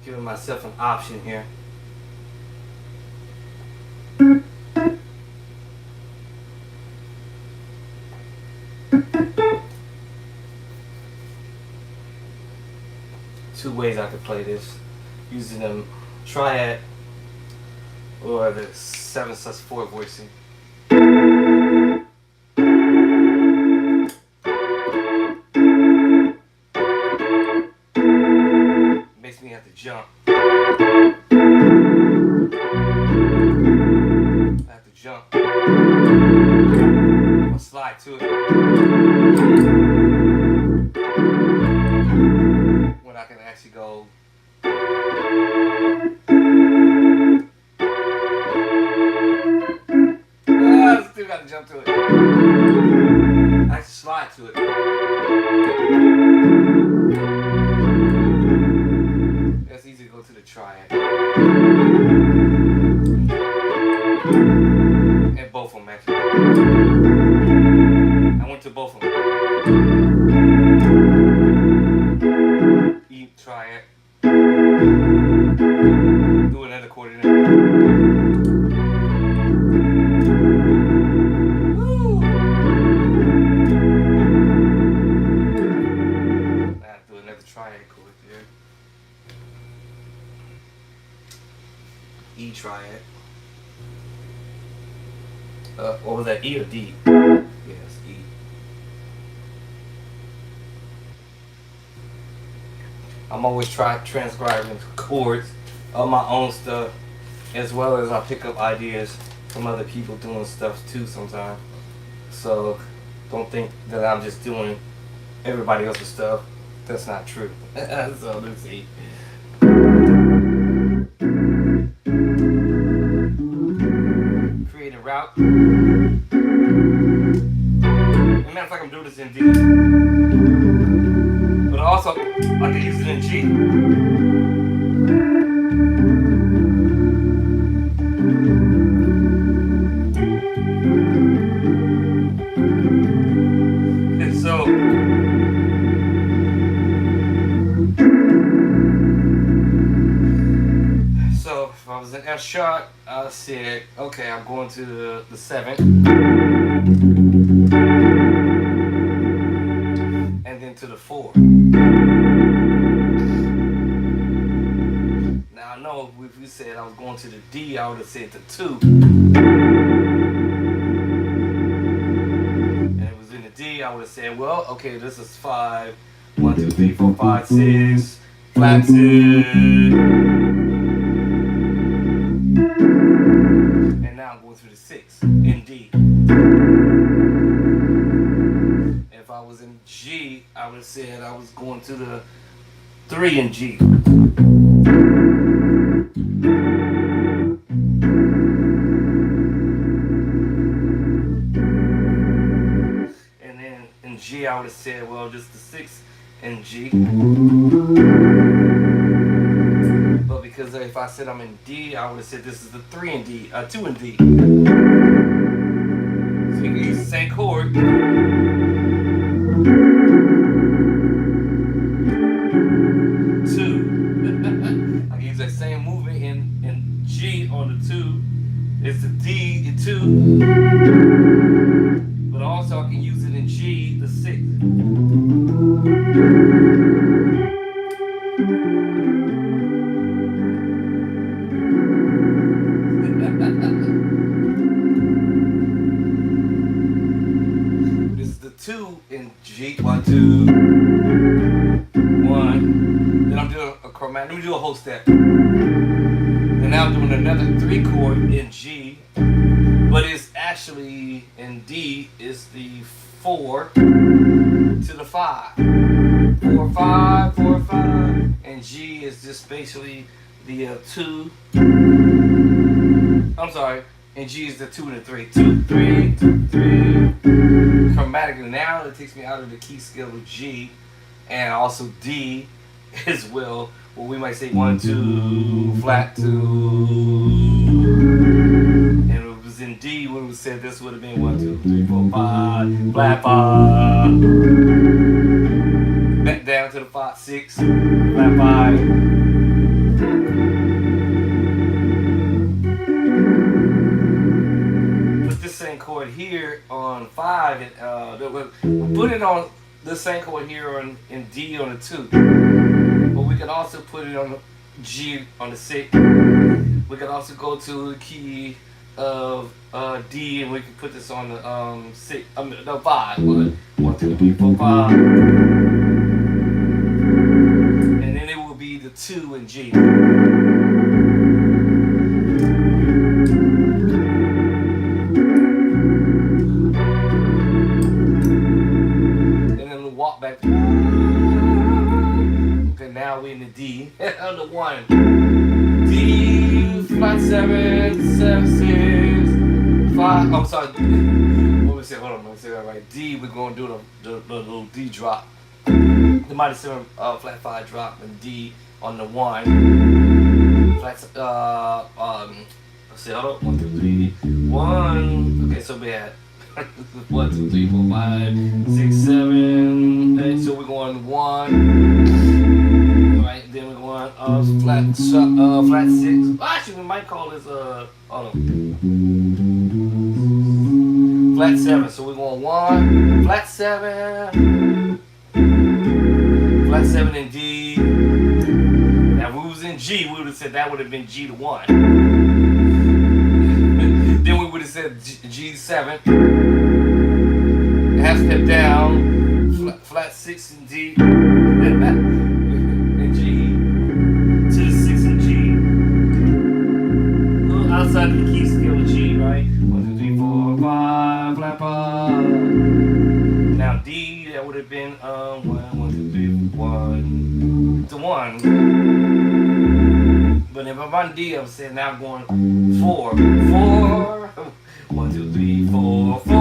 Giving myself an option here. two ways I could play this. Using the triad or the 7/4 voicing. Makes me have to jump. I have to jump. Or slide to it. When I can actually go. I still got to jump to it. I have to slide to it. It's easy to go to the triad. And both of them actually. I went to both of them. E triad. Do another chord in there. Triad chord there. E triad. What was that? E or D? Yes, E. I'm always transcribing chords of my own stuff, as well as I pick up ideas from other people doing stuff too sometimes. So don't think that I'm just doing everybody else's stuff. That's not true. So let's see. Create a route. As a matter of fact, I'm doing this in D. But also, I can use it in G. And so, if I was in F sharp, I said, okay, I'm going to the 7th. And then to the 4. Now I know if you said I was going to the D, I would have said the 2. And it was in the D, I would have said, well, okay, this is 5. 1, 2, 3, 4, 5, 6. Flat 2. And now I'm going through the 6 in D. If I was in G, I would have said I was going to the 3 in G. And then in G, I would have said, well, just the 6 in G. But because if I said I'm in D, I would have said this is the 3 in D, 2 in D. So you can use the same chord. 2. I can use that same movement in G on the 2. It's the D in 2. But also I can use it in G, the 6. This is the 2 in G. 1, 2, 1. Then I'm doing a chromatic. Let me do a whole step. And now I'm doing another 3 chord in G. But it's actually in D, it's the 4 to the 5. 4, 5, 4, 5. And G is just basically the 2. I'm sorry. And G is the 2 and the 3. 2, 3, 2, 3. Chromatically, now it takes me out of the key scale of G and also D as well. Well, we might say 1, 2, flat 2. And if it was in D, when we said this would have been 1, 2, 3, 4, 5, flat 5. Back down to the 5, 6, flat 5. Same chord here on 5 and we'll put it on the same chord here in D on the 2, but we can also put it on the G on the 6. We can also go to the key of D, and we can put this on the 6. The 5. 1, 2, 3, 4, 5. And then it will be the 2 in G. Walk back. Okay, now we're in the D. On the 1. D, flat 7, 7, 6, 5. I'm sorry. What we say? Hold on, let me say that right. D, we're going to do the little D drop. The minor 7 flat 5 drop, and D on the 1. Flat, let's see, hold on. 1, 2, 3, 1. Okay, so we had 1, 2, 3, 4, 5, 6, 7, 8. So we're going 1. Alright, then we're going flat 6. Actually, we might call this hold on. Flat 7. So we're going 1, flat 7, flat 7 in D. Now if we was in G, we would have said that would have been G to 1. Then we would have said G7. Half step down, flat 6 in D, in G, to the 6 in G. A little outside of the key scale of G, right? 1, 2, 3, 4, 5, flat 5. Now D, that would have been 1, 2, 3, 1 to 1. But if I'm on D, I'm saying now I'm going 4, 4. 1, 2, 3, 4, 4.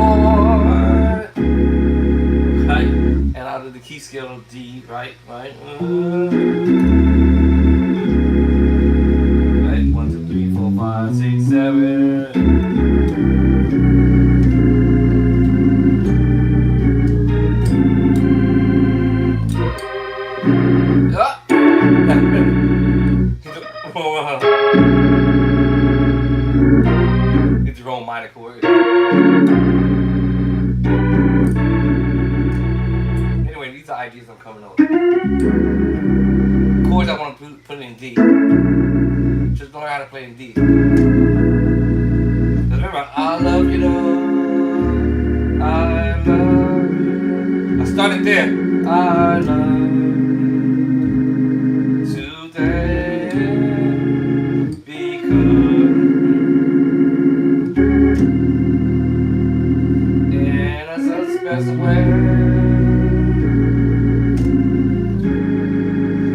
Right? And out of the key scale of D, right? Right? Right? 1, 2, 3, 4, 5, 6, 7. Hit the wrong minor chord. Anyway, these are ideas I'm coming up with. Chords I want to put in D. Just learn how to play in D. Because remember, I love you, Lord. I love you. I started there. I love you.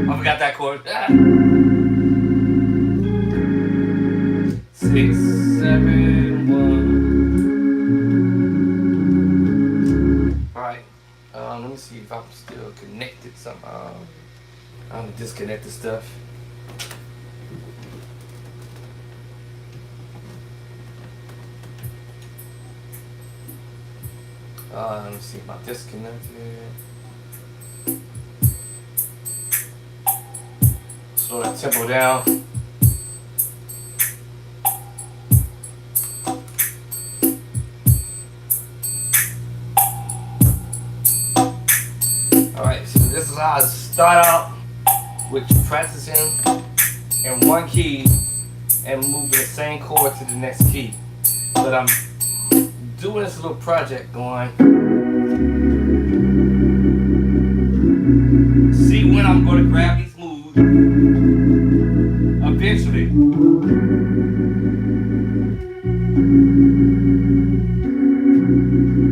I forgot that chord. 6, 7, 1. Alright. Let me see if I'm still connected somehow. I'm disconnected stuff. Let me see my disconnected. Slow that tempo down. Alright, so this is how I start out with practicing in one key and moving the same chord to the next key. But I'm doing this little project going. See when I'm going to grab these moves eventually.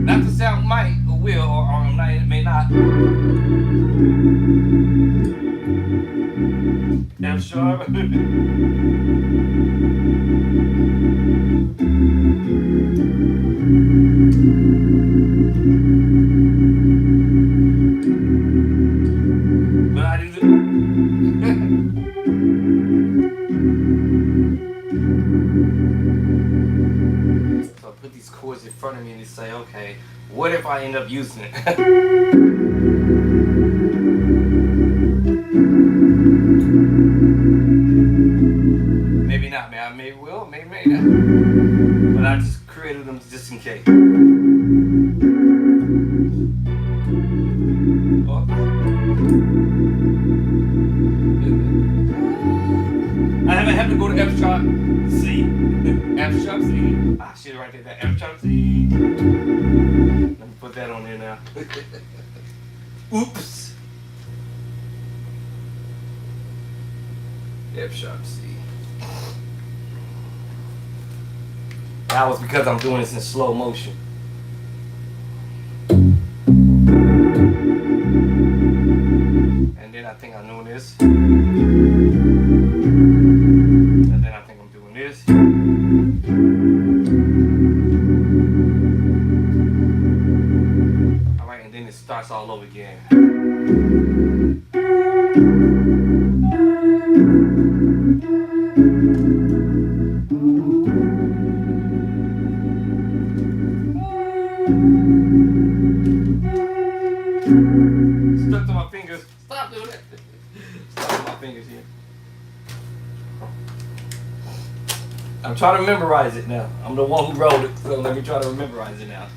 Not to sound might or will or it may not. F sharp. But I do. So I put these chords in front of me and they say, okay, what if I end up using it? Maybe not, man. I maybe will, maybe not. But I just created them just in case. Oh. Ah, shit, right there, that F sharp C. Let me put that on there now. Oops. F sharp C. That was because I'm doing this in slow motion. And then I think I'm doing this. And then I think I'm doing this. Alright, and then it starts all over again. Stuck to my fingers. Stop doing that. Stuck to my fingers here. I'm trying to memorize it now. I'm the one who wrote it, so let me try to memorize it now.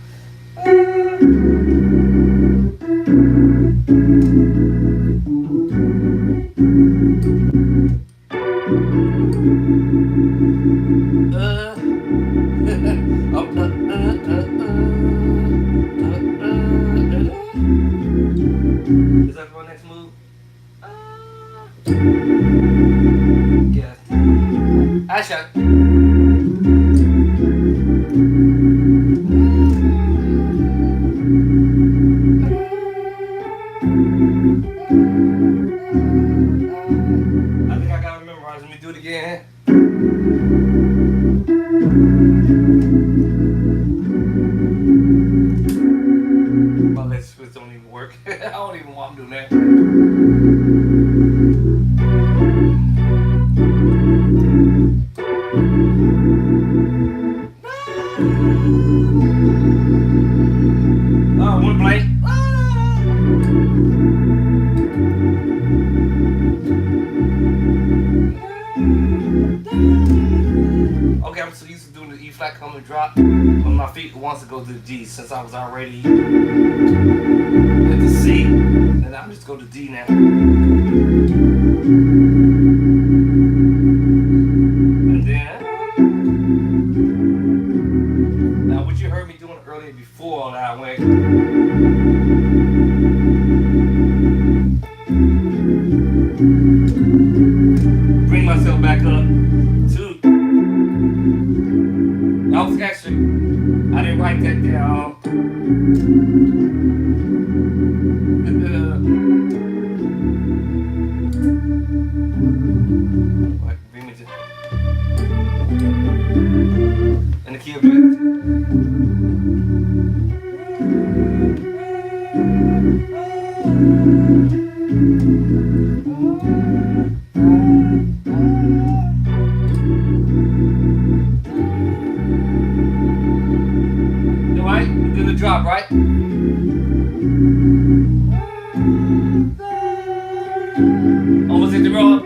Is that my next move? Yes. Action. I think I gotta memorize. Let me do it again. My legs switch don't even work. I don't even want to do that. Oh, one blank. Okay, I'm so used to doing the E flat come and drop, but my feet wants to go to the D since I was already at the C, and I'll just go to D now. And then, now what you heard me doing earlier before all that, I went. Bring myself back up to. That was actually, I didn't write that down. Bring me to. And the key of it. Right? Do the drop, right? Almost hit the roll.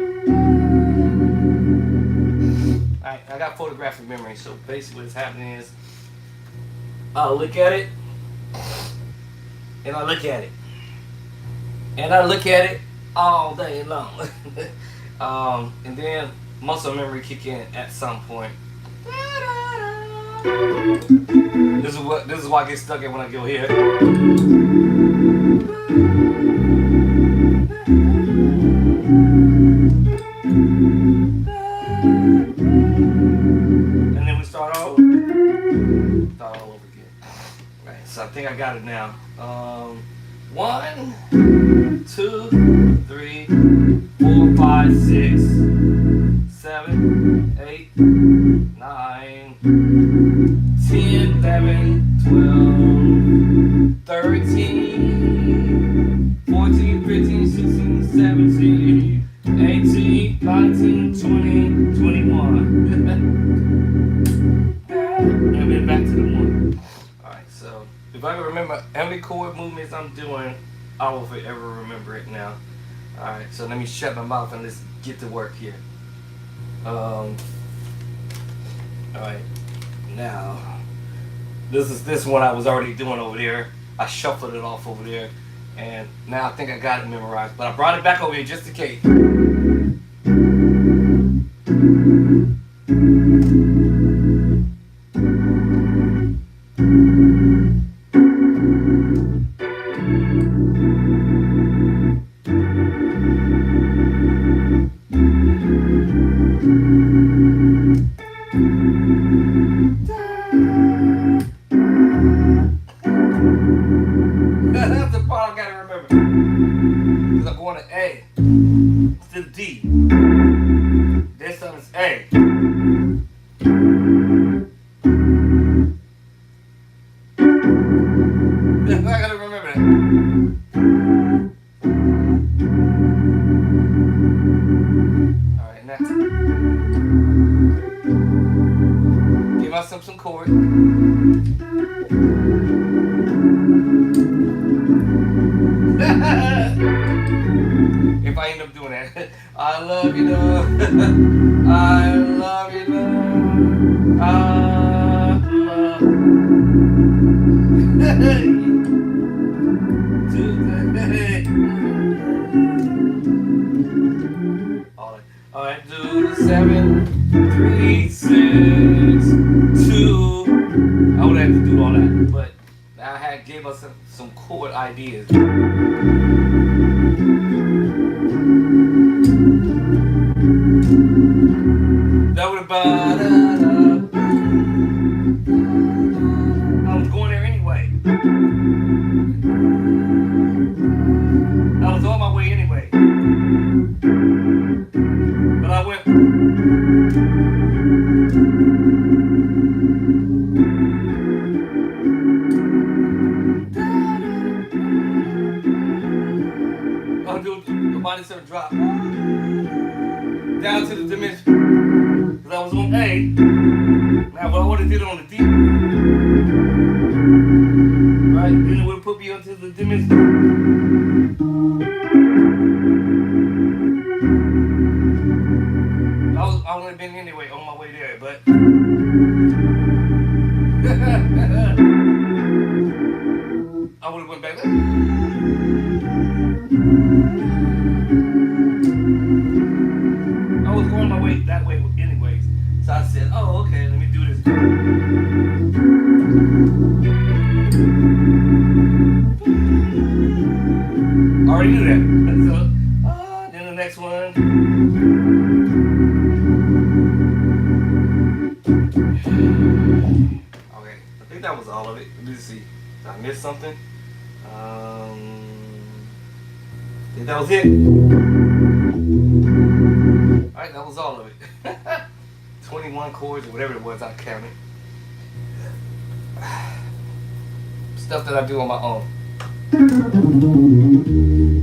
Alright, I got photographic memory, so basically what's happening is I'll look at it, and I look at it, and I look at it all day long. And then muscle memory kick in at some point. This is why I get stuck at when I go here. And then we start all over again. Right, so I think I got it now. 1, 2, 3, 4, 5, 6, 7, 8, 9, 10, 11, 12, 13, 14, 15, 16, 17, 18, 19, 20, 21. And then back to the 1. Alright, so if I can remember how many chord movements I'm doing, I will forever remember it now. Alright, so let me shut my mouth and let's get to work here. Alright, now this one I was already doing over there. I shuffled it off over there, and now I think I got it memorized, but I brought it back over here just in case. A instead of D. This time it's A. I gotta remember that. Alright, now give myself some chord. If I end up doing that. I love you, love. I love you, love. I love. Alright, do 7, 3, 6, 2. I would have to do all that, but I had gave us some chord ideas. That would have I was going there anyway. I was on my way anyway. But I went. I'll do the body seven drop down to the dimension. Because I was on A. Now, if I would have did it on the D, right, then it would have put me onto the dimension. I would have been anyway on my way there, but. I would have went back there. I was going my way that way anyways. So I said, oh, okay, let me do this. I already knew that. So, then the next one. Okay, I think that was all of it. Let me see. Did I miss something? I think that was it. Alright, that was all of it. 21 chords or whatever it was I counted. Stuff that I do on my own.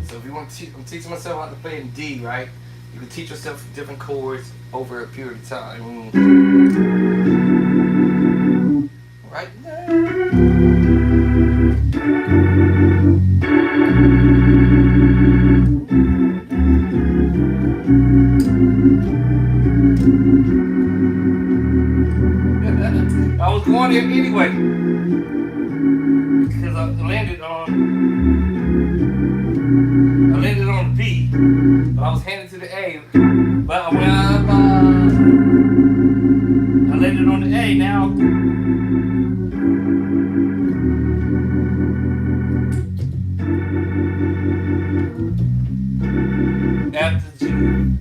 So if you want to teach, I'm teaching myself how to play in D, right? You can teach yourself different chords over a period of time. Right now. I was going there anyway because I landed on the B, but I was headed to the A. But when I landed on the A now. After G,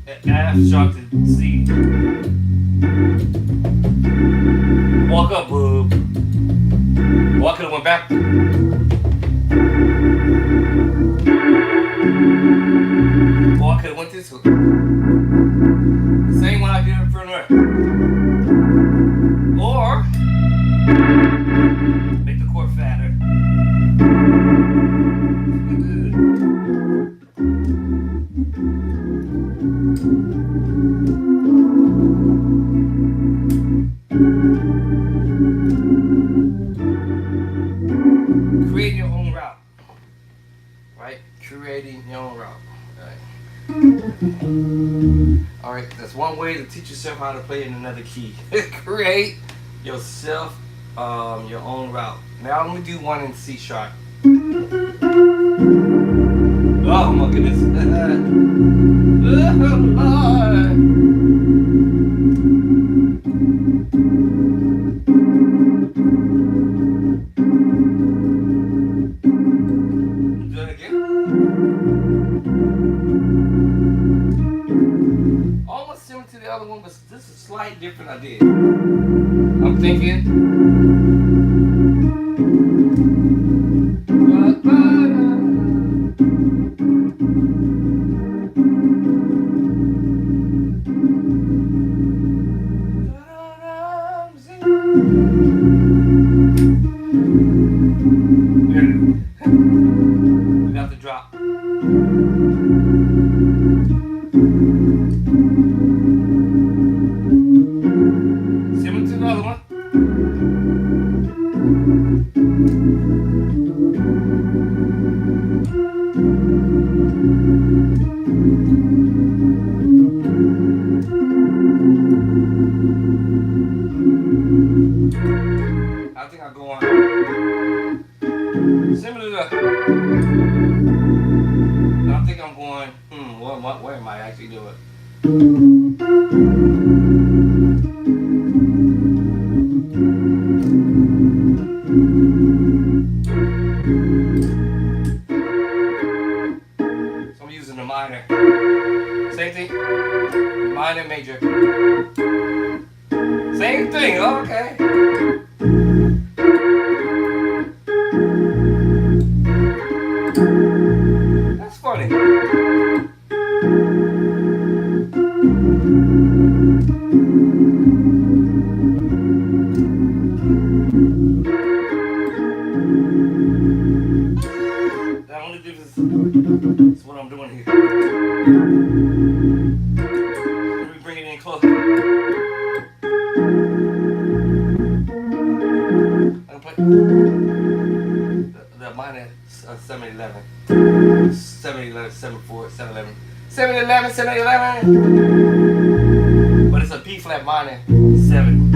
F sharp to C. Walk up, boob. Or I could have went back. Or I could have went this way. The same one I did in front of her. Or make the chord fatter. Creating your own route, right? Creating your own route, right? All right, that's one way to teach yourself how to play in another key. Create yourself your own route. Now I'm gonna do one in C sharp. Oh my goodness! Oh Lord! But this is a slight different idea. I'm thinking. might actually do it. So I'm using the minor. Same thing. Minor, major. Same thing, okay. That's funny. The only difference is what I'm doing here. Let me bring it in close. I'm play the minor 711. 711, 74, 711. 711, 711. But it's a B flat minor 7.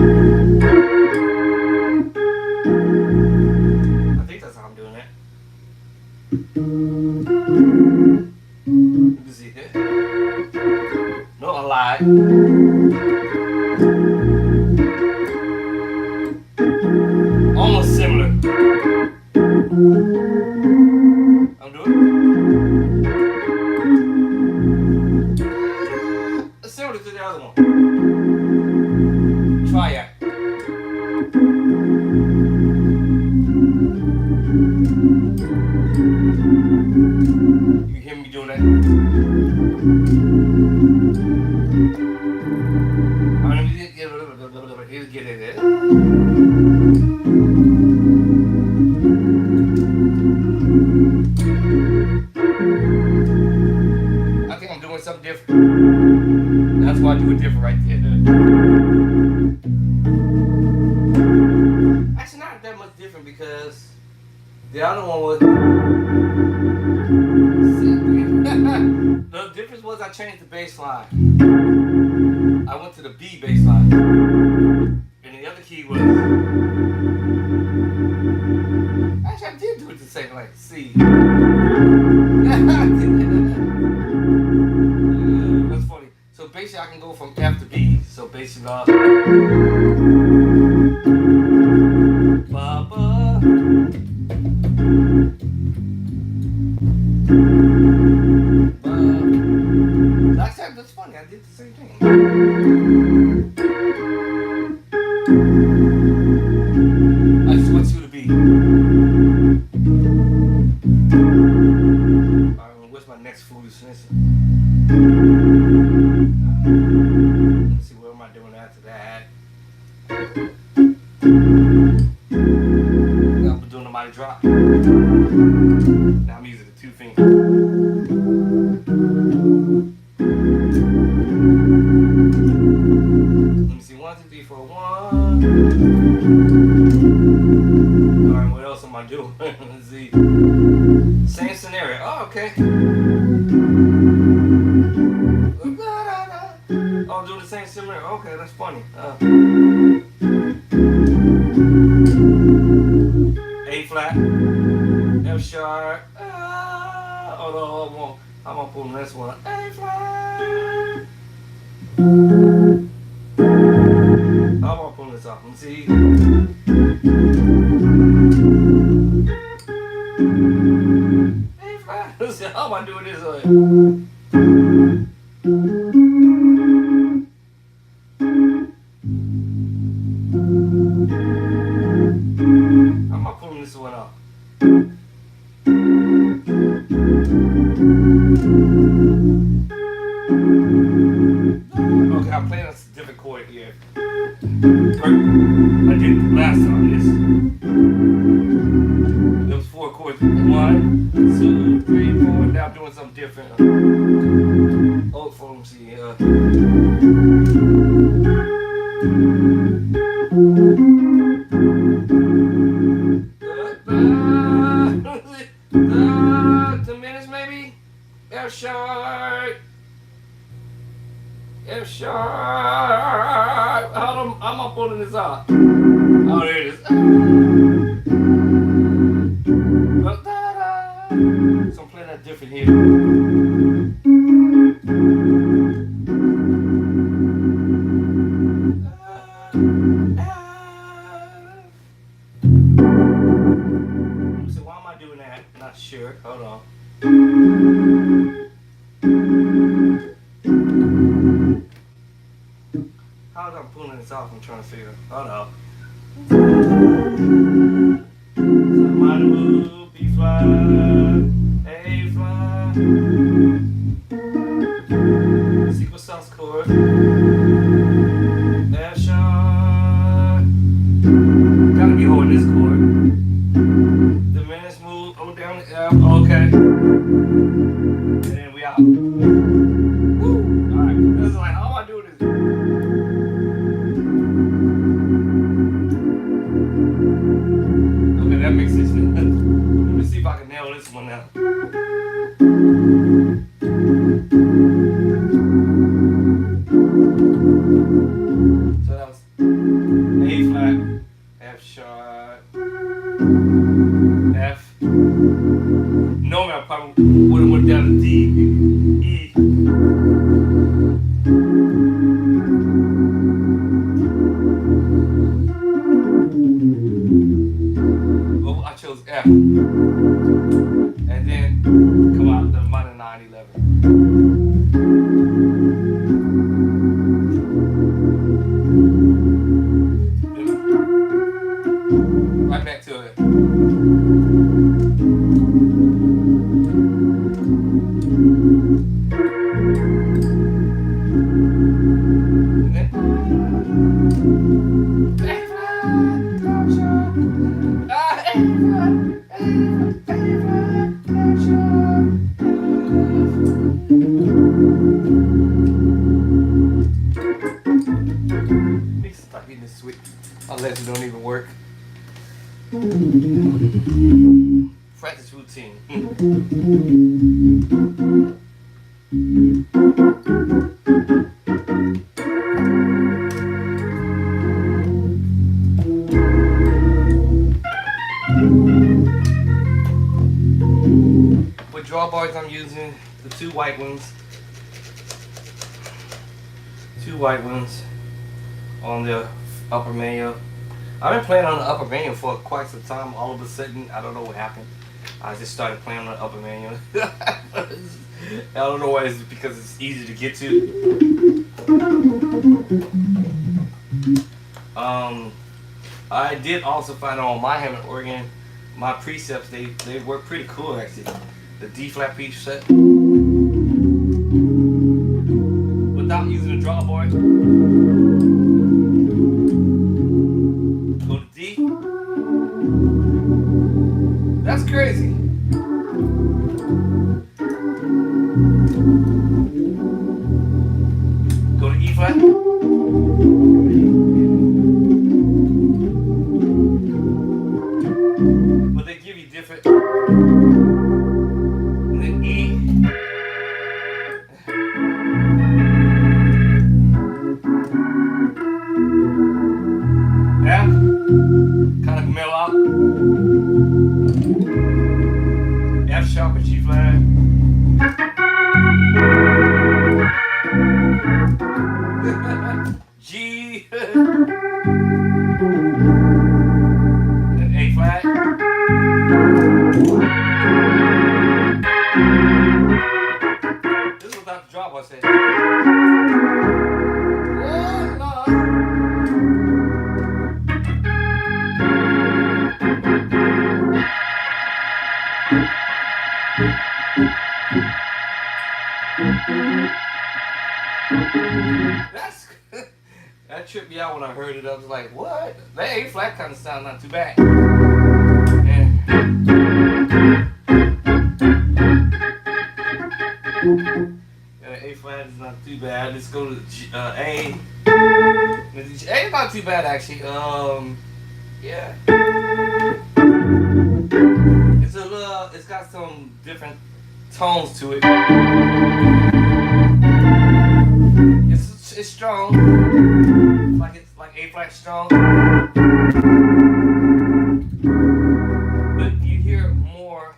I think that's how I'm doing that. Let me see here. No, I lied. Almost similar. I'm doing similar to the other one. Try it. You hear me doing that? Let me get it there. I think I'm doing something different. That's why I do it different right there. Actually, not that much different because the other one was. The difference was I changed the bass line. I went to the B bass line. And the other key was. Actually, I did do it the same like C. That's funny. So basically, I can go from F to B. So basically, ba ba. That's funny. I did the same thing. I just went to the B. What's my next foolishness? Let's see, what am I doing after that? Now I'm doing the mighty drop. Now I'm using the 2 fingers. Let me see, 1, 2, 3, 4, 1. Alright, what else am I doing? Let's see. Same scenario. Oh, okay. Oh, doing the same scenario. Okay, that's funny. A flat, F sharp. Oh no, I'm gonna pull this one. A flat. I'm gonna pull this off. Let's see. A flat. Let's see. How am I doing this way? I'm not pulling this one up. Okay, I'm playing a different chord here. I did last time this. There was 4 chords. 1, 2, 3, 4. Now I'm doing something different. Oh, let me see. The minutes maybe. F sharp. F sharp. How am I pulling this out? Oh, there it is. So I'm playing that different here. this off. I'm trying to figure it out. So minor move, B flat, A flat, sequence sus chord, F sharp. Gotta be holding this chord. Diminished move, O down to F. Okay. And then we out. Woo! Alright, this is like, how am I doing this? Okay, that makes sense. Let me see if I can nail this one now. So that was A flat, F sharp, F. Normally I probably would have went down to D, E. Well, I chose F. And then come out the minor 9/11. Right back to it. Stop hitting this switch unless it don't even work. Practice routine. With drawbars, I'm using the two white ones. Two white ones on the upper manual. I've been playing on the upper manual for quite some time. All of a sudden, I don't know what happened. I just started playing on the upper manual. I don't know why. It's because it's easy to get to. I did also find on my Hammond organ, my precepts, they work pretty cool actually. The D flat preset without using a drawbar. Go to D. That's crazy. Go to E flat. But they give you different. And then E. F. Kind of mellow out. F sharp and G flat. G. And A flat. This is without the drop, I said. That tripped me out when I heard it. I was like, what? That A flat kind of sound not too bad. And A flat is not too bad. Let's go to G, A. A is not too bad actually. Yeah. It's a little. It's got some different tones to it. It's strong. It's like A flat strong. But you hear more.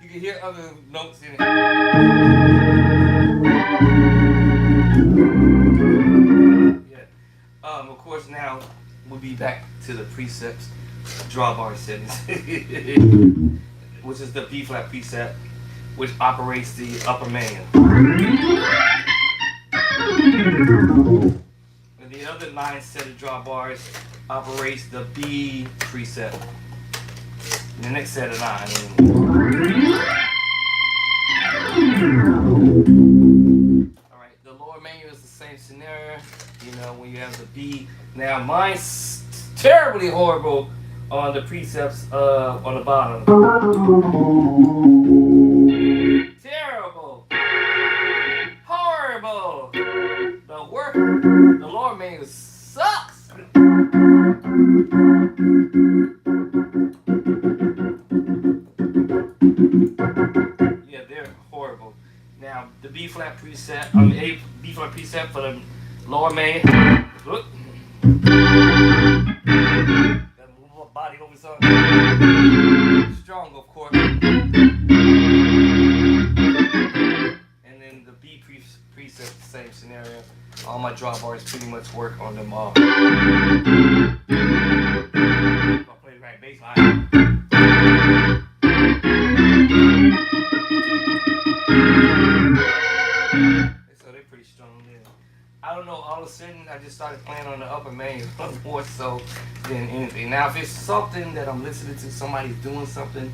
You can hear other notes in it. Yeah. Of course now we'll be back to the precepts. Drawbar settings. which is the B flat preset, which operates the upper main. And the other 9 set of drawbars operates the B preset. And the next set of 9. Alright, the lower menu is the same scenario. You know, when you have the B. Now mine's terribly horrible on the precepts on the bottom. Terrible. Horrible. The lower menu sucks. Yeah, they're horrible. Now the B flat preset, A B flat preset for the lower main. Look. Body over something. Strong, of course. And then the B preset, the same scenario. All my drawbars pretty much work on them all. If I play the right bass line. So they're pretty strong there. I don't know, all of a sudden I just started playing on the upper main more so than anything. Now if it's something that I'm listening to, somebody's doing something,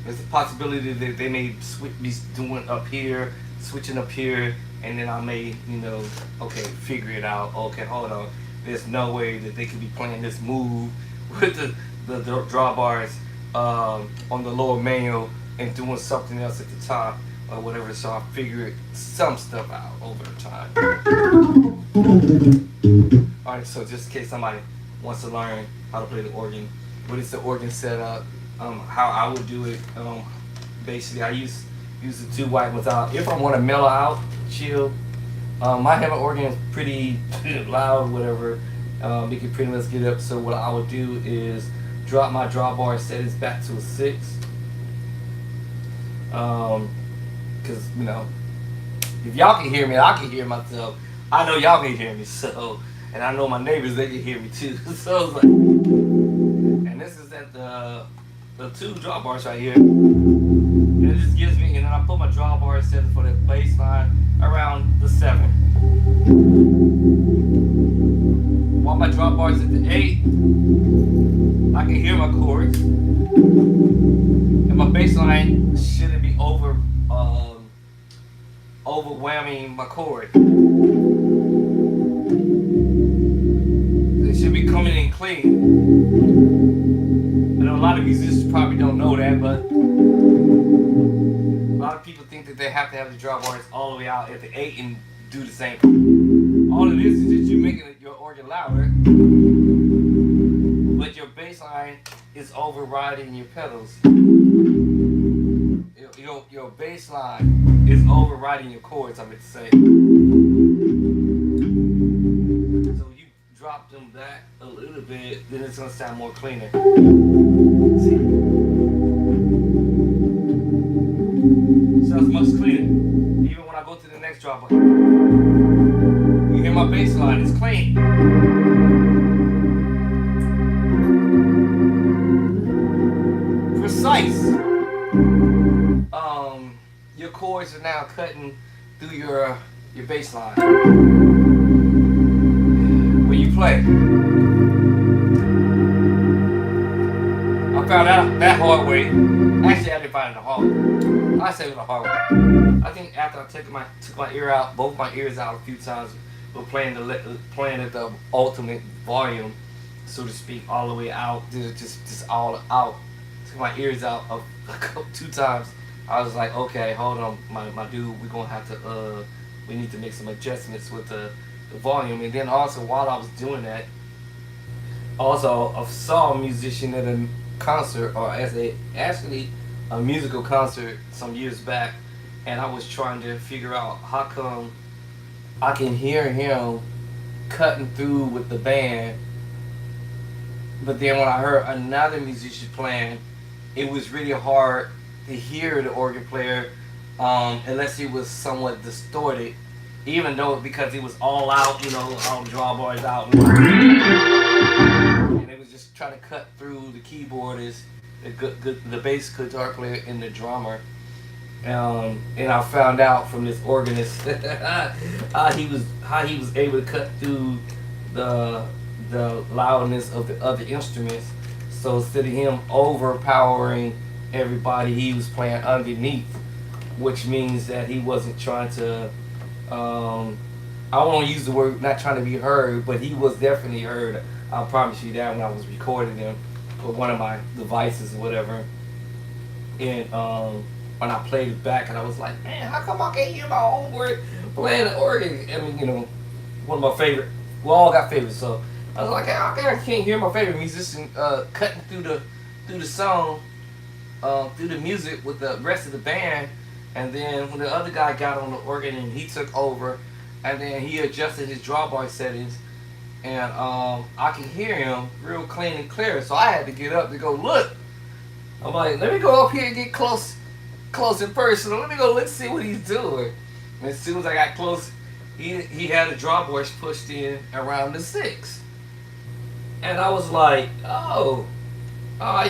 there's a possibility that they may be doing up here, switching up here, and then I may, you know, okay, figure it out. Okay, hold on. There's no way that they could be playing this move with the drawbars on the lower manual and doing something else at the top or whatever, so I figured some stuff out over time. Alright, so just in case somebody wants to learn how to play the organ, what is the organ setup, how I would do it, basically I use the 2 white ones out. If I want to mellow out, chill, my Hammond organ is pretty loud, whatever, it can pretty much get up, so what I would do is drop my drawbar settings back to a 6. Because, you know, if y'all can hear me, I can hear myself. I know y'all can hear me, so, and I know my neighbors, they can hear me too. So it's like, and this is at the 2 drawbars right here. And it just gives me, and then I put my drawbar setting for the bass line around the 7. While my drawbar's at the 8, I can hear my chords. And my bass line shouldn't be overwhelming my chord. It should be coming in clean. I know a lot of musicians probably don't know that, but a lot of people think that they have to have the drawbars all the way out at the 8 and do the same. All it is just you making your organ louder, but your bass line is overriding your pedals. Your bass line is overriding your chords, I meant to say. So you drop them back a little bit, then it's going to sound more cleaner. See? Sounds much cleaner. Even when I go to the next dropper. You hear my bass line, it's clean. Precise. Your chords are now cutting through your bass line when you play. I found out that hard way. Actually, I didn't find it the hard way. I say it was the hard way. I think after I took my ear out, both my ears out a few times, but playing at the ultimate volume, so to speak, all the way out, just all out. Took my ears out 2 times. I was like, okay, hold on, my dude, we're gonna have to we need to make some adjustments with the volume. And then also while I was doing that, also I saw a musician at a concert, or actually a musical concert some years back, and I was trying to figure out how come I can hear him cutting through with the band, but then when I heard another musician playing, it was really hard to hear the organ player unless it was somewhat distorted, even though because it was all out, you know, all the drawbars out, and it was just trying to cut through the keyboardist the bass guitar player and the drummer. And I found out from this organist how he was able to cut through the loudness of the other instruments. So instead of him overpowering everybody, he was playing underneath, which means that he wasn't trying to. I won't use the word not trying to be heard, but he was definitely heard. I promise you that when I was recording him with one of my devices or whatever. And when I played it back, and I was like, man, how come I can't hear my own word playing the organ? I mean, one of my favorite. We all got favorites, so I was like, how come I can't hear my favorite musician cutting through the song, through the music with the rest of the band. And then when the other guy got on the organ and he took over, and then he adjusted his drawbar settings, and I could hear him real clean and clear. So I had to get up to go look. I'm like, let me go up here and get close and personal. Let me go look see what he's doing. And as soon as I got close, he had the drawbars pushed in around the 6. And I was like, oh,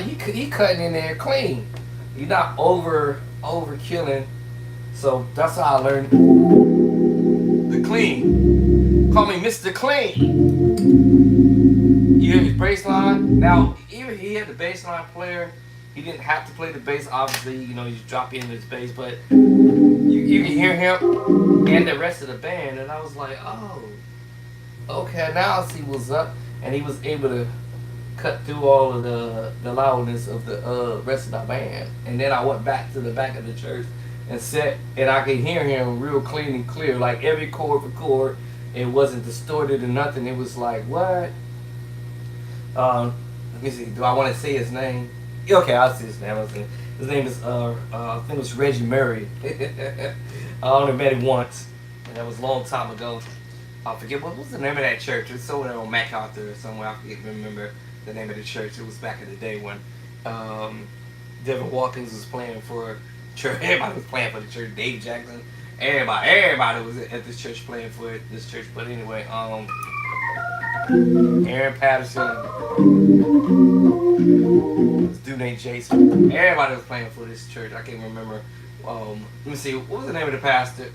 he cutting in there clean. He's not over killing. So that's how I learned the clean. Call me Mr. Clean. You hear his bass line? Now, even he had the bass line player. He didn't have to play the bass, obviously, you just drop in his bass, but you can hear him and the rest of the band, and I was like, oh, okay, now I see what's up. And he was able to cut through all of the loudness of the rest of the band. And then I went back to the back of the church and sat, and I could hear him real clean and clear, like every chord for chord. It wasn't distorted or nothing. It was like, what? Let me see, do I want to say his name? Okay, I'll say his name. His name is, I think it was Reggie Murray. I only met him once, and that was a long time ago. I forget, what was the name of that church? It's somewhere on MacArthur or somewhere. I can't remember the name of the church. It was back in the day when Devin Watkins was playing for church. Everybody was playing for the church. Dave Jackson. Everybody was at this church playing for this church. But anyway, Aaron Patterson. This dude named Jason. Everybody was playing for this church. I can't remember. Let me see. What was the name of the pastor?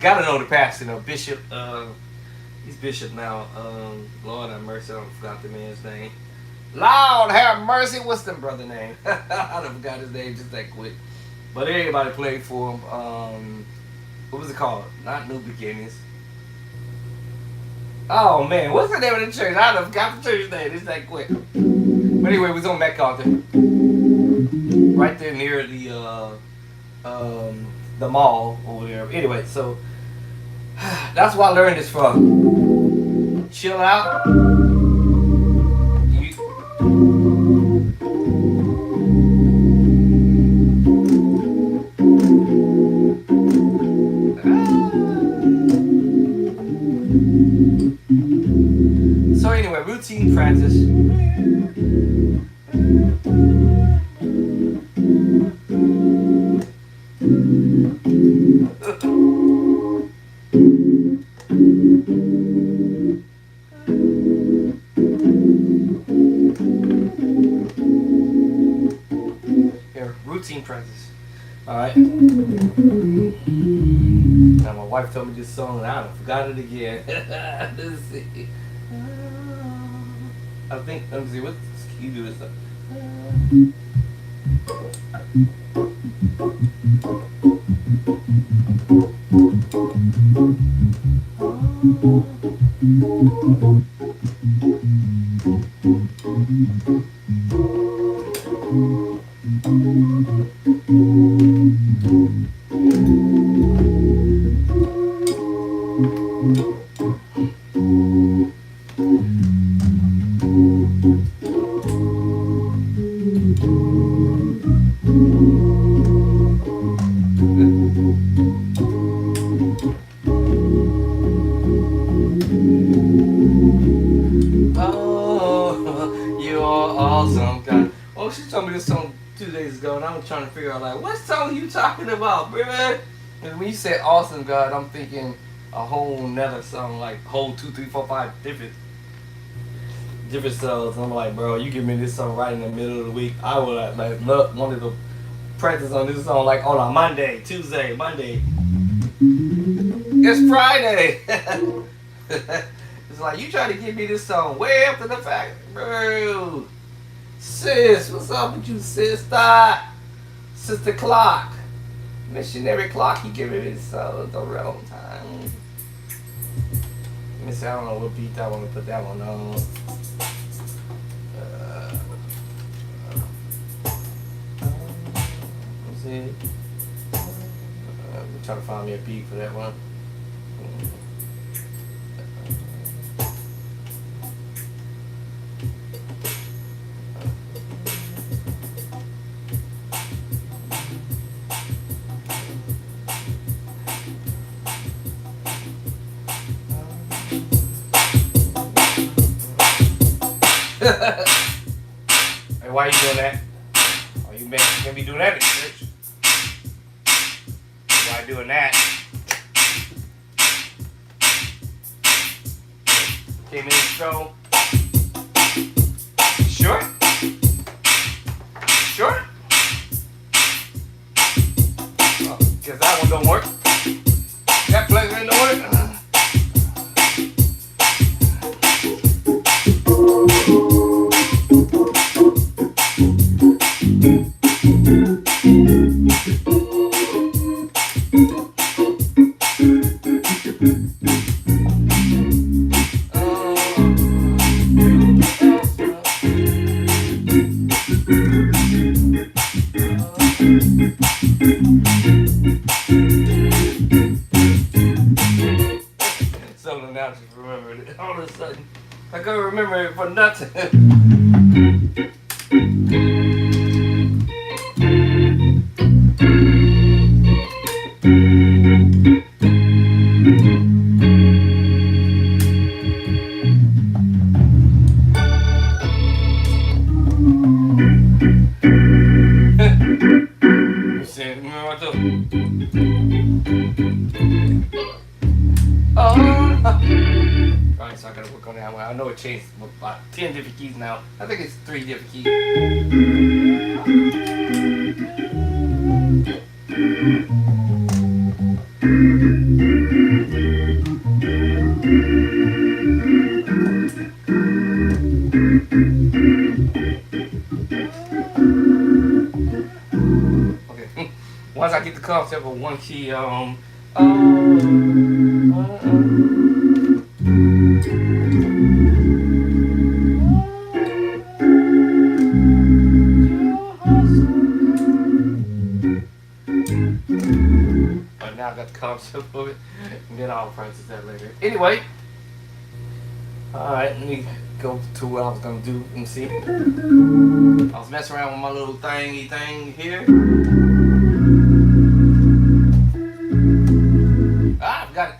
Gotta know the pastor, Bishop. He's Bishop now. Lord have mercy, I forgot the man's name. Lord have mercy, what's the brother name? I done forgot his name just that quick. But everybody played for him. What was it called? Not New Beginnings. Oh man, what's the name of the church? I done forgot the church name just that quick. But anyway, we was on MacArthur. Right there near the mall over there. Anyway, so that's where I learned this from. Chill out. So anyway, routine practice. Routine practice. Alright. Now my wife told me this song and I forgot it again. Let's see. I think, let me see, what can you do this stuff? She told me this song 2 days ago, and I was trying to figure out, like, what song are you talking about, man? And when you said Awesome God, I'm thinking a whole nother song, like whole 2, 3, 4, 5 different different songs. I'm like, bro, you give me this song right in the middle of the week, I would like love wanted to practice on this song like on a Monday, Tuesday, Monday. It's Friday. It's like you try to give me this song way after the fact, bro. Sis, what's up with you, sister? Sister Clock, missionary clock. He giving me this song at the wrong time. Let me see. I don't know what beat I want to put that one on. Let's see. I'm trying to find me a beat for that one. Hey, why are you doing that? Oh, you can't be doing that in church. Why doing that? Came in the show. Sure? Sure? Oh, guess that one don't work. That plug ain't don't work. So now I just remembered it all of a sudden. I couldn't remember it for nothing. You see, remember what I told Alright, so I gotta work on that one. I know it changed about 10 different keys now. I think it's 3 different keys. Okay. Once I get the concept of one key, but now I got the concept of it, and then I'll practice that later. Anyway, alright, let me go to what I was gonna do and see. I was messing around with my little thingy thing here. Ah, I've got it.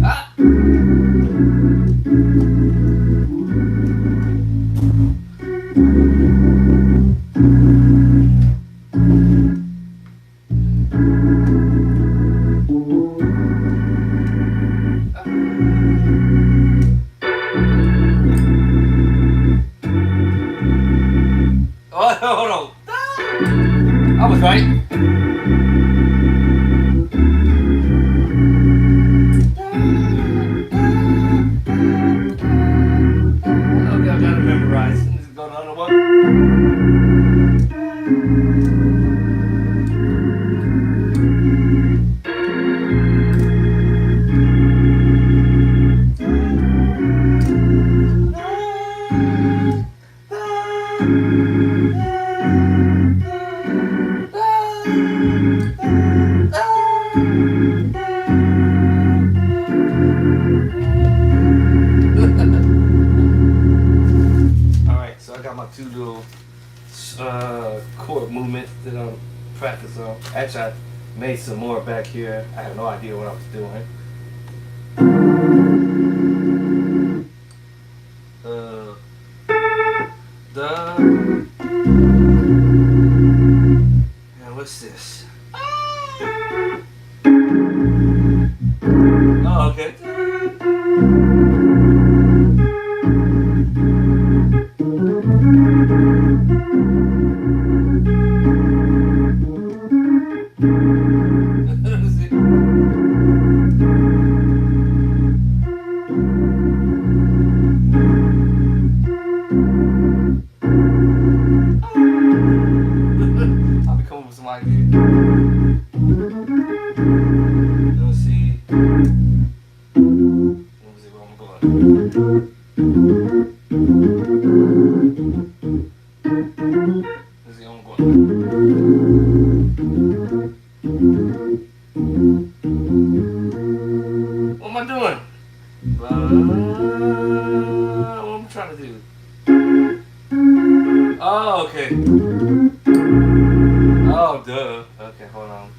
Ah! Oh, hold on. I was right. Okay, I gotta memorize. Let's go to another one. Alright, so I got my 2 little chord movements that I'm practicing on. Actually, I made some more back here. I have no idea what I was doing. And what's this? Oh, okay. trying to do? Oh, okay. Oh, duh. Okay, hold on.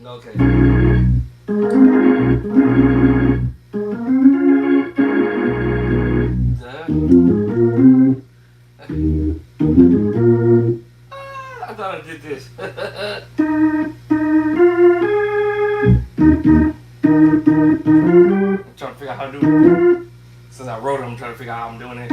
Okay. I thought I did this. I'm trying to figure out how to do it. Since I wrote it, I'm trying to figure out how I'm doing it.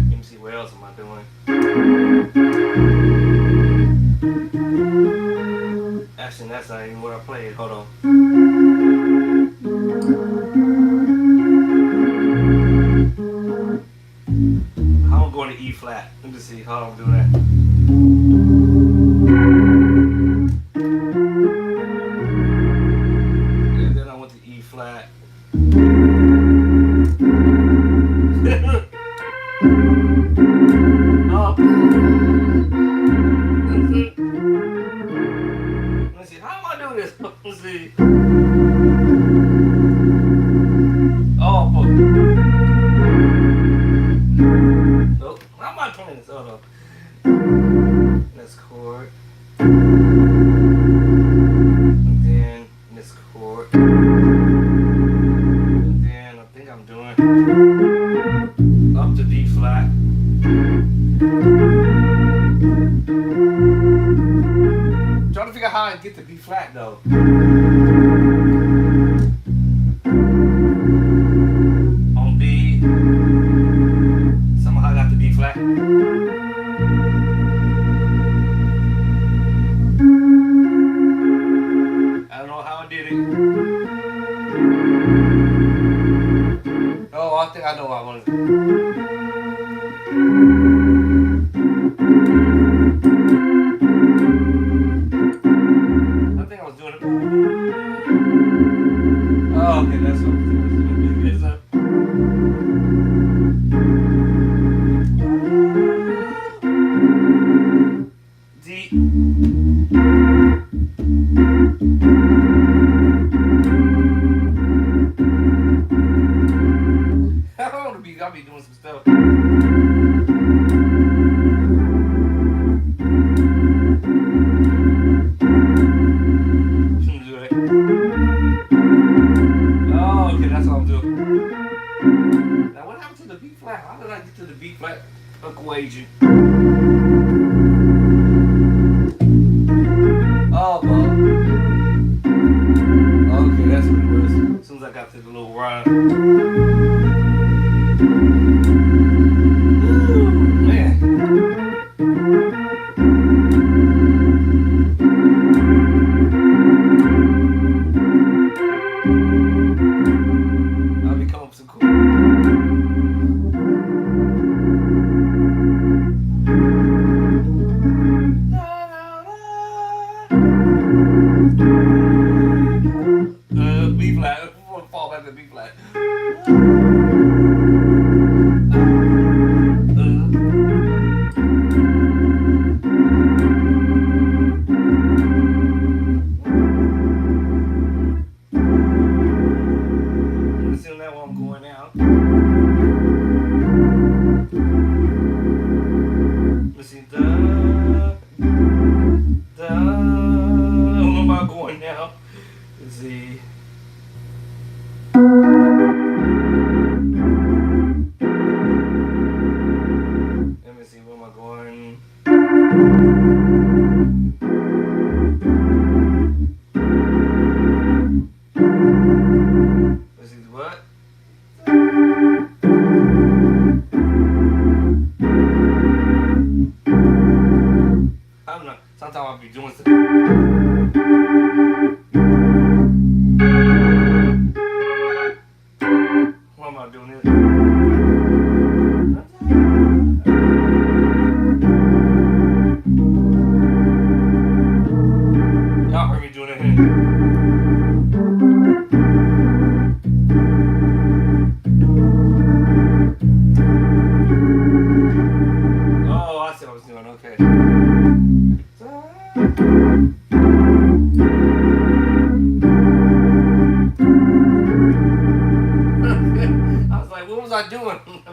Let me see, what else am I doing? Actually, that's not even what I played. Hold on. How I'm going to E flat. Let me see how I'm doing that. And then I went to E flat. Oh. Let's see, how am I doing this? Let's see. Oh, boy. Nope. How am I playing this? Oh, no. This chord. And then this chord. And then I think I'm doing up to D flat. Trying to figure out how I get to B flat though. On B, somehow I got to B flat. I don't know how I did it. Oh, I think I know what I want to do. Oh, okay, that's what I'm doing. D. I don't want to be, I'll be doing some stuff. That's what I'm doing. Now, what happened to the B flat? How did I get to the B flat equation? Oh, well. Okay, that's what it was. As soon as I got to the little rhyme. Woo, man. B flat. Fall back to B flat. Listen to that while I'm going out. Listen, where am I going now? Let's see. Let me see, where am I going? Let's see, what? I don't know. Sometimes I'll be doing stuff. Why am I doing this?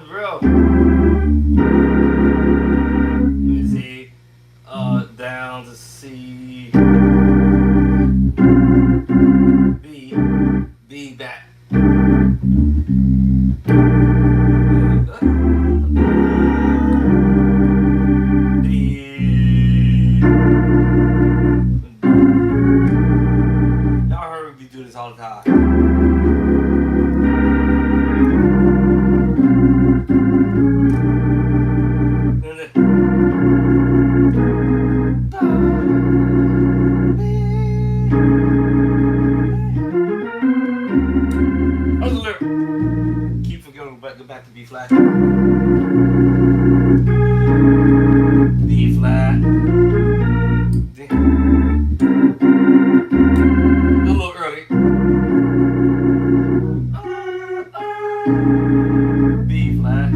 Bro. Let me see. Down to C. B. B back. D. Y'all heard me do this all the time. Keep forgetting back to B flat. B flat. D. A little early. B flat.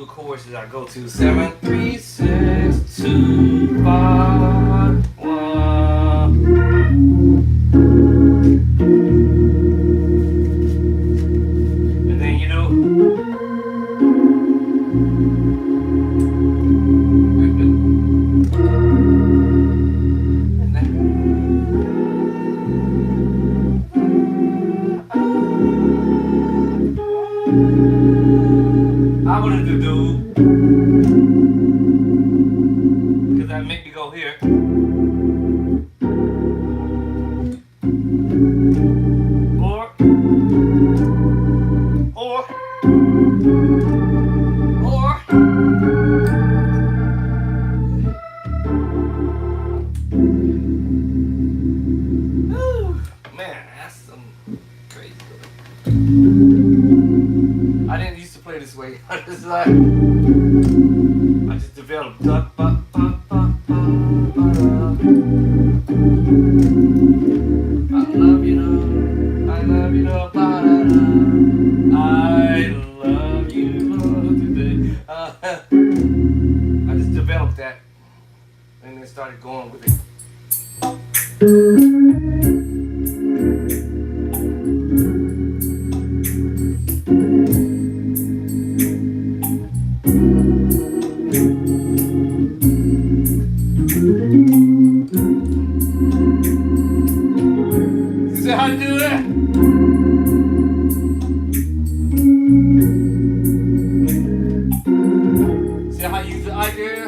Chords that I go to 7, 3, 6, 2, 5, 1. And then you do. And then. I wanted to do, because that make me go here. Or. Whew, man, that's some crazy. I didn't used to play this way. I just like, I just developed. I love you, I love you, I love you today. I just developed that and then started going with it. See how I do that? See how I use the idea?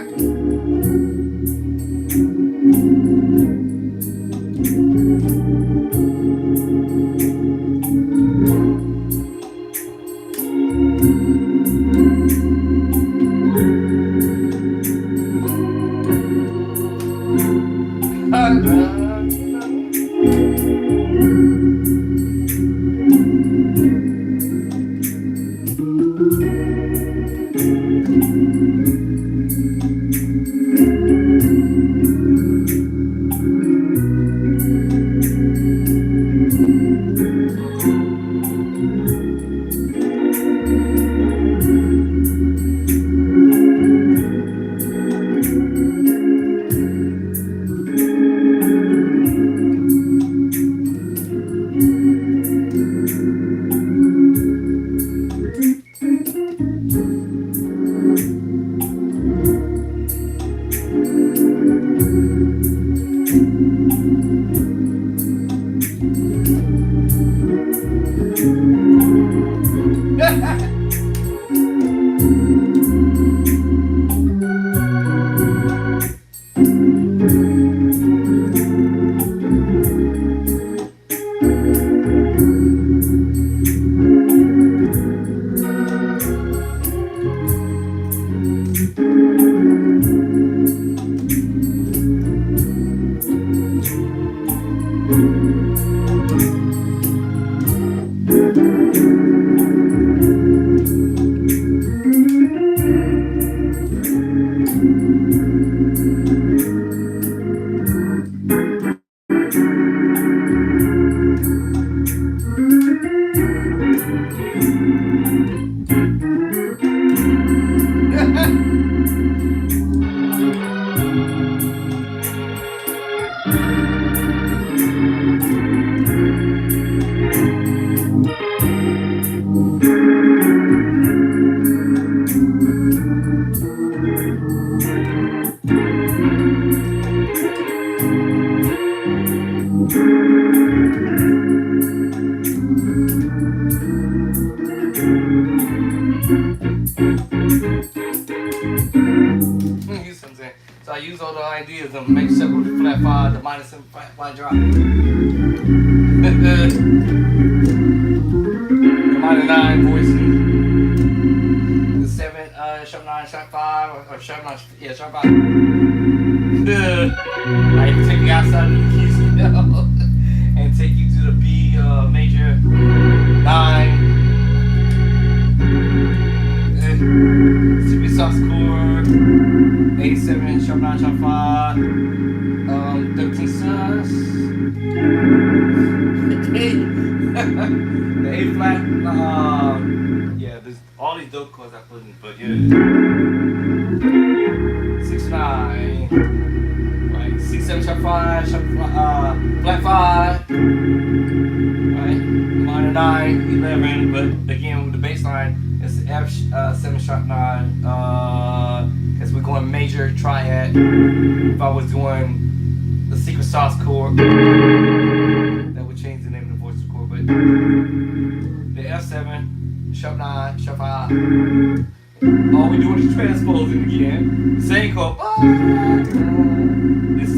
So I use all the ideas to make several flat five, the minus 7 flat five drop. The minor 9 voicing. The 7 sharp 9 sharp 5 or sharp 9 sharp 5. I can take you outside of the keys and take you to the B major 9. Super soft chord. A7 sharp 9 sharp 5. 13 sus. The A flat. Yeah, there's all these dope chords I put in, but yeah. 6 9. Right. 6 7 sharp 5 sharp flat 5. Right. Minor 9 11. But again with the bass line. It's F 7 sharp 9, because we're going major triad. If I was doing the secret sauce chord, that would change the name of the voice chord. But the F7, sharp 9, sharp 5. All we doing is transposing again. Same chord. It's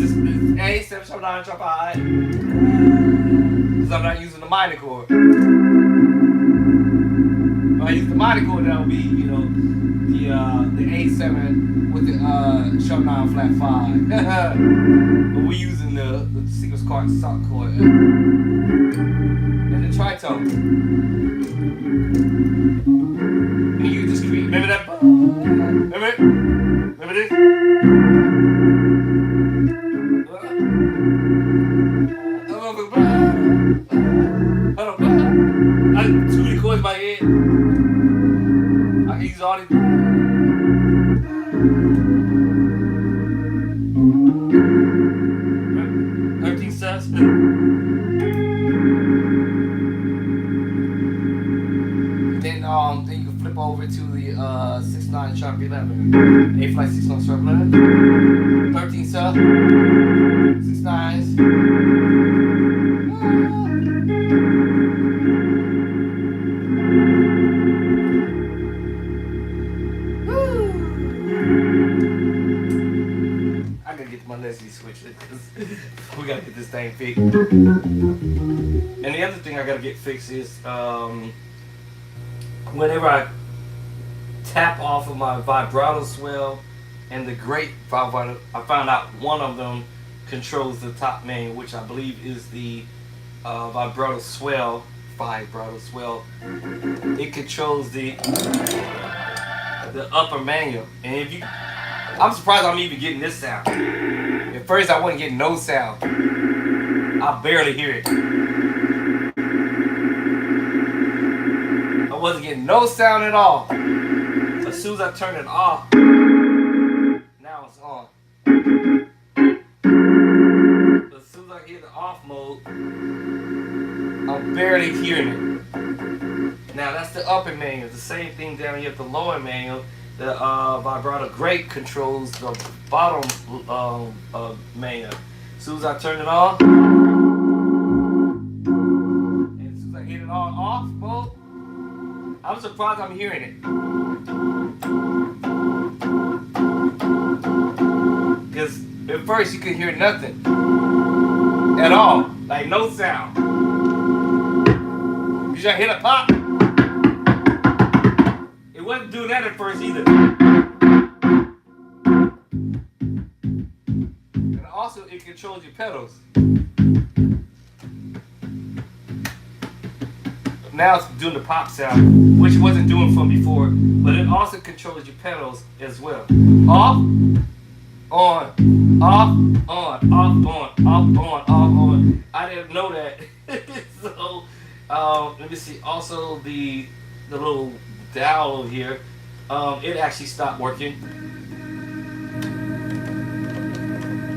A 7 sharp 9 sharp 5. Because I'm not using the minor chord. If I use the minor chord, that would be, you know, the A7 with the sharp 9 flat 5. But we're using the secret sock chord and the tritone. And you just create. Remember that? Remember it? Remember this? Too many chords in my head. I can use all these. 13 sus. Then you can flip over to the 6 9 sharp 11. A flat 6 9 sharp 11. 13 sus. 6 9s. My Leslie switch because we gotta get this thing fixed. And the other thing I gotta get fixed is whenever I tap off of my vibrato swell and the great vibrato, I found out one of them controls the top main, which I believe is the vibrato swell. It controls the upper manual, and if you, I'm surprised I'm even getting this sound. At first I wasn't getting no sound. I barely hear it. I wasn't getting no sound at all. As soon as I turn it off, now it's on. But as soon as I hear the off mode, I'm barely hearing it. Now that's the upper manual. The same thing down here at the lower manual. The vibrato great controls the bottom manual. As soon as I turn it on, and as soon as I hit it on off mode, I'm surprised I'm hearing it. Because at first you couldn't hear nothing at all, like no sound. You just hit a pop. It wasn't doing that at first either. And also it controls your pedals. Now it's doing the pop sound, which it wasn't doing from before, but it also controls your pedals as well. Off, on, off, on, off, on, off, on, off, on. I didn't know that. So, let me see. Also, the little dial here, it actually stopped working.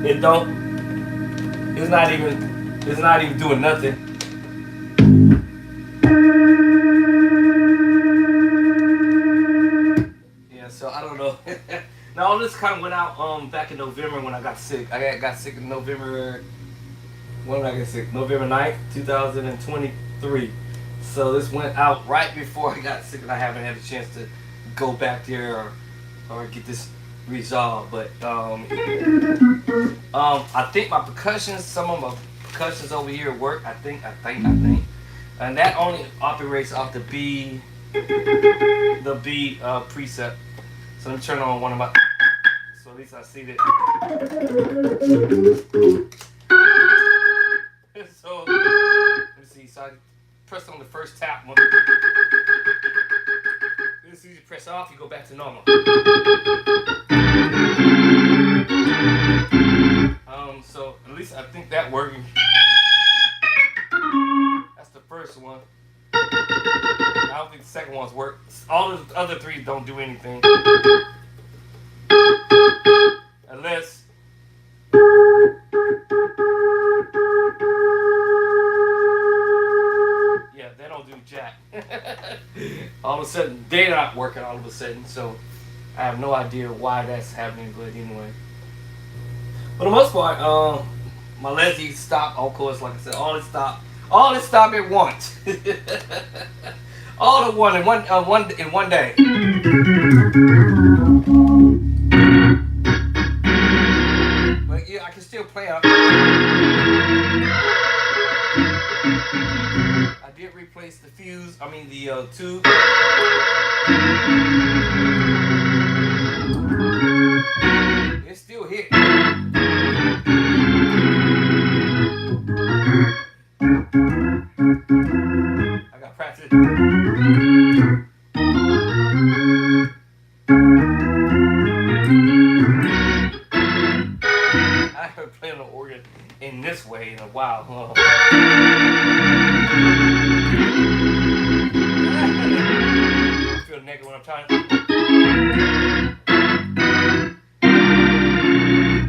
It don't. It's not even. It's not even doing nothing. Yeah. So I don't know. Now all this kind of went out back in November when I got sick. I got sick in November. When did I get sick? November 9th, 2023. So this went out right before I got sick, and I haven't had a chance to go back there or get this resolved. But I think my percussions, some of my percussions over here work. I think, and that only operates off the B preset. So let me turn on one of my. So at least I see that. So let me see. So I press on the first tap one. As soon as you press off, you go back to normal. So at least I think that working. That's the first one. I don't think the second one's work. All the other three don't do anything. Unless yeah, they don't do jack. All of a sudden, they're not working all of a sudden, so I have no idea why that's happening, but anyway. For the most part, my Leslie stopped, of course, like I said, all it stopped at once. All at one in one day. But yeah, I can still play up. I did replace the fuse, the tube. It's still hit. I got practice. I haven't played an organ in this way in a while. Huh? I feel naked when I'm trying.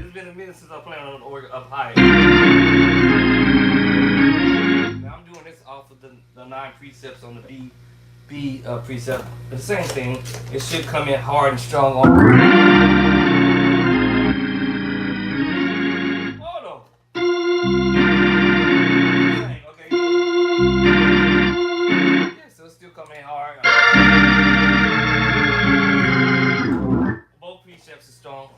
It's been a minute since I played on an organ up high. Now I'm doing this off of the 9 precepts on the B precept. But the same thing. It should come in hard and strong on. Oh no. Okay. Yeah, so it's still coming in hard. Both precepts are strong.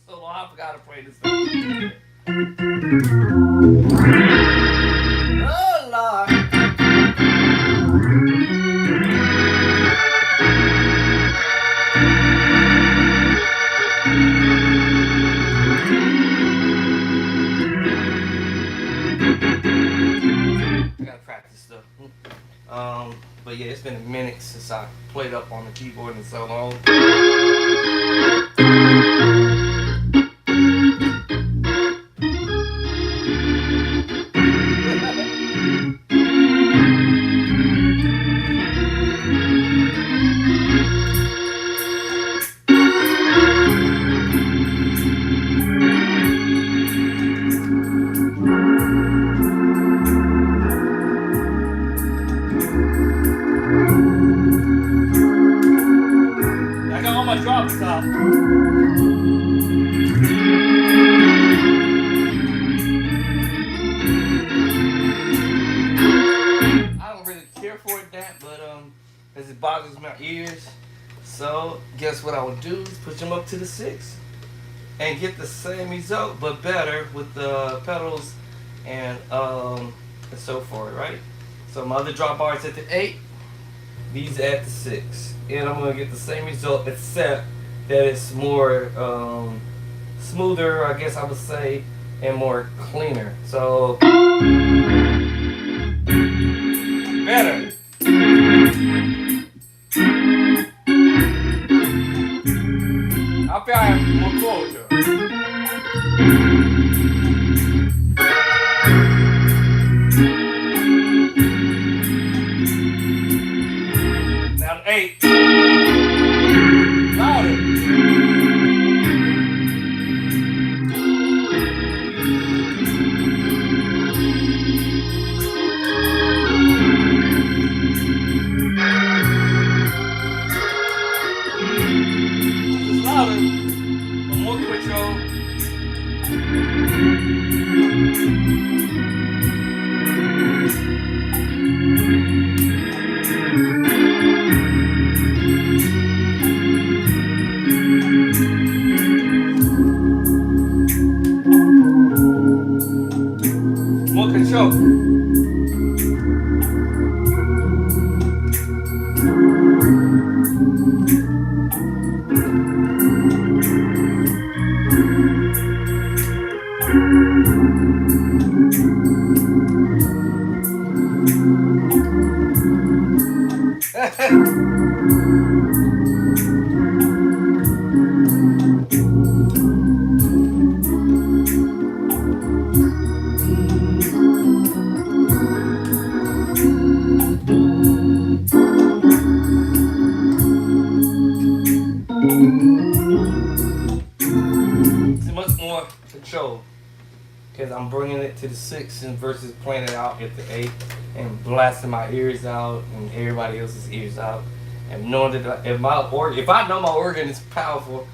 So long, I forgot to play this thing. Oh Lord. I gotta practice stuff. But yeah, it's been a minute since I played up on the keyboard in so long. I got all my drops off. I don't really care for it that, but as it bothers my ears. So guess what I would do is push them up to the 6 and get the same result, but better with the pedals and so forth, right? So my other drop bar is at the 8, these at the 6, and I'm gonna get the same result except that it's more smoother, I guess I would say, and more cleaner. So better. I feel I have more closure. Now the 8. Louder. Just louder. More control. More control. It's much more control because I'm bringing it to the 6 and versus playing it out at the 8 and blasting my ears out and everybody else's ears out, and knowing that if I know my organ is powerful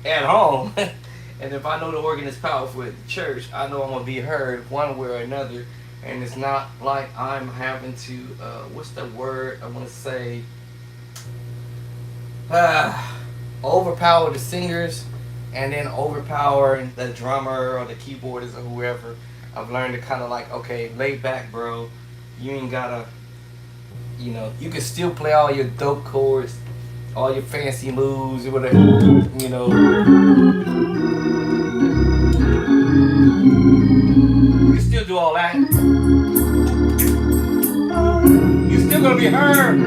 at home and if I know the organ is powerful at the church, I know I'm gonna be heard one way or another. And it's not like I'm having to what's the word I want to say, overpower the singers and then overpower the drummer or the keyboardist or whoever. I've learned to kind of like, okay, lay back, bro. You ain't gotta, you can still play all your dope chords, all your fancy moves or whatever, You can still do all that. You're still gonna be heard.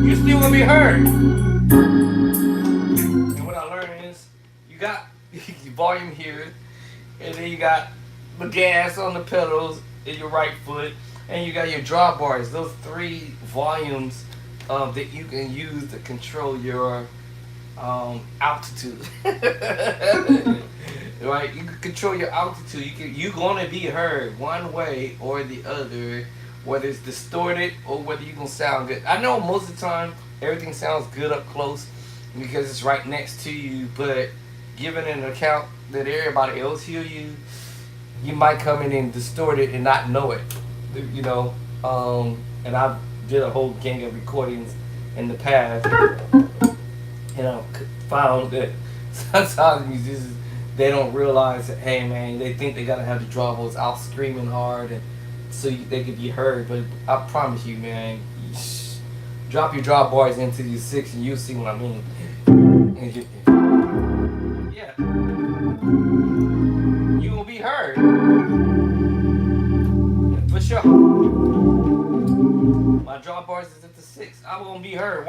You're still gonna be heard. And what I learned is you got your volume here, and then you got the gas on the pedals in your right foot, and you got your drop bars. Those 3 volumes that you can use to control your altitude. Right? You can control your altitude. You're gonna be heard one way or the other, whether it's distorted or whether you're gonna sound good. I know most of the time everything sounds good up close because it's right next to you, but given an account that everybody else hear you, you might come in and distort it and not know it. And I did a whole gang of recordings in the past, and I found that sometimes musicians, they don't realize that, hey man, they think they gotta have the draw balls out screaming hard and so they could be heard. But I promise you, man, drop your drop bars into your 6 and you'll see what I mean. Yeah, you will be heard for sure. My drop bars is at the 6. I'm gonna be heard.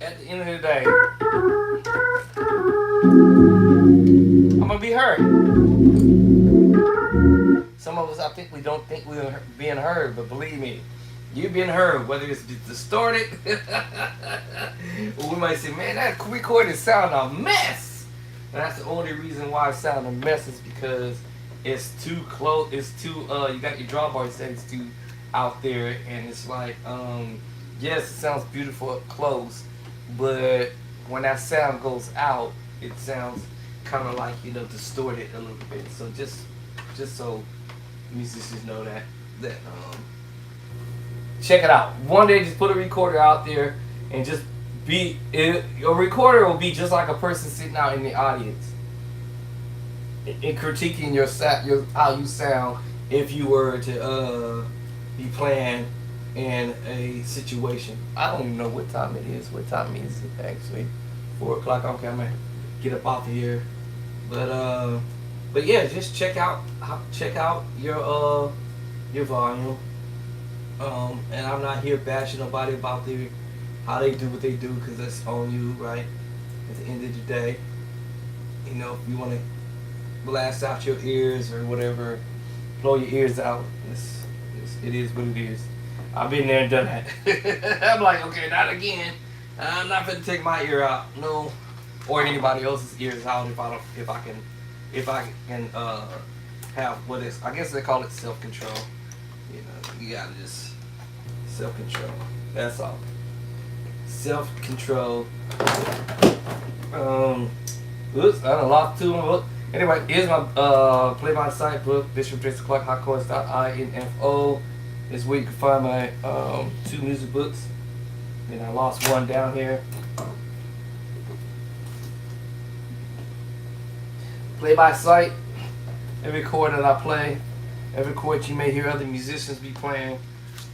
At the end of the day, I'm gonna be heard. Some of us, I think, we don't think we're being heard, but believe me, you're being heard, whether it's distorted, or we might say, man, that recording sound a mess. And that's the only reason why it sound a mess is because it's too close. It's too, you got your drawbar set, it's too out there, and it's like, yes, it sounds beautiful up close, but when that sound goes out, it sounds kind of like, distorted a little bit. So just so musicians know that check it out. One day, just put a recorder out there and just a recorder will be just like a person sitting out in the audience. in critiquing your how you sound if you were to be playing in a situation. I don't even know what time it is. What time is it actually? 4 o'clock. Okay, I'm gonna get up off of here. But yeah, just check out your volume. And I'm not here bashing nobody about how they do what they do because that's on you, right? At the end of the day, if you want to blast out your ears or whatever, blow your ears out. It is what it is. I've been there and done that. I'm like, okay, not again. I'm not gonna take my ear out, no, or anybody else's ears out if I can have what is, I guess they call it self control. You gotta just self control. That's all. Self control. Oops, I done lost two of my book. Anyway, here's my Play My Site book, Bishop Jason Clark, HotChords.info. Is where you can find my 2 music books. And I lost one down here. Play by sight. Every chord that I play, every chord you may hear other musicians be playing,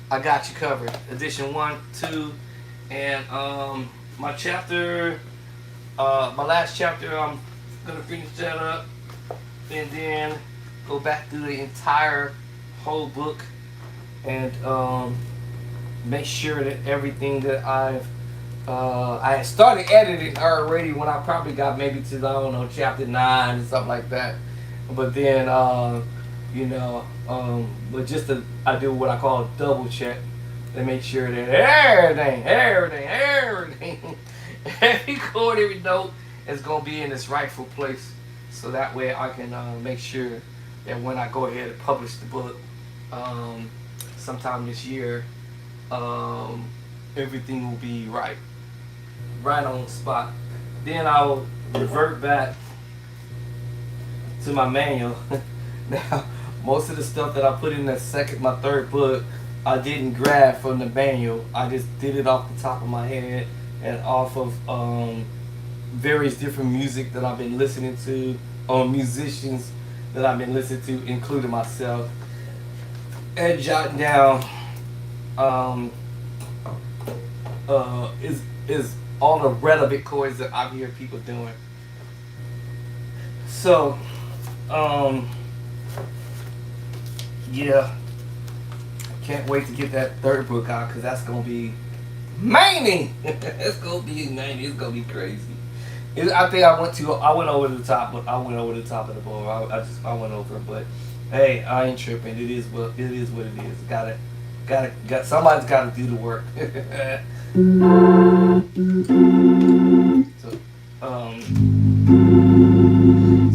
I got you covered. Edition 1, 2, and my chapter, my last chapter, I'm gonna finish that up, and then go back through the entire whole book, and make sure that everything that I had started editing already when I probably got maybe to, I don't know, chapter 9 or something like that. But then, but just I do what I call a double check to make sure that everything, every chord, every note is going to be in its rightful place. So that way I can make sure that when I go ahead and publish the book sometime this year, everything will be right on the spot. Then I'll revert back to my manual. Now, most of the stuff that I put in my third book, I didn't grab from the manual. I just did it off the top of my head and off of various different music that I've been listening to, or musicians that I've been listening to, including myself, and jotting down is all the relevant chords that I hear people doing. So, yeah, can't wait to get that third book out because that's gonna be many. It's gonna be many. It's gonna be crazy. I think I went over the top, but I went over the top of the board. I went over it, but hey, I ain't tripping. It is what it is. Somebody's got to do the work.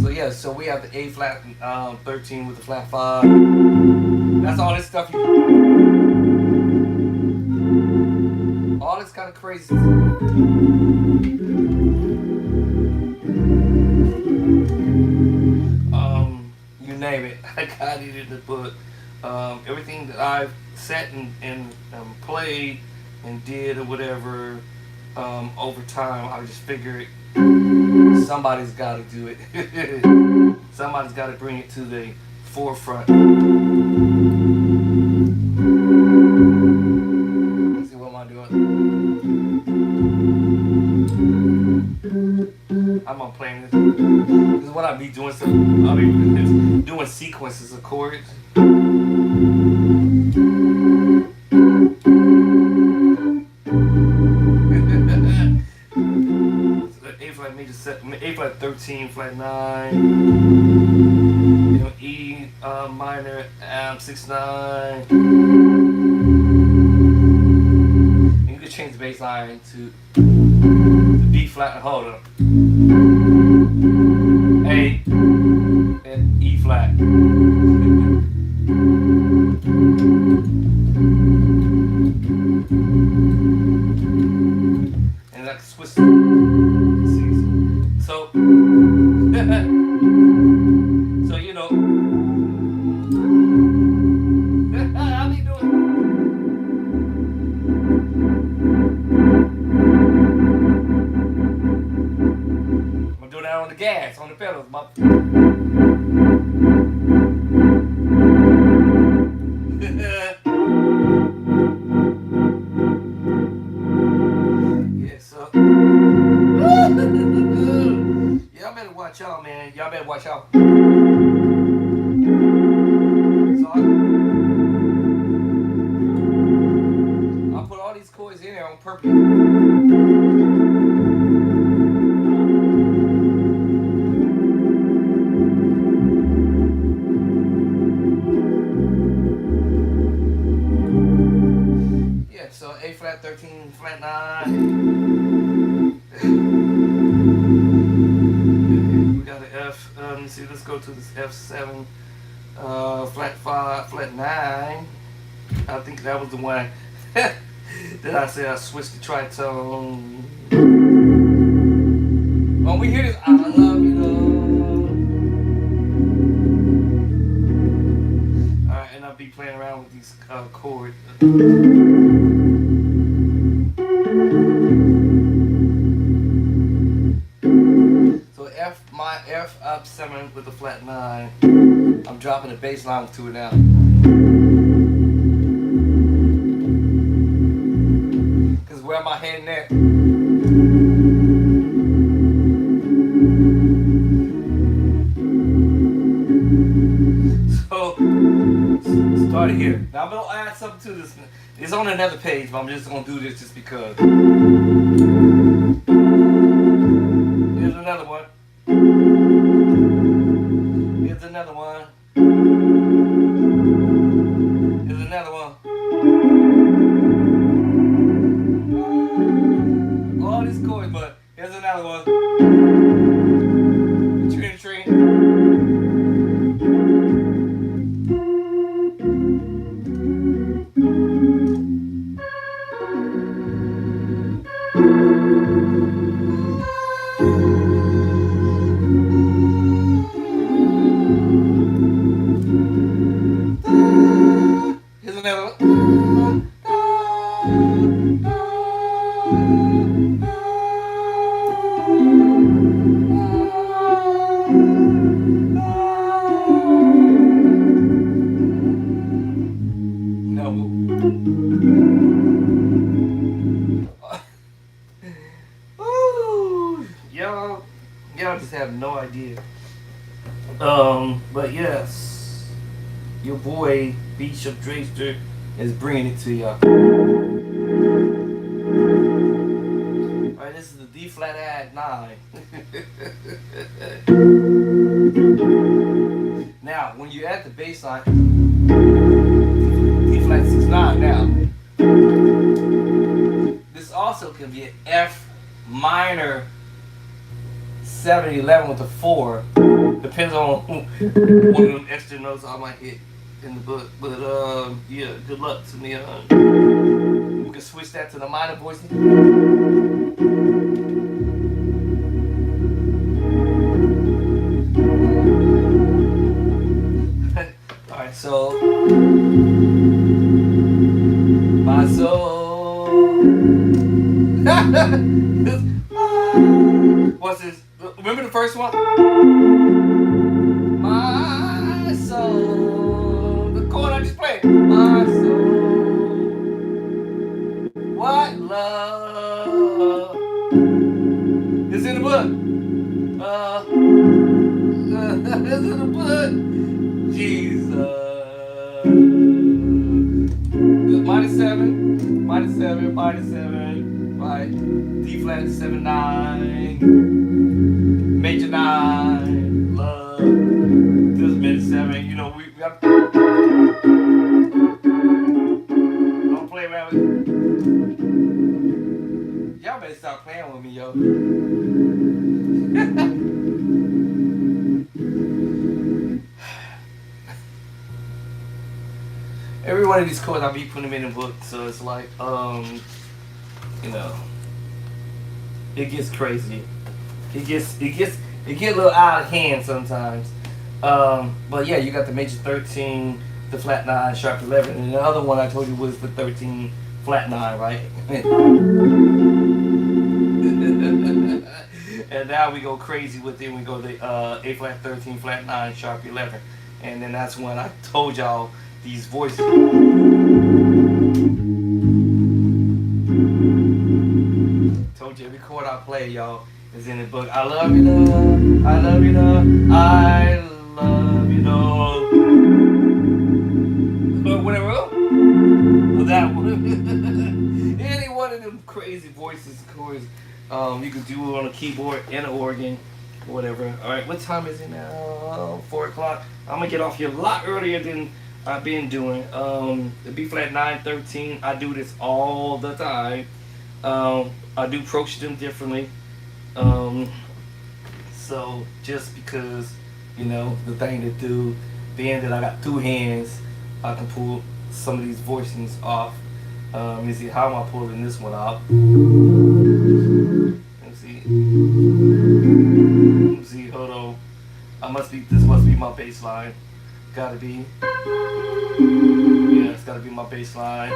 So yeah, so we have the A flat 13 with the flat 5. That's all this stuff. All this kind of crazy. You name it, I got it in the book. Everything that I've sat and played and did or whatever over time, I just figured somebody's got to do it. Somebody's got to bring it to the forefront. Let's see, what am I doing? I'm on playing this. This is what I be doing. I'll be doing sequences of chords. A flat 13, flat 9, E minor 6/9. And you can change the bass line to the B flat. Hold up. A and E flat. And like switch. So, how we doing? I'm doing that on the gas, on the pedals. watch out. So I put all these chords in there on purpose. Yeah, so A flat 13, flat 9. We got an F. Let me see, let's go to this F7. Flat 5, flat 9. I think that was the one that I said I switched to tritone. When we hear this, I love you, Lord. Alright, and I'll be playing around with these chords. So my F up 7 with the flat 9. I'm dropping the bass line to it now. Cause where am I heading at? So start it here. Now I'm gonna add something to this. It's on another page, but I'm just gonna do this just because. Here's another one. Here's another one. Here's another one. All these chords, but here's another one. Tree to tree. Here's another one. No. Ooh, y'all just have no idea. But yes, your boy Bishop Drakester is bringing it to y'all. Alright, this is the D flat add 9. Now, when you add the bass line, D flat 6/9 now. This also can be an F minor 7/11 with a 4. Depends on one of them extra notes I might hit in the book. But yeah, good luck to me. We can switch that to the minor voice. Alright, so my soul. What's this? Remember the first one? My soul. The chord I just played. My soul. What love is in the book? Is in the book. Jesus. -7, -7, -7. Right. D flat 7/9. Major 9. Love. This -7. You know, we have to. Don't play around with it. Y'all better stop playing with me, yo. Every one of these chords I'll be putting them in the book, so it's like, you know, it gets crazy. It gets a little out of hand sometimes. But yeah, you got the major 13, the flat 9, sharp 11, and the other one I told you was the 13, flat 9, right? And now we go crazy with it. We go the A flat 13, flat 9, sharp 11, and then that's when I told y'all these voices. Told you every chord I play, y'all, It's in the book. I love you, love. I love you, love. I love you, love. Or whatever. Well, that one. Any one of them crazy voices, chords. You could do it on a keyboard and an organ, whatever. All right, what time is it now? 4 o'clock. I'm gonna get off here a lot earlier than I've been doing. The B flat 913. I do this all the time. I do approach them differently. So just because, the thing to do, being that I got 2 hands, I can pull some of these voicings off. Let me see, how am I pulling this one off? Let me see, hold on. This must be my bass line. Gotta be. Yeah, it's gotta be my bass line.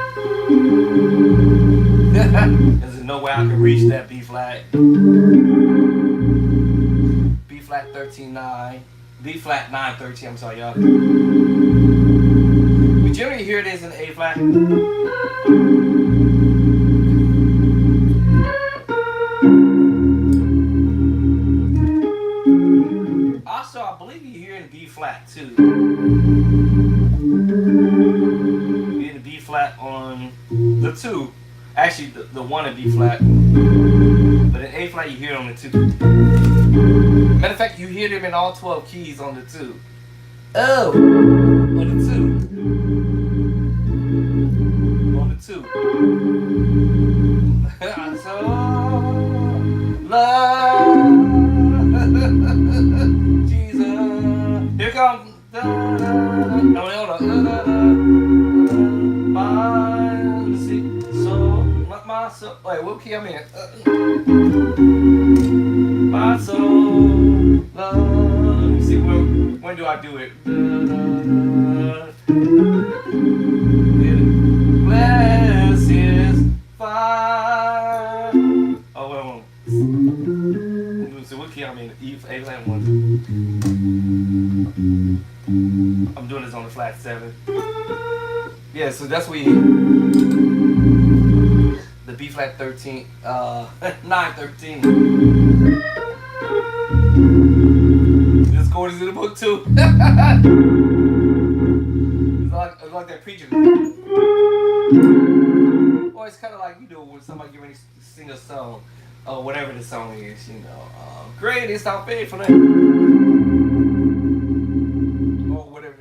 There's no way I can reach that B flat. B flat 13-9. B flat 9-13, I'm sorry, y'all. We generally hear this in A flat. Also, I believe you hear in B flat too. You hear the B flat on the 2. Actually, the 1 in B flat. But in A flat, you hear it on the 2. Matter of fact, you hear them in all 12 keys on the 2. Oh! On the 2. On the 2. I so love Jesus. Here comes. No, hold on. Let's see. So, my soul. Wait, what key I'm in? My soul, love. Let me see, when do I do it? Bless his fire. Oh, wait. Let me see, what key I'm in? E, A flat 1. I'm doing this on the flat 7. Yeah, so that's what the B flat 13, 913. This chord is in the book too. It's like that preacher. Or it's kind of like, when somebody get ready to sing a song, or whatever the song is, great is our faithfulness. Or whatever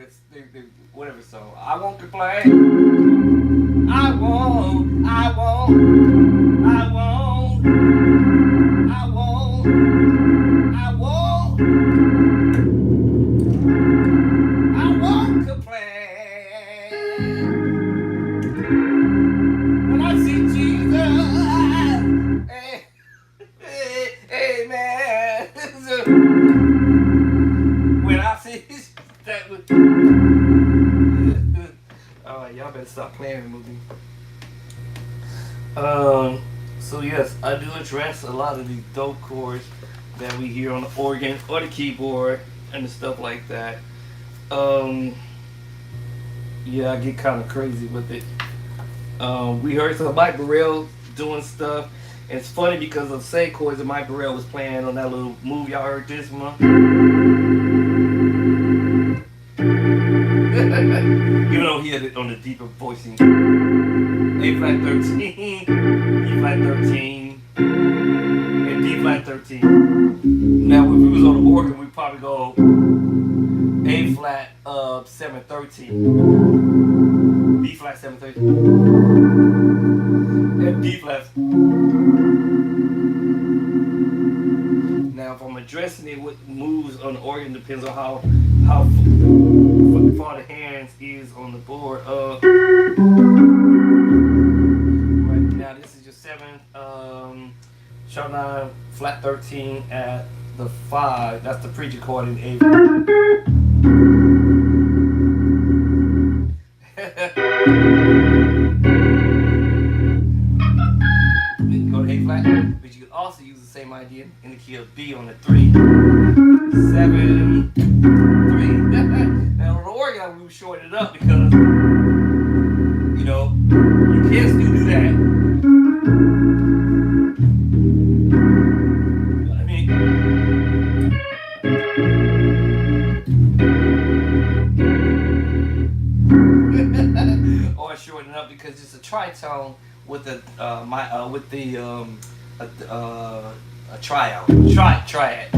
whatever song. I won't complain. I won't. I won't. I won't. I won't. I won't. I won't complain. When I see Jesus, amen. When I see that. Alright, y'all better stop playing with me. So yes, I do address a lot of these dope chords that we hear on the organ or the keyboard and stuff like that. Yeah, I get kind of crazy with it. We heard some Mike Burrell doing stuff. And it's funny because of the same chords that Mike Burrell was playing on that little movie y'all heard this month. Even though he had it on the deeper voicing. A flat 13, E flat 13, and D flat 13. Now, if we was on the organ, we'd probably go A flat 713, B flat 713, and D flat. Now, if I'm addressing it, what moves on the organ depends on how far the hands is on the board. Right now, this is your 7th, sharp 9, flat 13 at the 5. That's the preacher chord in A. Go to A flat, but you can also use the same idea in the key of B on the 3. 7, 3. Now on the organ, we shorten it up because, you can still do that. I mean, is a tritone with a a tryout. Triad.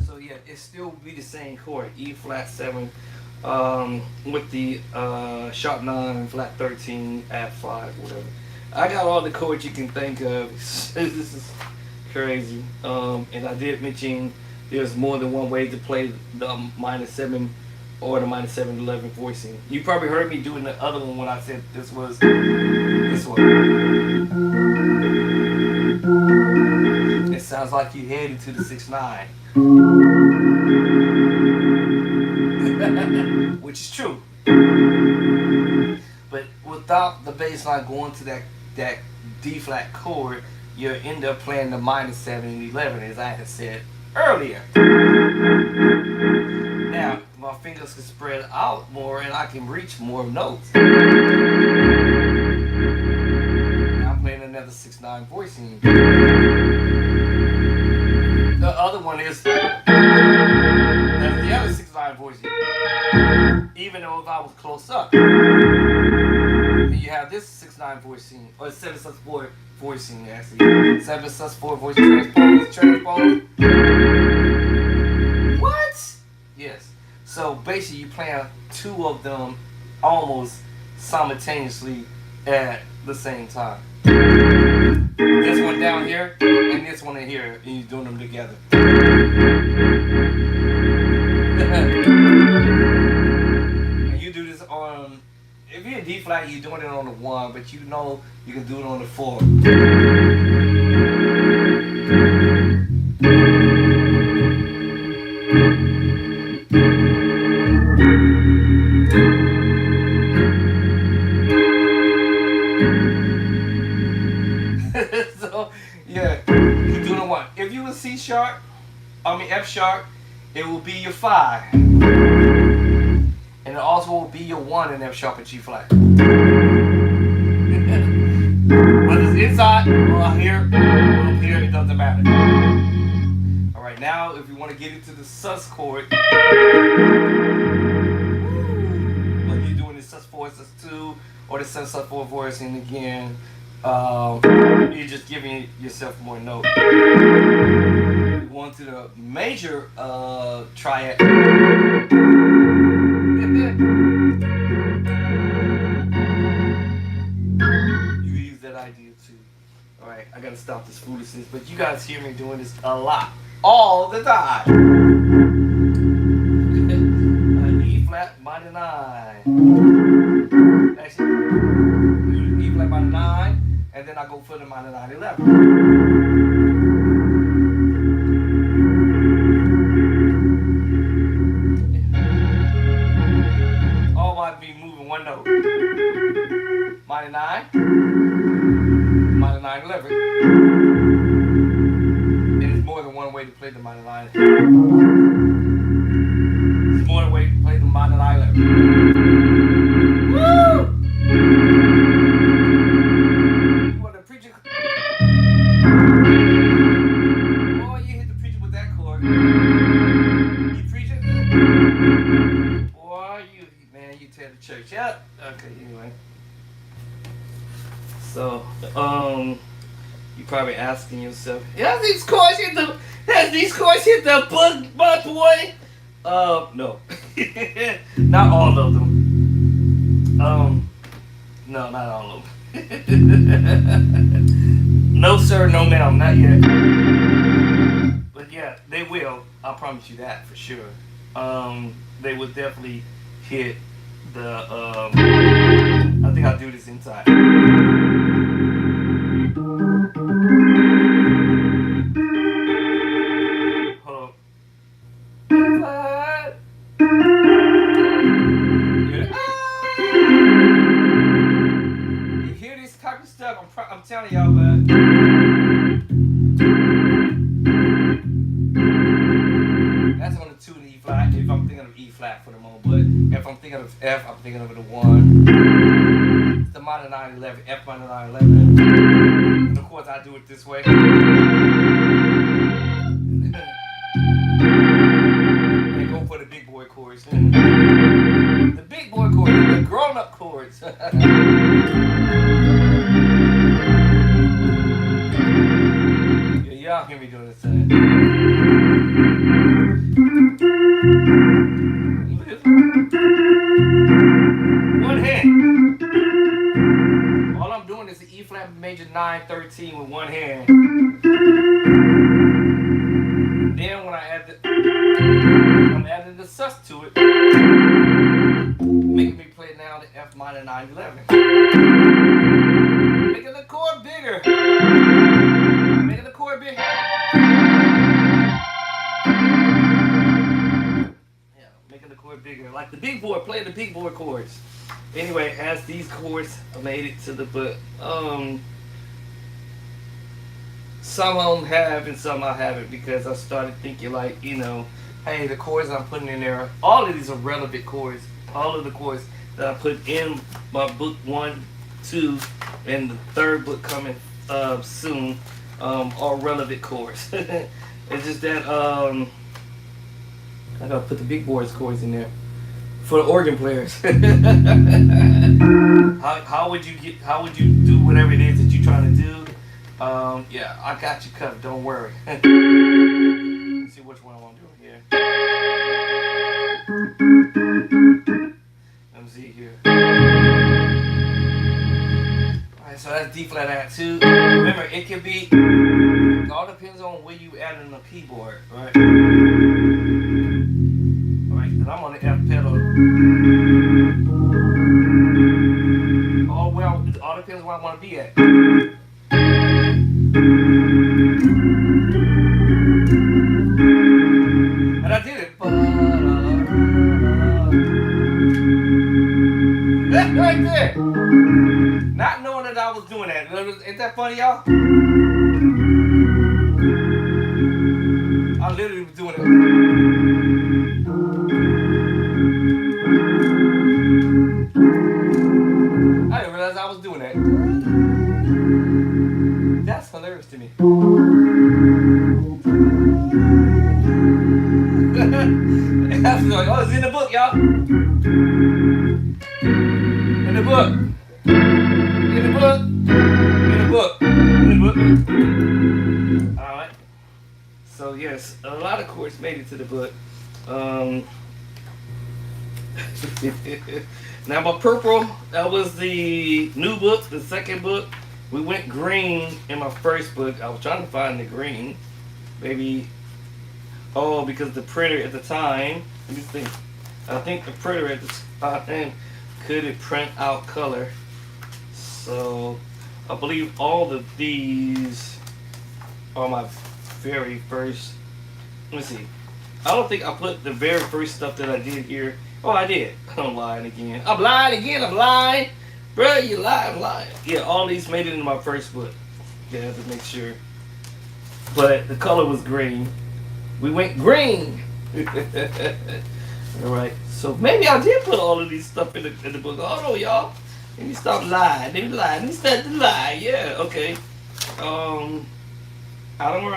So yeah, it still be the same chord, E flat 7, with the sharp 9, flat 13, add 5, whatever. I got all the chords you can think of. This is crazy. And I did mention there's more than one way to play the minor 7 or the minor 7/11 voicing. You probably heard me doing the other one when I said this was this one. It sounds like you headed to the 6/9. Which is true. But without the bass line going to that D flat chord, you end up playing the minor 7 and 11, as I had said earlier. Now, my fingers can spread out more and I can reach more notes. Now I'm playing another 6/9 voicing. The other one is that's the other 6/9 voicing. Even though if I was close up. You have this 6/9 voicing, or 7/4 voicing actually. 7/4 voicing transpose. What? Yes. So basically you playing two of them almost simultaneously at the same time. This one down here and this one in here, and you're doing them together. And you do this on, if you're a D flat, you're doing it on the 1, but you know you can do it on the 4. So yeah, you do the 1. If you were C sharp, F sharp, it will be your 5. And it also will be your 1 in F sharp and G flat. Whether it's inside or out here or up here, it doesn't matter. Alright, now if you want to get into the sus chord, whether you're doing the sus4, sus2, or the sus4 voicing again, you're just giving yourself more notes. You go into the major triad. You use that idea too. Alright, I gotta stop this foolishness, but you guys hear me doing this a lot. All the time. E flat minor 9. Actually, E flat minor 9. And then I go for the minor 9/11. All I be moving one note. Minor 9, minor 9/11. And there's more than one way to play the minor 9. There's more than one way to play the minor 9/11. Woo! Church up. Okay, anyway. So, you're probably asking yourself, has these chords hit the butt boy? No. Not all of them. No, not all of them. No sir, no ma'am, not yet. But yeah, they will. I promise you that for sure. They will definitely hit the I think I'll do this inside. Hold on. You hear this type of stuff? I'm telling y'all, man. That's on the 2 and E flat if I'm thinking of E flat for the moment. But if I'm thinking of F, I'm thinking of the 1. It's the minor 9/11, F minor 9/11. And of course, I do it this way. And go for the big boy chords. The big boy chords, the grown up chords. Yeah, y'all hear me doing this thing. One hand. All I'm doing is the E flat major 9-13 with one hand. Then when I add I'm adding the sus to it, making me play now the F minor 9-11. Making the chord bigger. Making the chord bigger. Yeah, making the chord bigger. Like the big boy, playing the big boy chords. Anyway, as these chords made it to the book, some of them have and some I haven't, because I started thinking like, you know, hey, the chords I'm putting in there, all of these are relevant chords. All of the chords that I put in my book 1, 2, and the third book coming soon are relevant chords. It's just that I gotta put the big boys chords in there for the organ players. How would you do whatever it is that you're trying to do? Yeah, I got you covered. Don't worry. Let's see which one I want to do here. Let me see here. Alright, so that's D flat add 2. Remember, it can be, it all depends on where you add in the keyboard, right? Alright, then I'm on the F pedal. It all depends where I want to be at. And I did it. That's right there. Not knowing that I was doing that. Ain't that funny, y'all? I literally was doing it. I didn't realize I was doing that. That's hilarious to me. Like, oh, it's in the book, y'all. In the book. In the book. In the book. In the book. Alright. So yes, a lot of chords made it to the book. Now my purple, that was the new book, the second book. We went green in my first book. I was trying to find the green. Maybe, oh, because the printer at the time, let me think. I think the printer at the time couldn't print out color. So I believe all of these are my very first. Let me see. I don't think I put the very first stuff that I did here. Oh, I did. I'm lying again. I'm lying again. I'm lying. Bro, you lying. I'm lying. Yeah, all these made it in my first book. Yeah, to make sure. But the color was green. We went green. Alright. So maybe I did put all of these stuff in the book. Oh no, y'all. Let me stop lying. Let me lie. Let me start to lie. Yeah, okay. I don't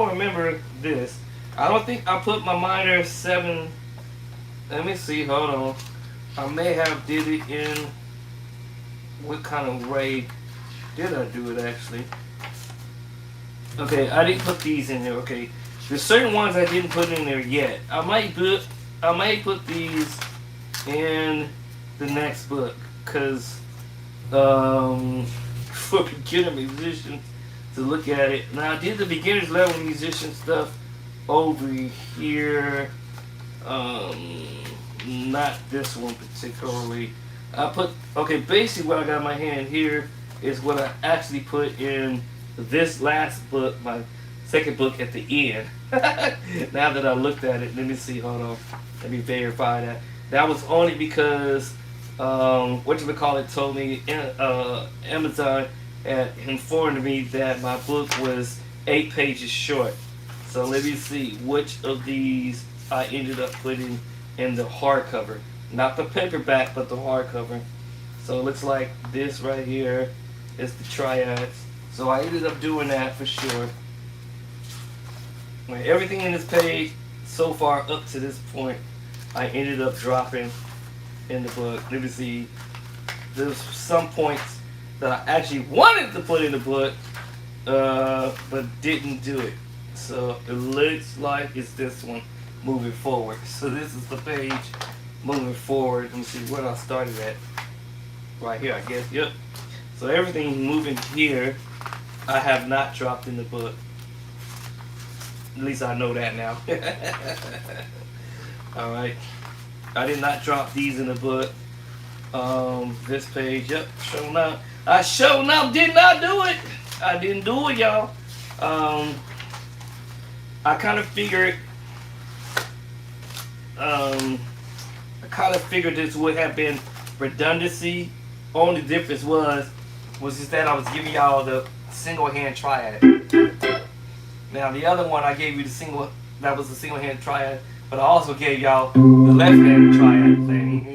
remember this. I don't think I put my minor 7. Let me see, hold on. I may have did it in, what kind of way did I do it actually? Okay, I didn't put these in there. Okay, there's certain ones I didn't put in there yet. I might put these in the next book, cause for beginner musicians to look at it. Now I did the beginners level musician stuff over here. Not this one particularly. I put, okay, basically what I got in my hand here is what I actually put in this last book, my second book at the end. Now that I looked at it, let me see, hold on. Let me verify that. That was only because, whatchamacallit told me, Amazon had informed me that my book was 8 pages short. So let me see which of these I ended up putting in the hardcover. Not the paperback, but the hardcover. So it looks like this right here is the triads. So I ended up doing that for sure. Everything in this page so far up to this point, I ended up dropping in the book. Let me see. There's some points that I actually wanted to put in the book, but didn't do it. So it looks like it's this one moving forward. So this is the page moving forward. Let me see where I started at. Right here, I guess. Yep. So everything moving here, I have not dropped in the book. At least I know that now. Alright. I did not drop these in the book. This page, yep, showing up. I showing up, did not do it. I didn't do it, y'all. I kind of figured this would have been redundancy. Only difference was just that I was giving y'all the single hand triad. Now the other one I gave you the single hand triad, but I also gave y'all the left hand triad thing.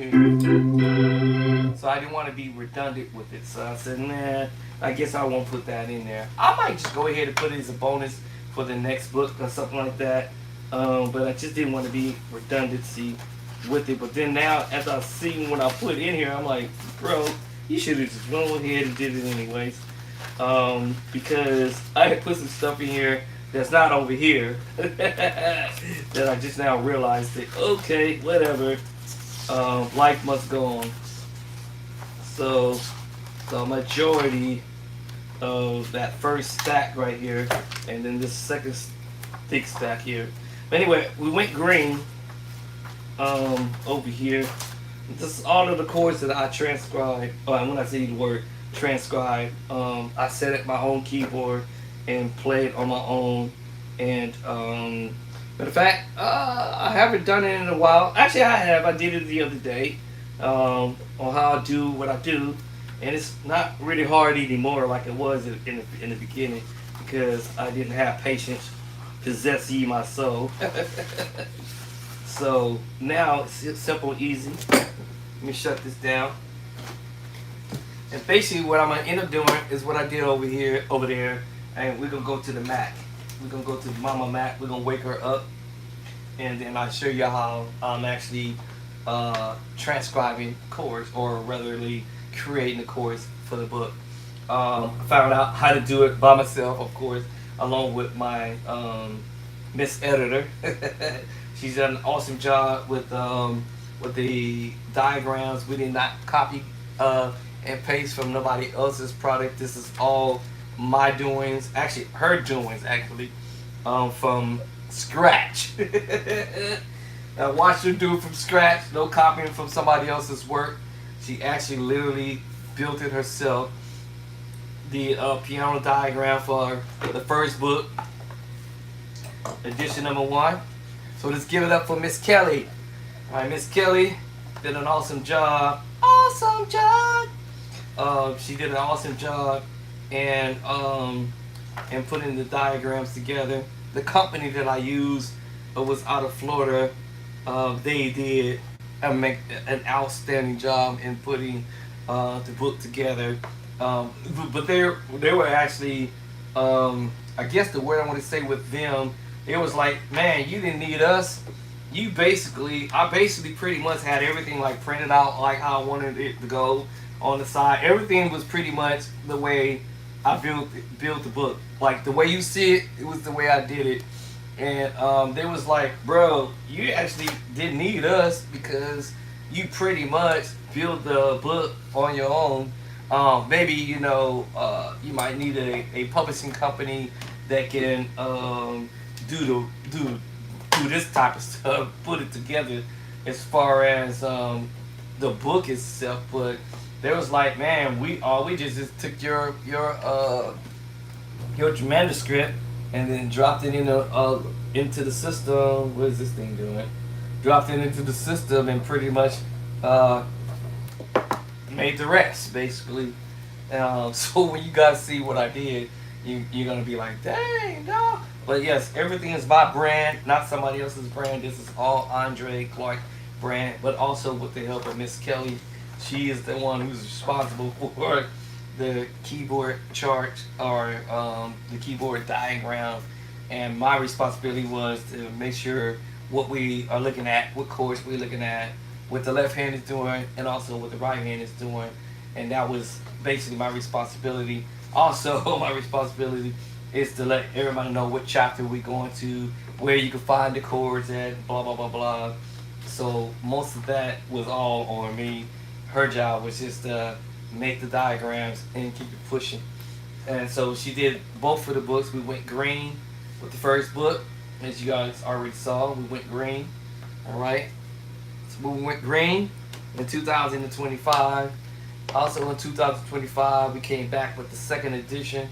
So I didn't want to be redundant with it. So I said, nah, I guess I won't put that in there. I might just go ahead and put it as a bonus for the next book or something like that. But I just didn't want to be redundancy with it. But then now, as I see what I put in here, I'm like, bro, you should have just went ahead and did it anyways. Because I had put some stuff in here that's not over here that I just now realized that, okay, whatever, life must go on. So the majority of that first stack right here, and then this second thick stack here. But anyway, we went green over here. This is all of the chords that I transcribed. When I say the word transcribe, I set up my own keyboard and played on my own. And matter of fact, I haven't done it in a while. Actually, I have. I did it the other day on how I do what I do, and it's not really hard anymore like it was in the beginning, because I didn't have patience possess ye my soul. So now it's simple, easy. Let me shut this down. And basically what I'm gonna end up doing is what I did over there, and we're gonna go to the Mac. We're gonna go to Mama Mac. We're gonna wake her up, and then I'll show you how I'm actually transcribing chords, or ratherly creating the chords for the book. I found out how to do it by myself, of course, along with my Miss Editor. She's done an awesome job with the diagrams. We did not copy and paste from nobody else's product. This is all my doings, actually her doings, actually, from scratch. I watched her do it from scratch, no copying from somebody else's work. She actually literally built it herself. The piano diagram for the first book, edition number 1. So let's give it up for Miss Kelly. All right, Miss Kelly did an awesome job. Awesome job. She did an awesome job and putting the diagrams together. The company that I used was out of Florida. They did an outstanding job in putting the book together. But they were actually, I guess the word I want to say with them, it was like, man, you didn't need us. I basically pretty much had everything like printed out like how I wanted it to go on the side. Everything was pretty much the way I built the book. Like the way you see it, it was the way I did it. And they was like, bro, you actually didn't need us because you pretty much built the book on your own. Maybe, you might need a publishing company that can do this type of stuff, put it together as far as the book itself. But they was like, man, we just took your manuscript and then dropped it into the system. What is this thing doing? Dropped it into the system and pretty much made the rest, basically. So when you guys see what I did, you're gonna be like, dang, no. But yes, everything is my brand, not somebody else's brand. This is all Andre Clark brand, but also with the help of Miss Kelly. She is the one who's responsible for the keyboard chart, or the keyboard diagram and my responsibility was to make sure what we are looking at, what chords we're looking at, what the left hand is doing, and also what the right hand is doing, and that was basically my responsibility. Also, my responsibility is to let everybody know what chapter we're going to, where you can find the chords at, blah blah blah blah. So most of that was all on me. Her job was just to make the diagrams and keep it pushing. And so she did both of the books. We went green with the first book, as you guys already saw. We went green. All right. So we went green in 2025. Also in 2025, we came back with the second edition.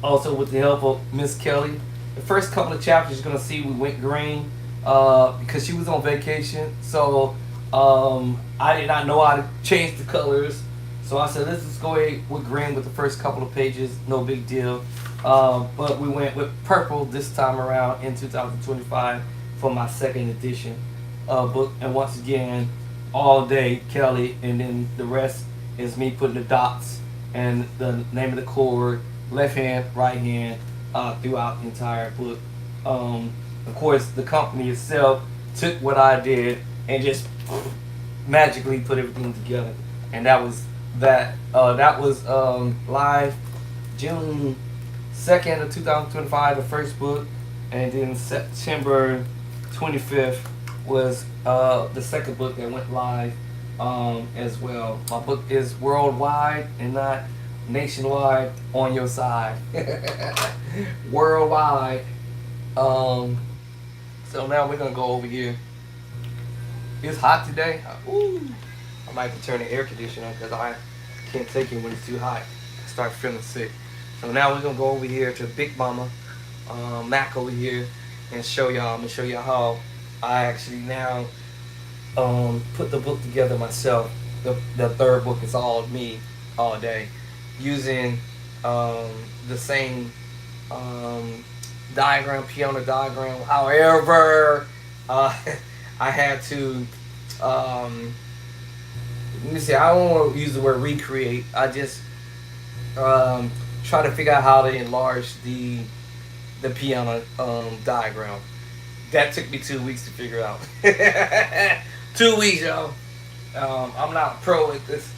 Also with the help of Miss Kelly. The first couple of chapters you're gonna see we went green because she was on vacation. So I did not know how to change the colors. So I said, let's just go ahead with green with the first couple of pages. No big deal. But we went with purple this time around in 2025 for my second edition book. And once again, all day Kelly, and then the rest is me putting the dots and the name of the chord, left hand, right hand, throughout the entire book. Of course, the company itself took what I did and just magically put everything together, and that was that. That was live June 2nd of 2025, the first book, and then September 25th was the second book that went live as well. My book is worldwide and not nationwide on your side. Worldwide. So now we're gonna go over here. It's hot today. Ooh. I might have to turn the air conditioner on because I can't take it when it's too hot. I start feeling sick. So now we're gonna go over here to Big Mama Mac over here and show y'all. I'm gonna show y'all how I actually now put the book together myself. The third book is all me all day, using the same diagram, piano diagram. However, I had to let me see. I don't want to use the word recreate. I just try to figure out how to enlarge the piano diagram. That took me 2 weeks to figure out. 2 weeks, y'all. I'm not a pro at this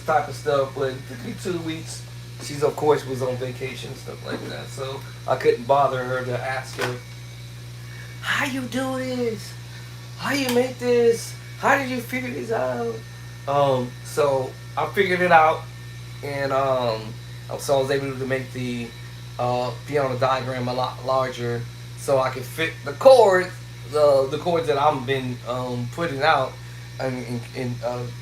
type of stuff, but it took me 2 weeks. She's of course was on vacation and stuff like that, so I couldn't bother her to ask her, how you do this? How you make this? How did you figure this out? So I figured it out, and so I was able to make the piano diagram a lot larger, so I could fit the chords, the chords that I've been putting out and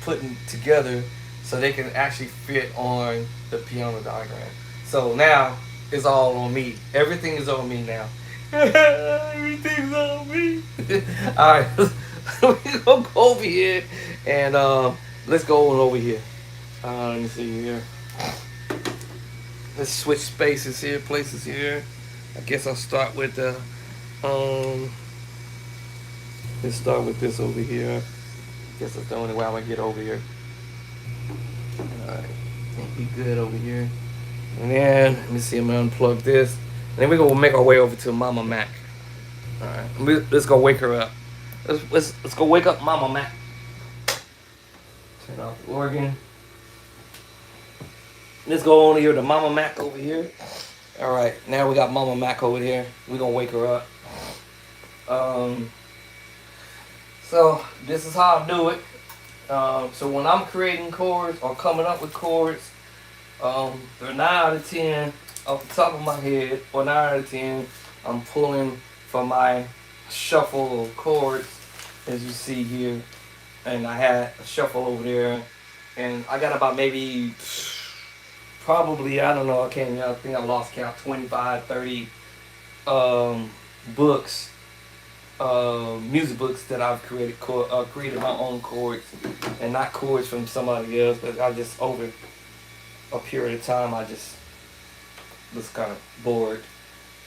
putting together, so they can actually fit on the piano diagram. So now it's all on me. Everything is on me now. Everything's on me. All right, we're gonna go over here and let's go on over here. Let me see here. Let's switch spaces here, places here. I guess I'll start with the let's start with this over here. I guess that's the only way I'm gonna get over here. Alright, think we good over here. And then let me see, I'm gonna unplug this. And then we're gonna make our way over to Mama Mac. Alright, let's go wake her up. Let's go wake up Mama Mac. Turn off the organ. Let's go on here to Mama Mac over here. Alright, now we got Mama Mac over here. We're gonna wake her up. So this is how I do it. So when I'm creating chords or coming up with chords, they're 9 out of 10 off the top of my head, or 9 out of 10 I'm pulling from my shuffle of chords, as you see here. And I had a shuffle over there, and I got about maybe probably, I don't know, I think I lost count, 25, 30 books, music books that I've created my own chords, and not chords from somebody else, but I just, over a period of time, I just was kind of bored.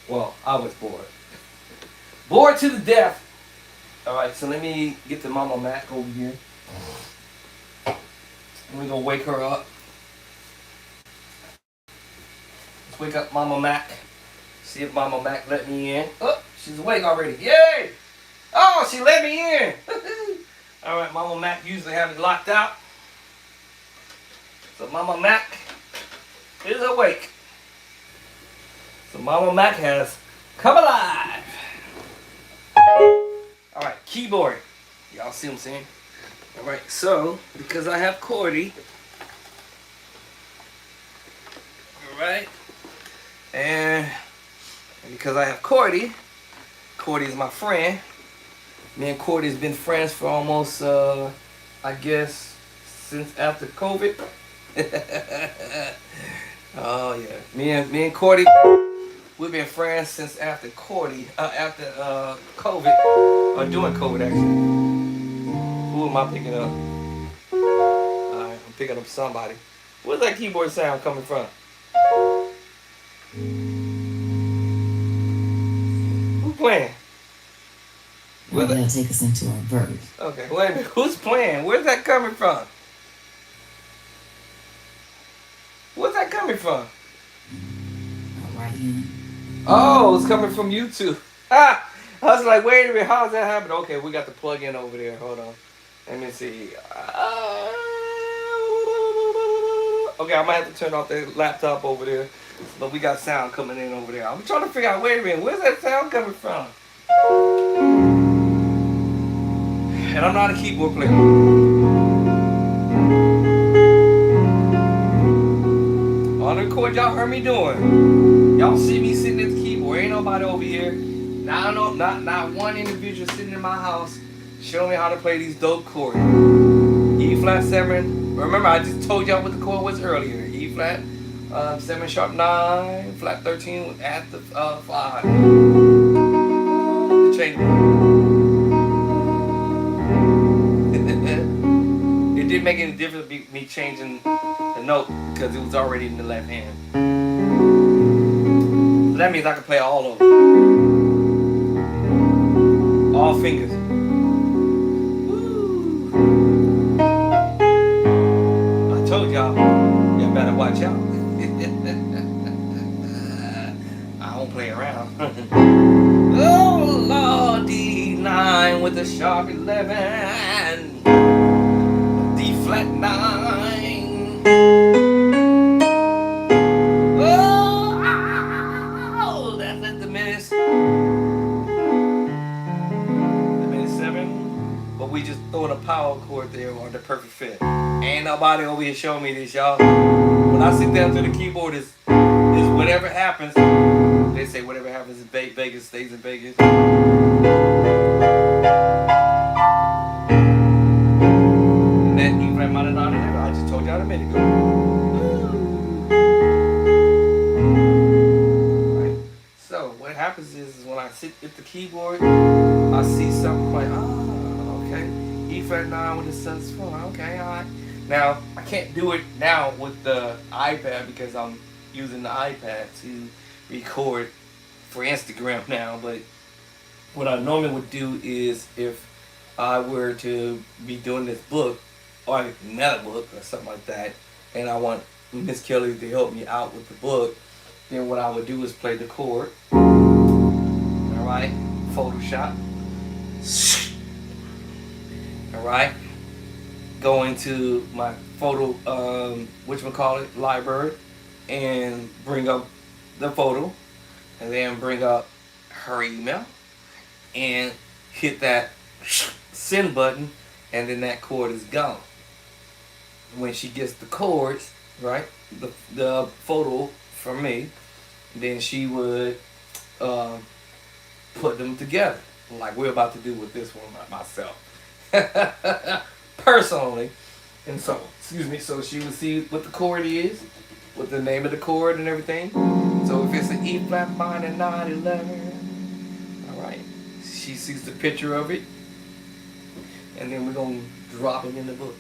Well, I was bored. Bored to the death. Alright, so let me get the Mama Mac over here. And we're gonna wake her up. Let's wake up Mama Mac. See if Mama Mac let me in. Oh, she's awake already. Yay! Oh, she let me in. All right, Mama Mac usually have it locked out. So Mama Mac is awake. So Mama Mac has come alive. All right, keyboard. Y'all see what I'm saying? All right, so because I have Cordy, all right, and because I have Cordy is my friend. Me and Cordy's been friends for almost, I guess, since after COVID. Oh yeah, me and Cordy, we've been friends since after COVID, or during COVID actually. Who am I picking up? Alright, I'm picking up somebody. Where's that keyboard sound coming from? Who's playing? Well, that'll take us into our verse. Okay, wait a minute. Who's playing? Where's that coming from? Where's that coming from? Right here. Oh, it's coming from YouTube. Ah! I was like, wait a minute, how's that happen? Okay, we got the plug in over there. Hold on. Let me see. Okay, I might have to turn off the laptop over there. But we got sound coming in over there. I'm trying to figure out, wait a minute, where's that sound coming from? And I'm not a keyboard player. On the record, y'all heard me doing. Y'all see me sitting at the keyboard. Ain't nobody over here. Not one individual sitting in my house showing me how to play these dope chords. E flat 7. Remember, I just told y'all what the chord was earlier. E flat 7 sharp 9, flat 13 at the 5. The change. It didn't make any difference me changing the note because it was already in the left hand. So that means I can play all of them. All fingers. Woo. I told y'all better watch out. I don't play around. Oh, Lord, D9 with a sharp 11. D flat 9. Oh, that's at the minute. We just throwing a power chord there on the perfect fit. Ain't nobody over here showing me this, y'all. When I sit down to the keyboard, is whatever happens. They say whatever happens in Vegas stays in Vegas. And then E flat minor 9 11. I just told y'all a minute ago. Right. So what happens is when I sit at the keyboard, I see something like, okay, E flat 9 with the saxophone. Okay, alright. Now I can't do it now with the iPad because I'm using the iPad to record for Instagram now. But what I normally would do is if I were to be doing this book or another book or something like that, and I want Miss Kelly to help me out with the book, then what I would do is play the chord. Alright, Photoshop. Alright, go into my photo, library, and bring up the photo, and then bring up her email, and hit that send button, and then that chord is gone. When she gets the chords, right, the photo from me, then she would put them together, like we're about to do with this one myself. Personally, and so so she would see what the chord is, with the name of the chord and everything. So if it's an E flat minor 9 11, all right, she sees the picture of it, and then we're gonna drop it in the book.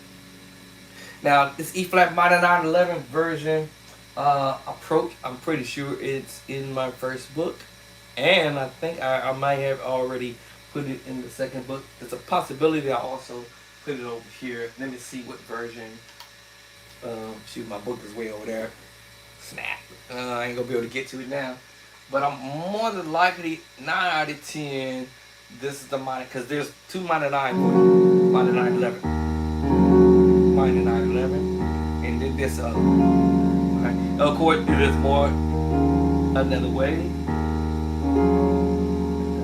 Now this E flat minor 9 11 version approach, I'm pretty sure it's in my first book, and I think I might have already put it in the second book. There's a possibility I also put it over here. Let me see what version. Shoot, my book is way over there. Snap. I ain't gonna be able to get to it now. But I'm more than likely 9 out of 10. This is the minor because there's two minor 9 chords, minor 9/11, minor 9/11, and then this other. Right? Of course, it is more another way,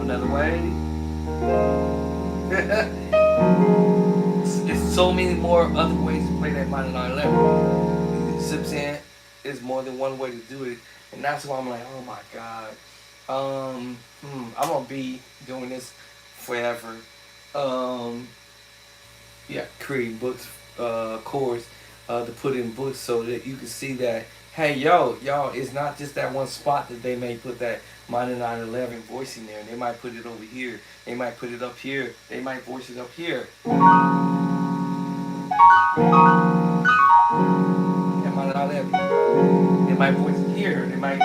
another way. It's so many more other ways to play that minor 9/11. Sips in is more than one way to do it, and that's why I'm like, oh my god, I'm gonna be doing this forever. Um, yeah, creating books, chords, to put in books so that you can see that, hey, y'all, it's not just that one spot that they may put that minor 9/11 voice in there. They might put it over here. They might put it up here. They might voice it up here. That minor 9/11. They might voice it here. They might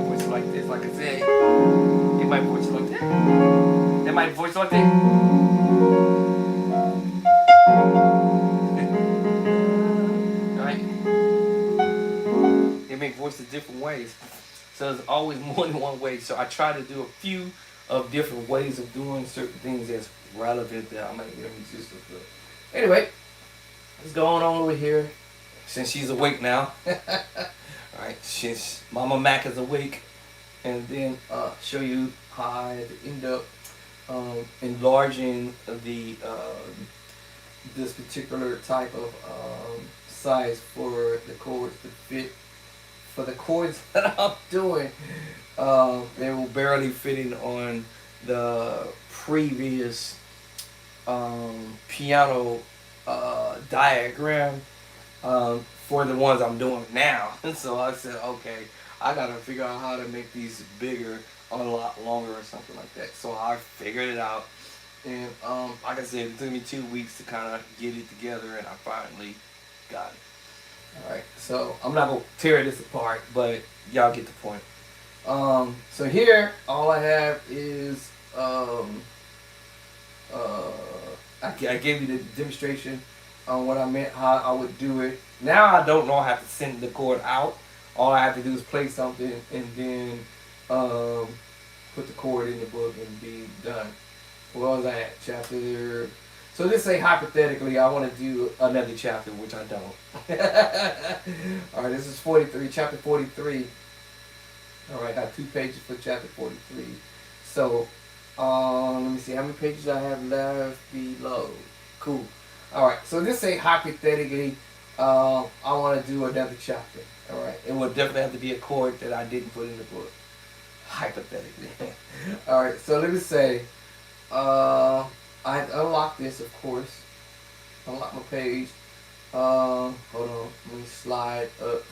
voice it like this, like I said. They might voice it like that. They might voice it like that. Right? They make voices different ways. So there's always more than one way. So I try to do a few of different ways of doing certain things that's relevant that I might get them just as good. Anyway, what's going on over here? Since she's awake now. Alright, since Mama Mac is awake. And then show you how I end up enlarging the this particular type of size for the chords to fit. For the chords that I'm doing, they were barely fitting on the previous piano diagram for the ones I'm doing now. And so I said, okay, I gotta figure out how to make these bigger, a lot longer or something like that. So I figured it out. And like I said, it took me 2 weeks to kind of get it together, and I finally got it. Alright, so I'm not going to tear this apart, but y'all get the point. So here, all I have is, I gave you the demonstration on what I meant, how I would do it. Now I don't know I have to send the chord out. All I have to do is play something and then put the chord in the book and be done. Where was I at? Chapter. So let's say hypothetically I want to do another chapter, which I don't. Alright, this is 43, chapter 43. Alright, I got 2 pages for chapter 43. So, let me see how many pages I have left below. Cool. Alright, so let's say hypothetically I want to do another chapter. Alright, it would definitely have to be a chord that I didn't put in the book. Hypothetically. Alright, so let me say I unlock this, of course. Unlock my page. Hold on. Let me slide up.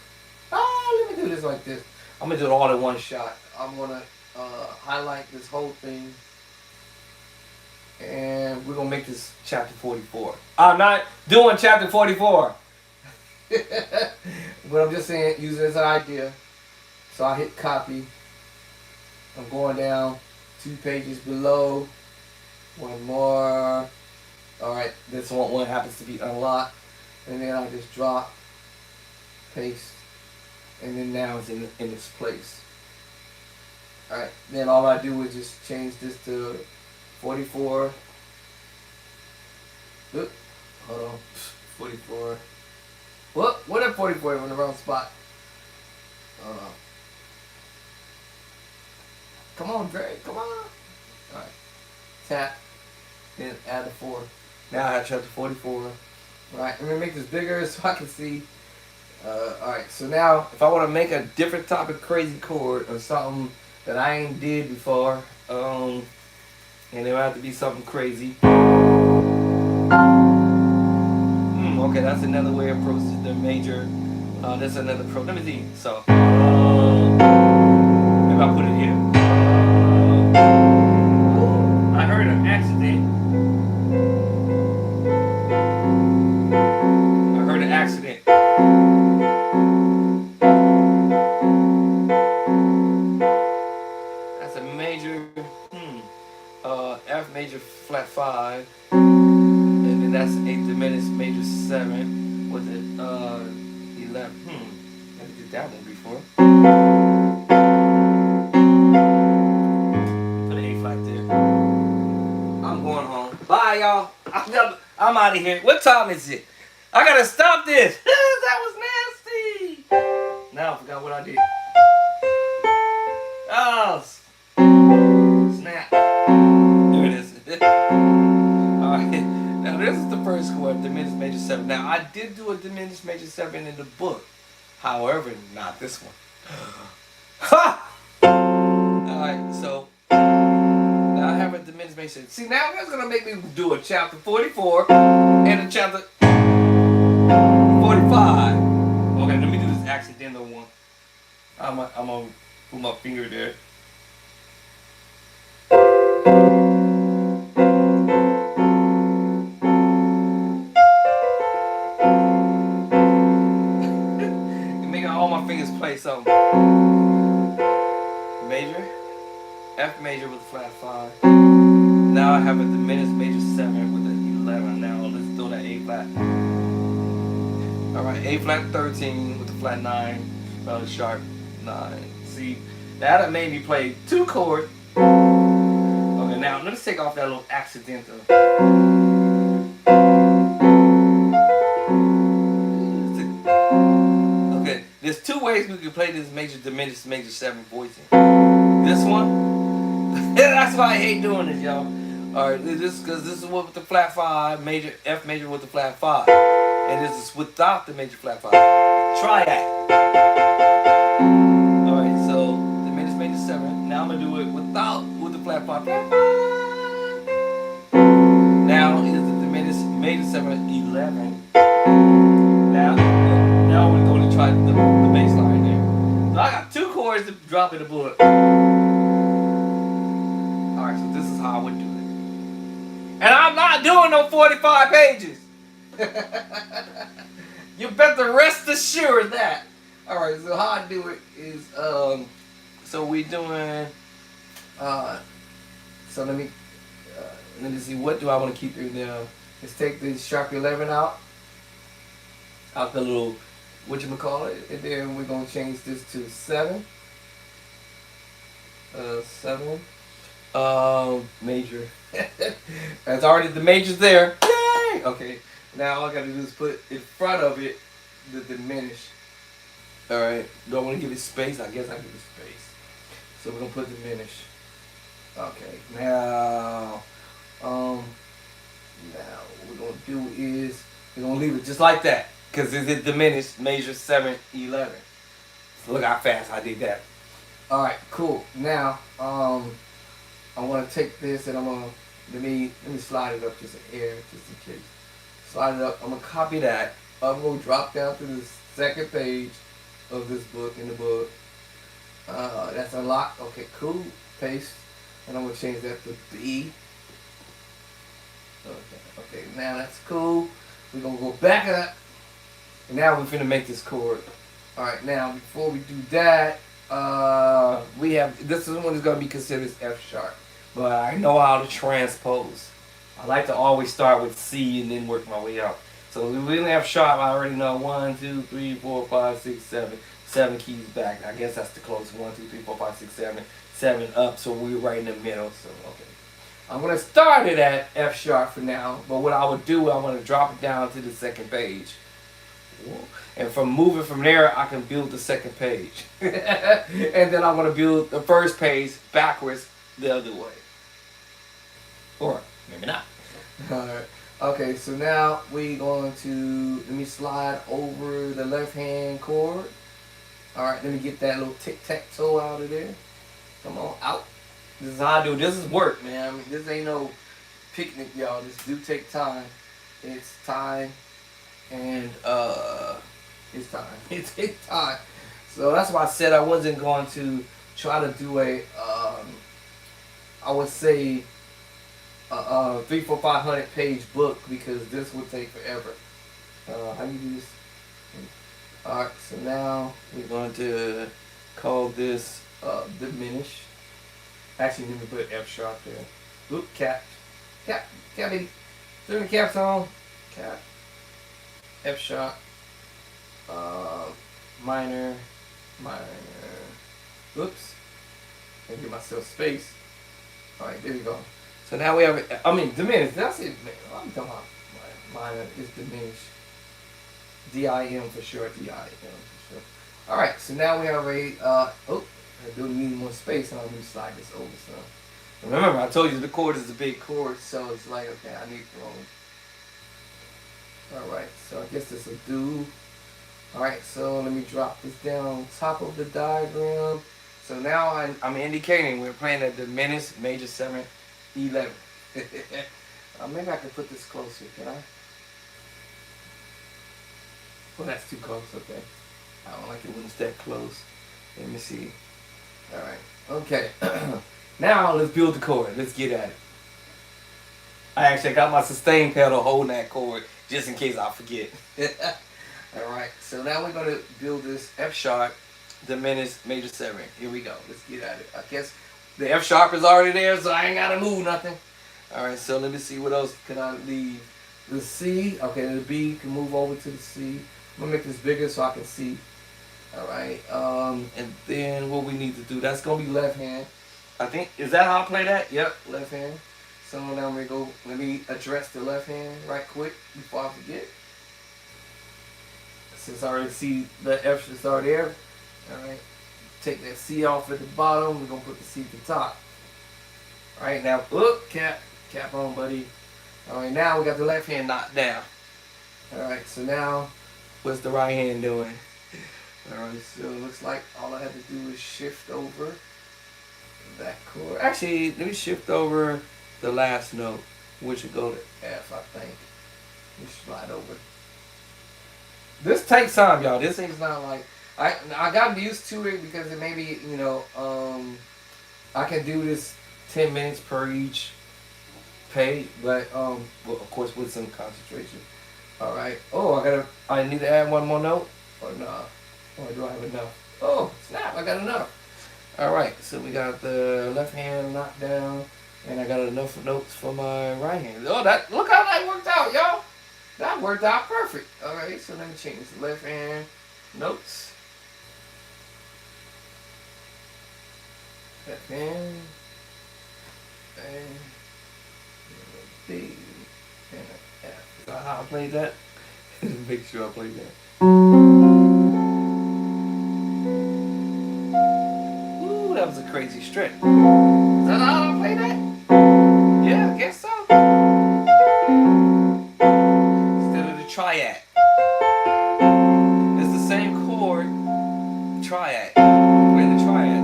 Let me do this like this. I'm gonna do it all in one shot. I'm gonna highlight this whole thing, and we're gonna make this chapter 44. I'm not doing chapter 44, but I'm just saying, use it as an idea. So I hit copy. I'm going down 2 pages below. One more. Alright, this one happens to be unlocked. And then I just drop, paste, and then now it's in its place. Alright, then all I do is just change this to 44. Oop, hold on. 44. What at 44? I'm in the wrong spot. Come on, Dre, come on. Alright. Tap. Then add a 4. Now I have chapter 44. Right, I'm gonna make this bigger so I can see. Alright, so now if I want to make a different type of crazy chord or something that I ain't did before, and it will have to be something crazy. Okay, that's another way of approaching the major. That's another approach. Let me see. So, maybe I'll put it here. I heard an accident. Accident. That's a major, F major flat 5, and then that's A diminished major 7. Was it 11? Never did that one before. Bye, y'all. I'm out of here. What time is it? I gotta stop this. That was nasty. Now I forgot what I did. Oh, snap. There it is. Alright. Now this is the first chord, diminished major 7. Now I did do a diminished major 7 in the book. However, not this one. Ha! Alright, so now I have a diminished major 7. See, now that's gonna make me do a chapter 44 and a chapter 45. Okay, let me do this accidental one. I'm gonna put my finger there. Making all my fingers play something. Major, F major with a flat 5. Now I have a diminished major 7 with an 11. Now let's throw that A flat. Alright, A flat 13 with a flat 9, a sharp 9. See, that made me play 2 chords. Okay, now let's take off that little accidental. Okay, there's 2 ways we can play this major diminished major 7 voicing. This one, that's why I hate doing this, y'all. Alright, this because this is with the flat 5, major F major with the flat 5. And this is without the major flat 5. Try that. Alright, so diminished major 7. Now I'm gonna do it with the flat 5. Now is the diminished major 7 11. Now we're going to try the bass line there. So I got 2 chords to drop in the book. Alright, so this is how I would do it. And I'm not doing no 45 pages. You better rest assured that. Alright, so how I do it is, so we doing, so let me see, what do I want to keep in there? Let's take the sharp 11 out the little, whatchamacallit, and then we're going to change this to 7. 7. Major. That's already the major's there. Yay! Okay, now all I gotta do is put in front of it the diminish. Alright, do I want to give it space? I guess I give it space. So we're gonna put diminish. Okay, now what we're gonna do is we're gonna leave it just like that. Because it's diminished major 7, 11. So look how fast I did that. Alright, cool. Now, I want to take this and I'm gonna let me slide it up just an air, just in case. Slide it up. I'm gonna copy that. I'm gonna drop down to the 2nd page of this book in the book. That's unlocked. Okay, cool. Paste, and I'm gonna change that to B. Okay. Now that's cool. We're gonna go back up, and now we're finna make this chord. All right. Now before we do that, we have this one is gonna be considered F sharp. But I know how to transpose. I like to always start with C and then work my way out. So we really have sharp. I already know 1, 2, 3, 4, 5, 6, 7. 7 keys back. I guess that's the close. 1, 2, 3, 4, 5, 6, 7. 7 up. So we're right in the middle. So okay. I'm gonna start it at F sharp for now. But what I would do, I want to drop it down to the 2nd page. And from moving from there, I can build the 2nd page. And then I'm gonna build the 1st page backwards the other way. Or maybe not. Alright. Okay, so now we're going to, let me slide over the left hand chord. Alright, let me get that little tic-tac-toe out of there. Come on, out. This is how I do it. This is work, man. I mean, this ain't no picnic, y'all. This do take time. It's time. And, it's time. It takes time. So that's why I said I wasn't going to try to do a, I would say, 300, 400, 500 page book because this would take forever. How do you do this? Alright, so now we're going to call this diminish. Actually, let me put F sharp there. Oop, cap, baby. Turn the caps on. Cap. F sharp. Minor. Oops. Let me give myself space. Alright, there we go. So now we have, I mean, diminished. That's it, man. I'm talking about minor is diminished. DIM for sure. DIM for sure. All right. So now we have I do need more space, and I'm gonna slide this over. So remember, I told you the chord is a big chord, so it's like, okay, I need room. All right. So I guess this will do. All right. So let me drop this down on top of the diagram. So now I'm indicating we're playing a diminished major 7, 11. Maybe I can put this closer, can I? Well, that's too close, okay. I don't like it when it's that close. Let me see. Alright, okay. Now let's build the chord. Let's get at it. I actually got my sustain pedal holding that chord just in case I forget. Alright, so now we're going to build this F sharp diminished major 7. Here we go. Let's get at it. I guess the F sharp is already there, so I ain't got to move nothing. Alright, so let me see what else can I leave. The C, okay, the B can move over to the C. I'm going to make this bigger so I can see. Alright, and then what we need to do, that's going to be left hand. I think, is that how I play that? Yep, left hand. So now we go, let me address the left hand right quick before I forget. Since I already see the F is already there. Alright, take that C off at the bottom, we're going to put the C at the top. Alright, now, cap on, buddy. Alright, now we got the left hand knocked down. Alright, so now, what's the right hand doing? Alright, so it looks like all I have to do is shift over that chord. Actually, let me shift over the last note, which will go to F, I think. Let me slide over. This takes time, y'all. This thing's not like, I got used to it because it may be, you know, I can do this 10 minutes per each page, but well, of course with some concentration. All right. Oh, I need to add one more note, or nah? Or do I have enough? Oh, snap! I got enough. All right. So we got the left hand knocked down, and I got enough notes for my right hand. Oh, look how that worked out, y'all. That worked out perfect. All right. So let me change the left hand notes. Left hand. And D and F. Is that how I played that? Make sure I played that. Ooh, that was a crazy stretch. Is that how I played that? Yeah, I guess so. Instead of the triad. It's the same chord, triad. Play the triad.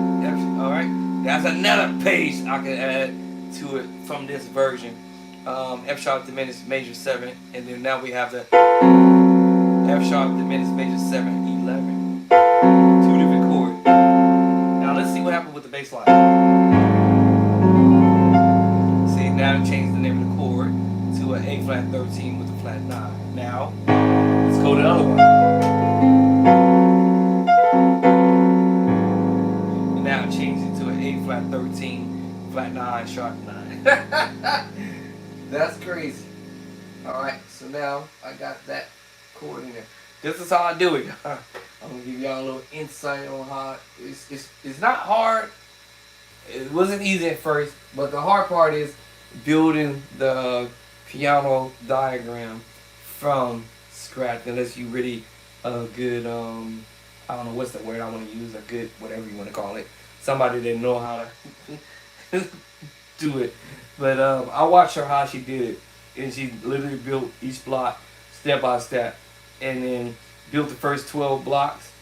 Alright. That's another page I can add to it from this version. F sharp diminished major 7, and then now we have the F sharp diminished major 7, 11. Two different chords. Now let's see what happened with the bass line. See, now it changed the name of the chord to an A flat 13 with a flat 9. Now let's go to the other one. And now it changed it to an A flat 13, flat 9, sharp 9. That's crazy. Alright, so now I got that chord in there. This is how I do it. I'm gonna give y'all a little insight on how it's not hard. It wasn't easy at first, but the hard part is building the piano diagram from scratch, unless you really a good I don't know what's the word I want to use, a good whatever you want to call it. Somebody that know how to do it. But I watched her how she did it, and she literally built each block step by step, and then built the first 12 blocks,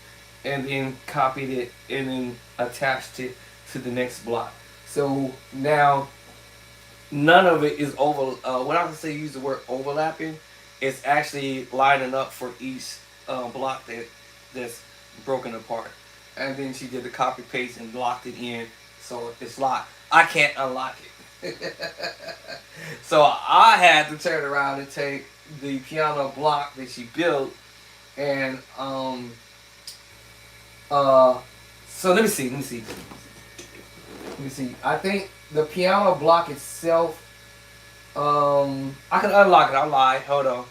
and then copied it, and then attached it to the next block. So now none of it is over. When I say use the word overlapping, it's actually lining up for each block that's broken apart. And then she did the copy paste and locked it in, so it's locked. I can't unlock it. So I had to turn around and take the piano block that she built, and so let me see. I think the piano block itself, I can unlock it. I'll lie. Hold on.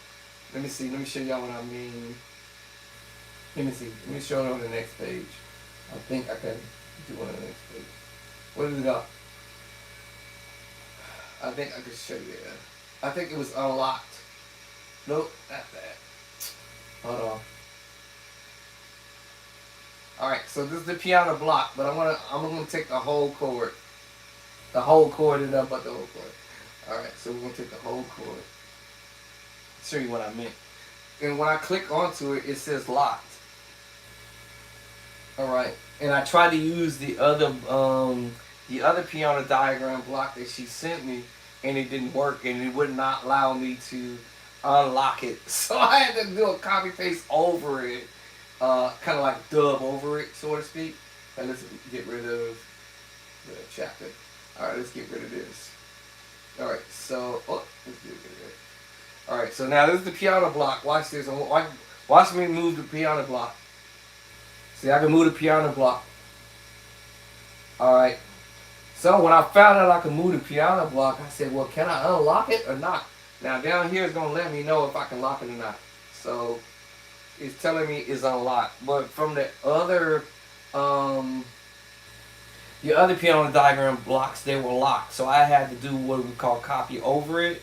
Let me see. Let me show y'all what I mean. Let me see. Let me show you on the next page. I think I can do it on the next page. Where did it go? I think I can show you that. I think it was unlocked. Nope, not that. Hold on. Alright, so this is the piano block, but I'm gonna take the whole chord. The whole chord and up but the whole chord. Alright, so we're gonna take the whole chord. Show you what I meant. And when I click onto it, it says locked. Alright. And I tried to use the other piano diagram block that she sent me, and it didn't work, and it would not allow me to unlock it. So I had to do a copy paste over it, kind of like dub over it, so to speak. And let's get rid of the chapter. All right, let's get rid of this. All right, so let's get rid of it. All right, so now this is the piano block. Watch this. Watch me move the piano block. See, I can move the piano block. All right. So when I found out I could move the piano block, I said, well, can I unlock it or not? Now down here is going to let me know if I can lock it or not. So it's telling me it's unlocked. But from the other piano diagram blocks, they were locked. So I had to do what we call copy over it.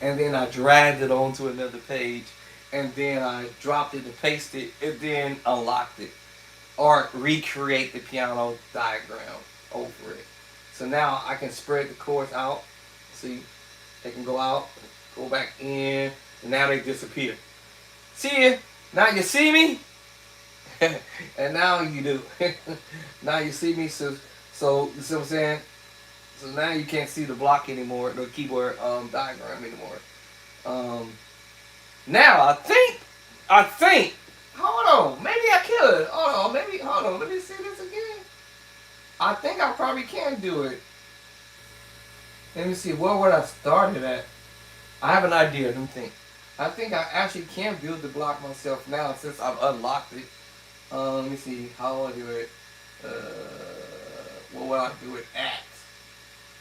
And then I dragged it onto another page. And then I dropped it and pasted it. And then unlocked it. Or recreate the piano diagram over it. So now I can spread the chords out. See, they can go out, go back in, and now they disappear. See ya? Now you see me? And now you do. Now you see me, so you see what I'm saying? So now you can't see the block anymore, the keyboard diagram anymore. Now I think, hold on, maybe I could. Hold on, let me see this again. I think I probably can do it. Let me see, where would I start it at? I have an idea, let me think. I think I actually can build the block myself now since I've unlocked it. Let me see, how will I do it? What will I do it at?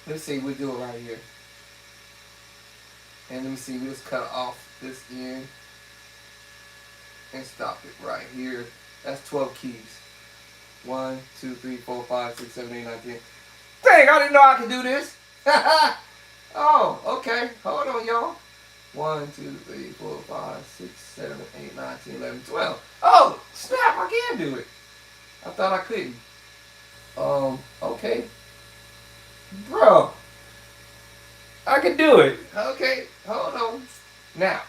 Let's see, we'll do it right here. And let me see, we just cut off this end and stop it right here. That's 12 keys. 1, 2, 3, 4, 5, 6, 7, 8, 9, 10. Dang, I didn't know I could do this. Oh, okay. Hold on, y'all. 1, 2, 3, 4, 5, 6, 7, 8, 9, 10, 11, 12. Oh, snap, I can do it. I thought I couldn't. Okay. Bro, I can do it. Okay, hold on. Now,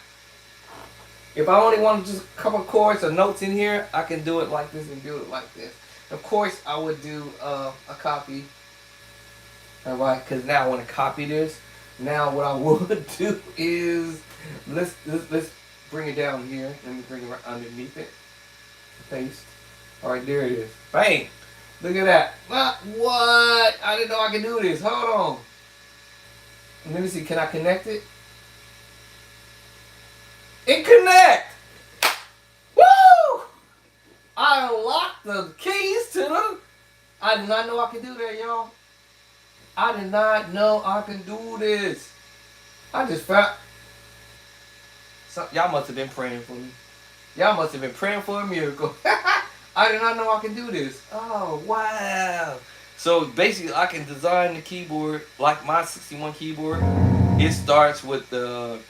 if I only want just a couple chords or notes in here, I can do it like this and do it like this. Of course, I would do a copy. Alright, because now I want to copy this. Now what I would do is, let's bring it down here. Let me bring it right underneath it. Paste. Alright, there it is. Bang! Look at that. What? I didn't know I could do this. Hold on. Let me see. Can I connect it? It connect! Woo! I unlocked the keys to them. I did not know I could do that, y'all. I did not know I could do this. I just found... Y'all must have been praying for me. Y'all must have been praying for a miracle. I did not know I could do this. Oh, wow. So basically, I can design the keyboard like my 61 keyboard. It starts with the...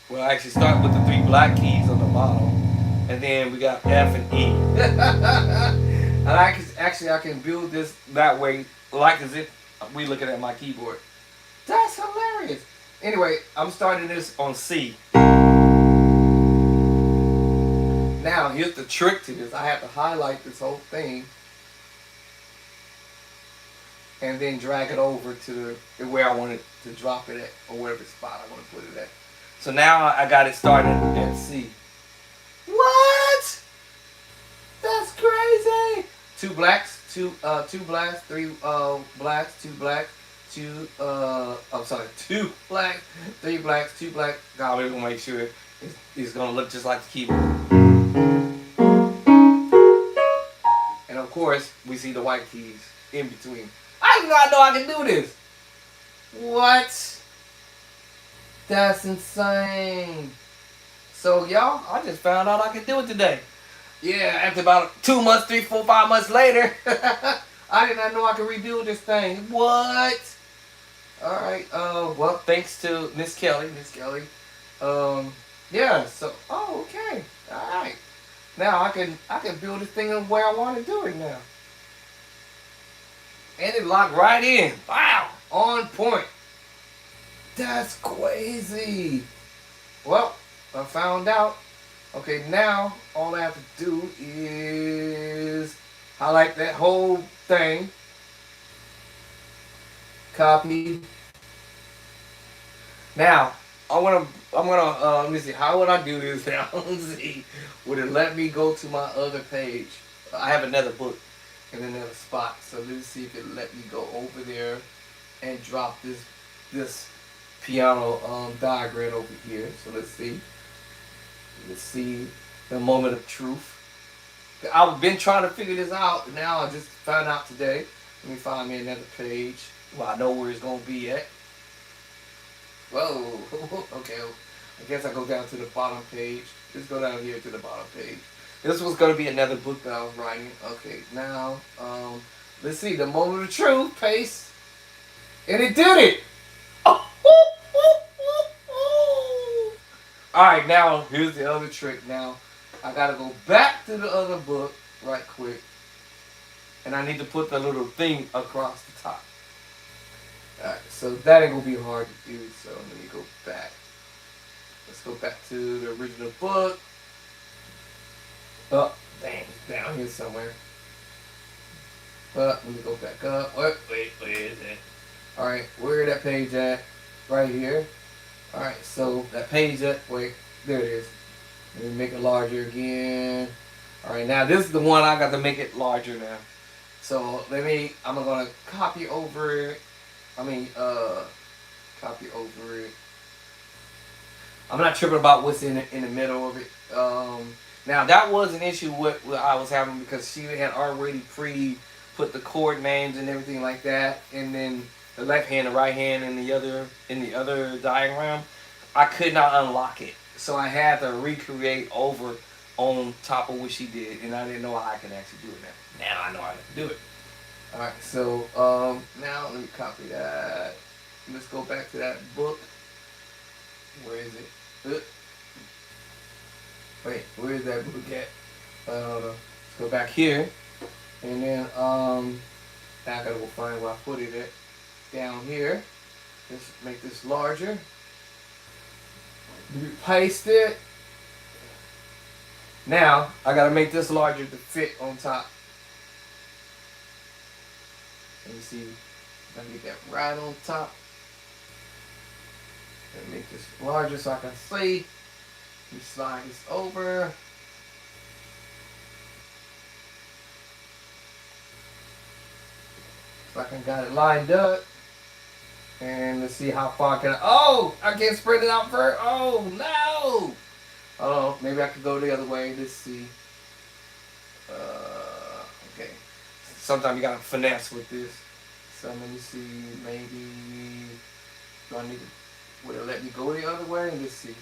Well, I actually start with the 3 black keys on the bottom. And then we got F and E. And I can build this that way, like as if we looking at my keyboard. That's hilarious. Anyway, I'm starting this on C. Now, here's the trick to this. I have to highlight this whole thing. And then drag it over to where I want it to drop it at, or whatever spot I want to put it at. So now I got it started at C. What? That's crazy. 2 blacks, 2 blacks, 3 blacks, 2 blacks, 2 2 blacks, 3 blacks, 2 blacks. God, we're gonna make sure it's gonna look just like the keyboard. And of course, we see the white keys in between. I did not know I could do this. What? That's insane. So y'all, I just found out I could do it today. Yeah, after about 2 months, 3, 4, 5 months later, I did not know I could rebuild this thing. What? All right. Well, thanks to Miss Kelly. Miss Kelly. Yeah. So. Oh, okay. All right. Now I can build this thing up where I want to do it now. And it locked right in. Wow. On point. That's crazy. Well, I found out. Okay, now all I have to do is highlight that whole thing, copy. Now I'm gonna let me see how would I do this now. Let's see. Would it let me go to my other page? I have another book in another spot, so let's see if it let me go over there and drop this piano diagram over here. So let's see. Let's see the moment of truth. I've been trying to figure this out. Now I just found out today. Let me find me another page. Well, I know where it's gonna be at. Whoa. Okay. I guess I go down to the bottom page. Just go down here to the bottom page. This was gonna be another book that I was writing. Okay. Now, let's see the moment of truth. Paste, and it did it. All right. Now here's the other trick. Now I gotta go back to the other book right quick, and I need to put the little thing across the top. Alright, so that ain't gonna be hard to do, so let me go back. Let's go back to the original book. Oh, dang, it's down here somewhere. Let me go back up. Wait, where is it? Alright, where that page at? Right here. Alright, so that page wait, there it is. Let me make it larger again. Alright, now this is the one I got to make it larger now. So I'm gonna copy over it. Copy over it. I'm not tripping about what's in the middle of it. Now that was an issue what I was having because she had already put the chord names and everything like that, and then the left hand, the right hand, and the other diagram. I could not unlock it, so I had to recreate over on top of what she did, and I didn't know how I could actually do it now. Now I know how to do it. Alright, so now let me copy that. Let's go back to that book. Where is it? Wait, where is that book at? Let's go back here. And then now I gotta go find where I put it at. Down here. Let's make this larger. Paste it. Now I gotta make this larger to fit on top. Let me see if I can get that right on top. Let me make this larger so I can see. Let me slide this over. So I can got it lined up. And let's see how far can I can't spread it out further. Oh no! Oh, maybe I could go the other way. Let's see. Okay. Sometimes you gotta finesse with this. So let me see, maybe do I need to would it let me go the other way? Let's see.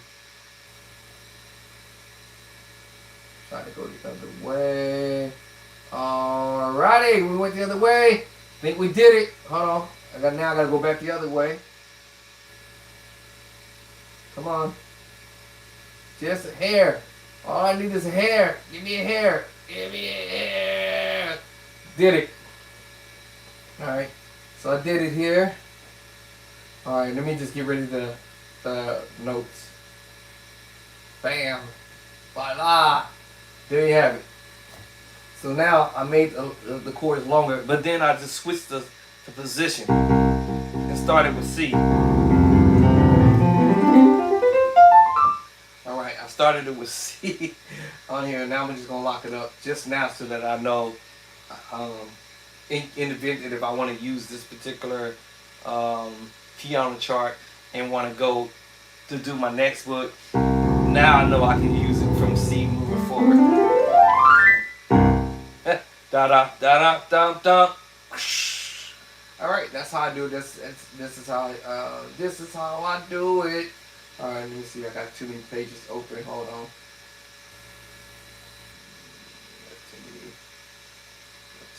Try to go the other way. Alrighty, we went the other way. Think we did it. Hold on. Now I gotta go back the other way. Come on. Just a hair. All I need is a hair. Give me a hair. Give me a hair. Did it. Alright. So I did it here. Alright, let me just get rid of the notes. Bam. Voila. There you have it. So now I made the chords longer, but then I just switched the position and started with C. Alright, I started it with C on here, and now I'm just going to lock it up just now so that I know in the event that if I want to use this particular piano chart and want to go to do my next book, now I know I can use it from C moving forward. Da da da da da da. All right, that's how I do this. This is how I do it. All right, let me see. I got too many pages open. Hold on.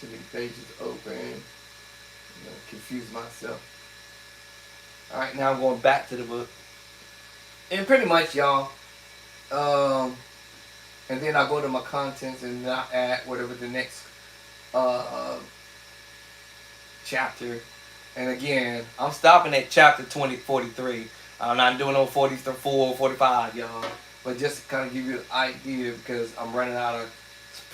Too many pages open. I'm gonna confuse myself. All right, now I'm going back to the book, and pretty much, y'all. Um, and then I go to my contents and I add whatever the next uh, chapter. And again, I'm stopping at chapter 2043. I'm not doing no 44 or 45, y'all. But just to kind of give you an idea, because I'm running out of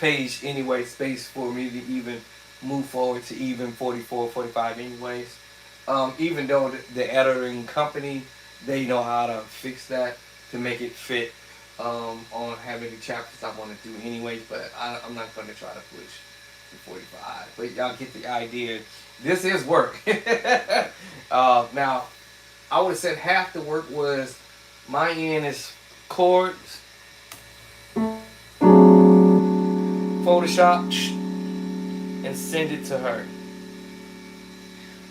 page anyway, space for me to even move forward to even 44, 45 anyways. Even though the editing company, they know how to fix that to make it fit on how many chapters I want to do anyways. But I'm not going to try to push to 45. But y'all get the idea. This is work. Now, I would have said half the work was my end is chords, Photoshop, and send it to her.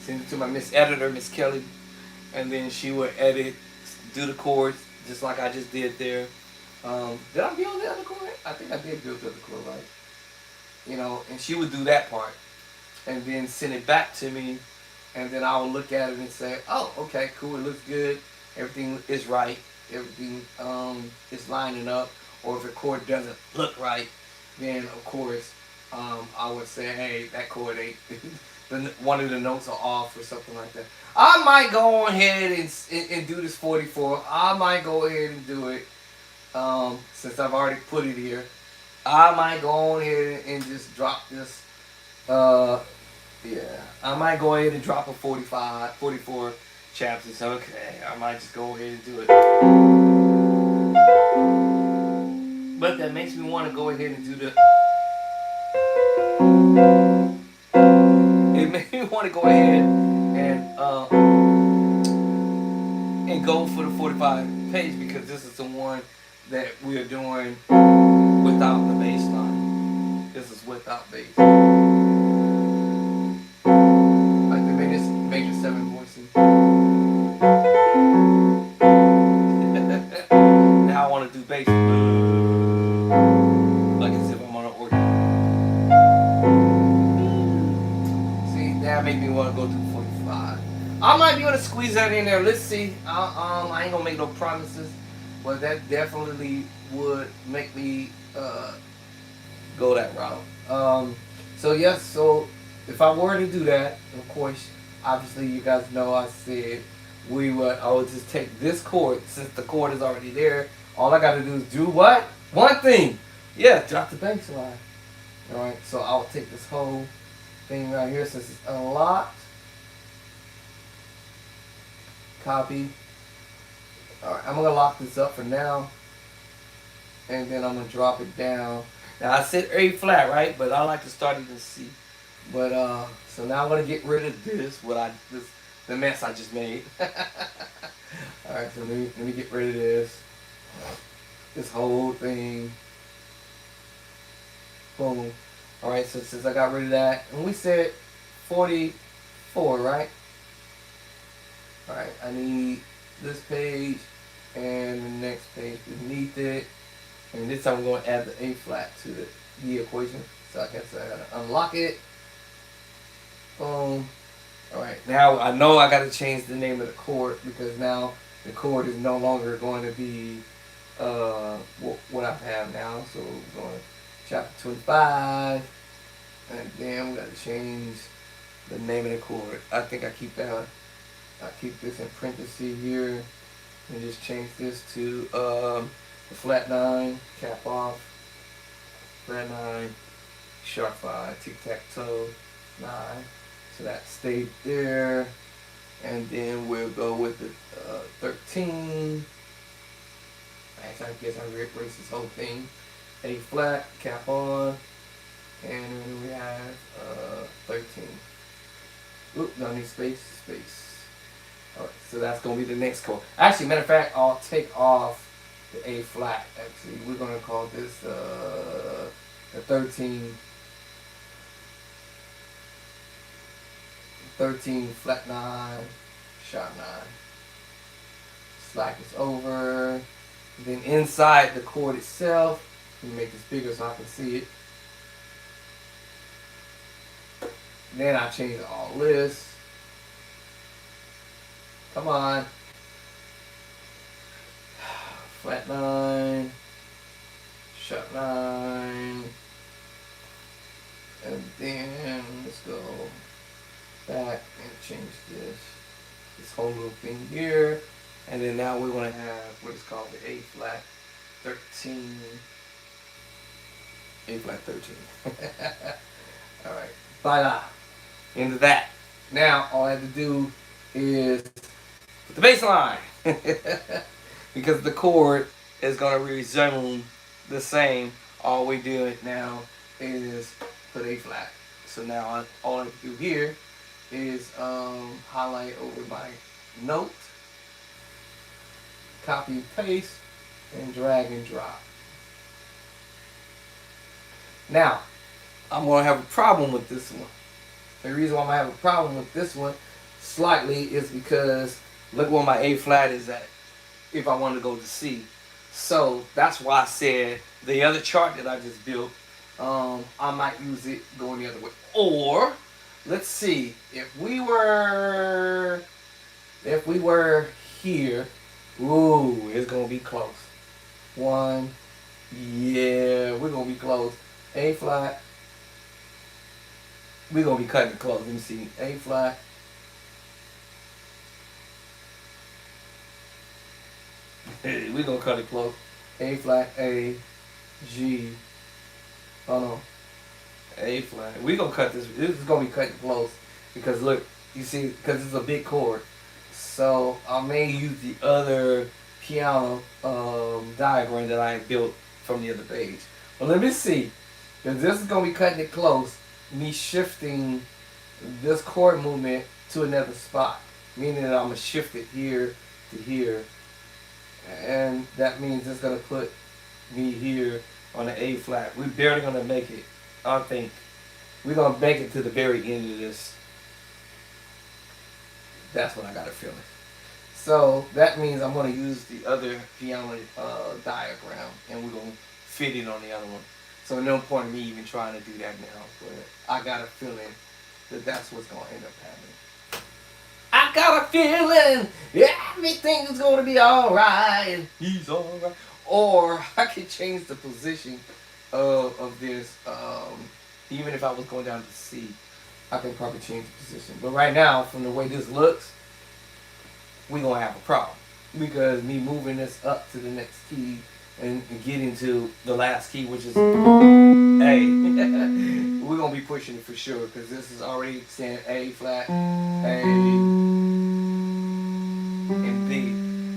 Send it to my Miss Editor, Miss Kelly, and then she would edit, do the chords just like I just did there. Did I build the other chord? I think I did build the other chord, right? You know, and she would do that part, and then send it back to me, and then I would look at it and say, "Oh, okay, cool. It looks good. Everything is right. Everything is lining up." Or if a chord doesn't look right, then of course I would say, "Hey, that chord ain't." One of the notes are off or something like that. I might go ahead and do this 44. I might go ahead and do it since I've already put it here. I might go on here and just drop this. Yeah, I might go ahead and drop a 45, 44 chapters. Okay, I might just go ahead and do it. But that makes me want to go ahead and do the. It makes me want to go ahead and go for the 45 page because this is the one that we are doing without the bass line. This is without bass. Like the major 7 voicing. Now I want to do bass. Like as if I'm on an organ. See, that made me want to go to 45. I might be able to squeeze that in there. Let's see. I ain't gonna make no promises, but that definitely would make me go that route. So yes, so if I were to do that, of course, obviously you guys know I said I would just take this chord since the chord is already there. All I got to do is do what? One thing. Yeah, drop the bass line. All right. So I'll take this whole thing right here since it's unlocked. Copy. All right. I'm gonna lock this up for now, and then I'm gonna drop it down. Now I said A flat, right? But I like to start it in C. But so now I'm gonna get rid of the mess I just made. All right, so let me get rid of this whole thing. Boom. All right, so since I got rid of that, and we said 44, right? All right, I need this page and the next page beneath it. And this time I'm going to add the A flat to the equation. So I guess I got to unlock it. Boom. Alright, now I know I got to change the name of the chord because now the chord is no longer going to be what I have now. So we're going to chapter 25. And then we got to change the name of the chord. I think I keep this in parentheses here. And just change this to the flat 9, cap off, flat 9, sharp 5, tic-tac-toe, 9. So that stayed there. And then we'll go with the 13. Actually, I guess I erase this whole thing. A flat, cap on, and then we have 13. Oop, no need space. Alright, so that's going to be the next chord. Actually, matter of fact, I'll take off the A flat. Actually, we're going to call this the 13 flat 9, sharp 9. Slack is over. Then inside the chord itself, let me make this bigger so I can see it. Then I change all this. Come on. Flat 9. Sharp 9. And then let's go back and change this whole little thing here. And then now we're going to have what is called the A flat 13. A flat 13. Alright. Voila. Into that. Now all I have to do is put the bass line. Because the chord is going to resume the same. All we do it now is put A flat. So now all I have to do here is highlight over my note, copy and paste, and drag and drop. Now, I'm going to have a problem with this one. The reason why I'm going to have a problem with this one slightly is because look where my A flat is at if I want to go to C. So that's why I said the other chart that I just built, I might use it going the other way. Or, let's see, if we were here, ooh, it's going to be close. One, yeah, we're going to be close. A flat. We're going to be cutting it close. Let me see. A flat. We're going to cut it close. A flat, A, G. Oh no. A flat. We're going to cut this. This is going to be cutting close. Because look, you see, because it's a big chord. So I may use the other piano diagram that I built from the other page. But let me see. Because this is going to be cutting it close. Me shifting this chord movement to another spot. Meaning that I'm going to shift it here to here. And that means it's going to put me here on the A flat. We're barely going to make it. I think. We're going to make it to the very end of this. That's what I got a feeling. So that means I'm going to use the other piano diagram. And we're going to fit it on the other one. So no point in me even trying to do that now. But I got a feeling that that's what's going to end up happening. I got a feeling everything's going to be alright. He's alright. Or I could change the position of this. Even if I was going down to C, I could probably change the position. But right now, from the way this looks, we're going to have a problem. Because me moving this up to the next key and getting to the last key, which is A. We're going to be pushing it for sure. Because this is already saying A flat, A, and B.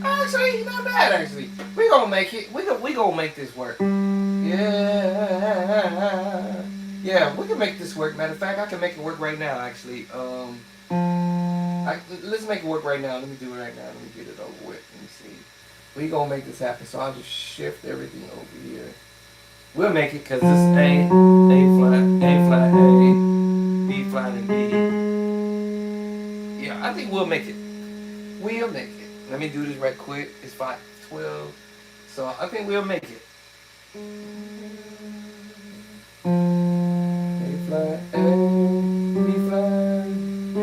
Actually, not bad actually. We're going to make it. We're going to make this work. Yeah. Yeah, we can make this work. Matter of fact, I can make it work right now actually. Let's make it work right now. Let me do it right now. Let me get it over with. Let me see. We're going to make this happen. So I'll just shift everything over here. We'll make it because this is A flat, A, B flat, and D. Yeah, I think we'll make it. We'll make it. Let me do this right quick. It's 5:12. So I think we'll make it. A flat, A, B flat, B.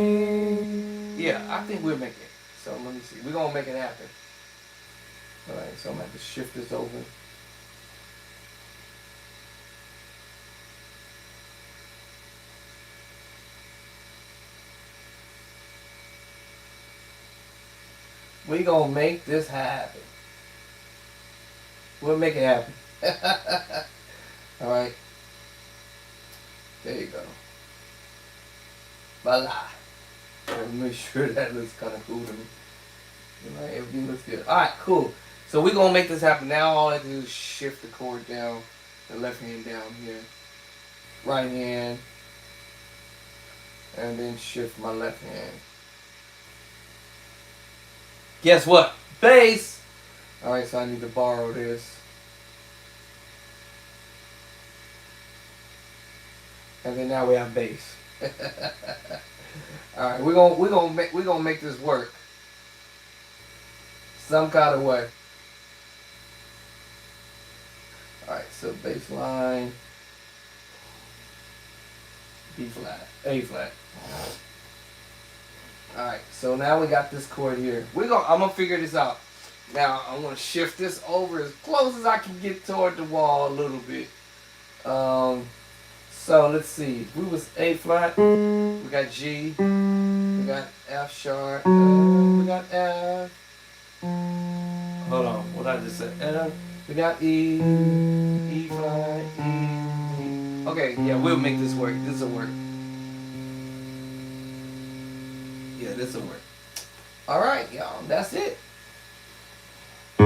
Yeah, I think we'll make it. So let me see. We're going to make it happen. Alright, so I'm going to have to shift this over. We're going to make this happen. We'll make it happen. Alright. There you go. Voila. Let me make sure that looks kind of cool to me. Alright, everything looks good. Alright, cool. So we're going to make this happen. Now all I do is shift the chord down. The left hand down here. Right hand. And then shift my left hand. Guess what? Bass! Alright, so I need to borrow this. And then now we have bass. Alright, we're gonna make this work. Some kind of way. Alright, so bass line. B flat. A flat. Alright, so now we got this chord here. I'm gonna figure this out. Now I'm gonna shift this over as close as I can get toward the wall a little bit. So let's see. We was A flat, we got G, we got F sharp, we got F. Hold on, what did I just say? F. We got E, E flat, E. Okay, yeah, we'll make this work. This will work. Yeah, this will work. All right, y'all, that's it. All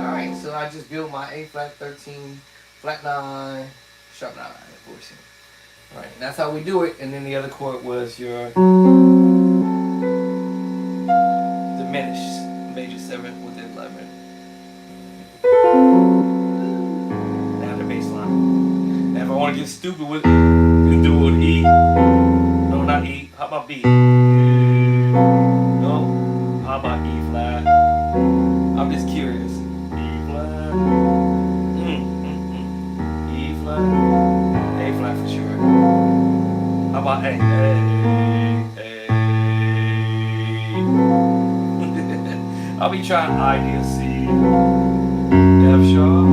right, so I just built my A flat 13, flat 9, sharp 9, 14. All right, that's how we do it. And then the other chord was your diminished major 7 with the 11. Now the bass line. Now if I want to get stupid with it, you can do it with E. No, not E. How about B? No. How about E flat? I'm just curious. E flat. E flat. A flat for sure. How about A? A. I'll be trying I, D, and C. F sharp.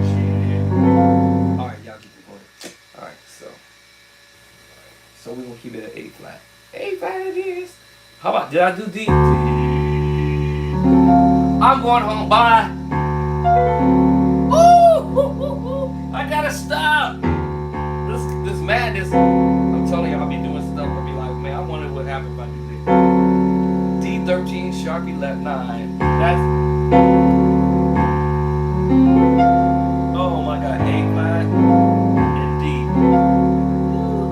G. Alright, y'all keep it going. Alright, so we're gonna keep it at A flat. A flat it is. How about, did I do D? D. I'm going home, bye. Ooh, I gotta stop. This madness. I'm telling you, I'll be doing stuff. I'll be like, man, I wonder what happened if I do this. D13, sharp 11, 9. That's. Oh my God, A flat and D.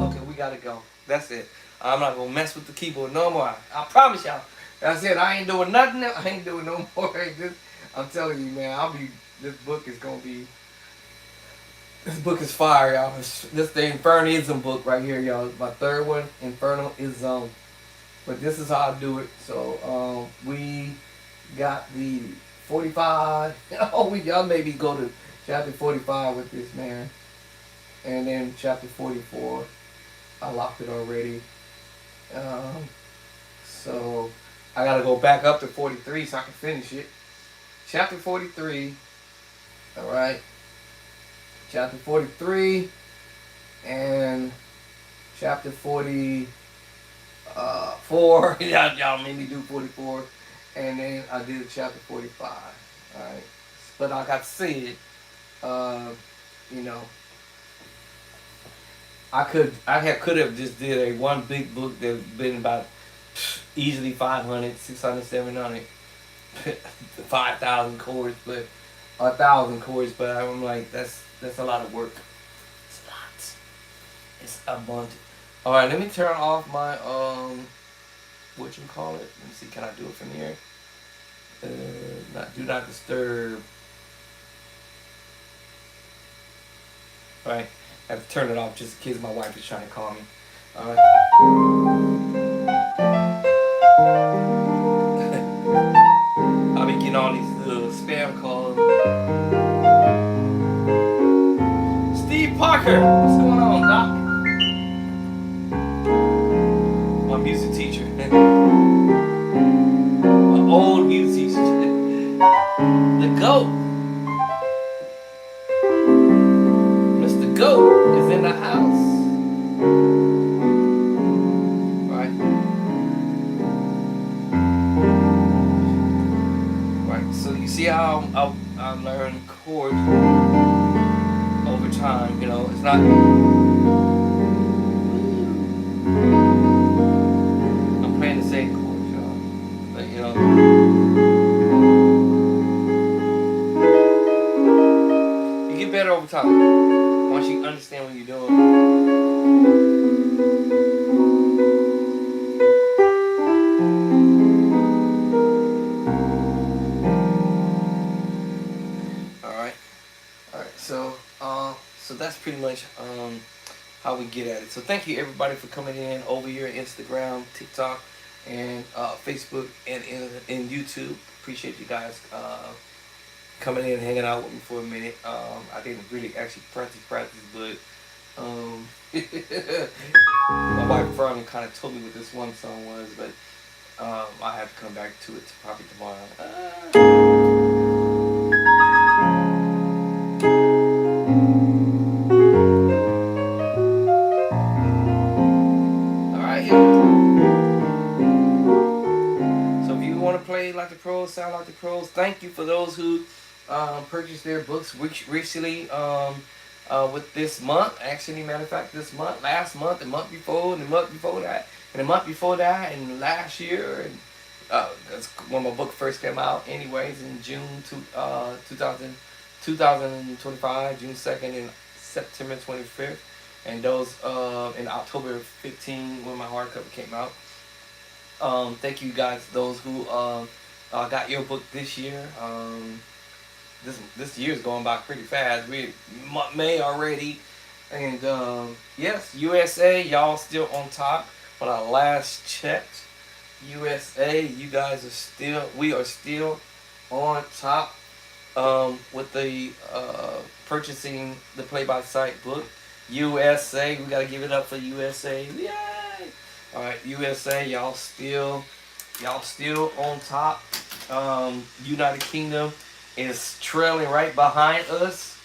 Okay, we gotta go. That's it. I'm not gonna mess with the keyboard no more. I promise y'all. That's it. I ain't doing nothing. I ain't doing no more. I'm telling you, man. This book is gonna be. This book is fire, y'all. This the Infernism book right here, y'all. My third one, Infernism. But this is how I do it. So we got the 45. Oh, y'all maybe go to chapter 45 with this, man. And then chapter 44. I locked it already. So I gotta go back up to 43 so I can finish it. Chapter 43. All right. Chapter 43 and chapter 44. Y'all made me do 44, and then I did chapter 45. All right, but like I said, you know, I could have just did a one big book that's been about easily 500, 600, 700, 5,000 chords, but 1,000 chords. But I'm like, that's a lot of work. It's a lot. It's abundant. All right, let me turn off my what you call it? Let me see. Can I do it from here? Do not disturb. All right, I have to turn it off just in case my wife is trying to call me. All right. I'll be getting all these little spam calls. Steve Parker, what's going on, Doc? My music teacher. My old music teacher. The GOAT. Mr. GOAT is in the house. Right? Right. So you see how I learn chords over time, you know, it's not. I'm playing the same chords, y'all. But you know. You get better over time. Once you understand what you're doing. Alright. So that's pretty much how we get at it. So thank you everybody for coming in over here, Instagram, TikTok, and Facebook, and in YouTube. Appreciate you guys coming in, hanging out with me for a minute. I didn't really actually practice, but my wife Vernon kind of told me what this one song was, but I have to come back to it probably tomorrow. All right, so if you want to play like the pros, sound like the pros, thank you for those who purchased their books recently. With this month, actually, matter of fact, this month, last month, the month before, and the month before that, and the month before that, and last year, and that's when my book first came out. Anyways, in June 2025, June 2nd and September 25th, and those in October 15 when my hardcover came out. Thank you guys, those who got your book this year. This year's going by pretty fast. We May already, and yes, USA, y'all still on top. When I last checked, USA, you guys are still, we are still on top with the purchasing the Play by Sight book. USA, we gotta give it up for USA. Yay! All right, USA, y'all still on top. United Kingdom is trailing right behind us.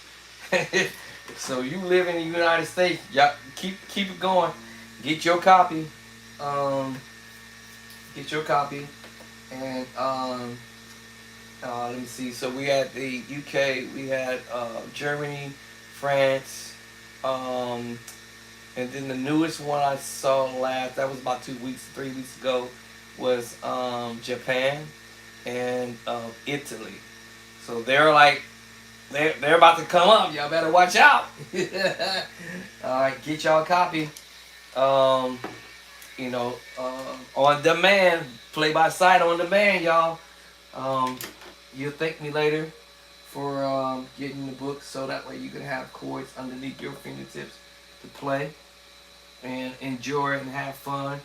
So you live in the United States, y'all keep it going. Get your copy. Get your copy. And let me see. So we had the UK, we had Germany, France, and then the newest one I saw last, that was about 3 weeks ago, was Japan and Italy. So they're like, they're about to come up. Y'all better watch out. Alright, get y'all a copy. On demand, Play by Sight on demand, y'all. You'll thank me later for getting the book, so that way you can have chords underneath your fingertips to play and enjoy it and have fun,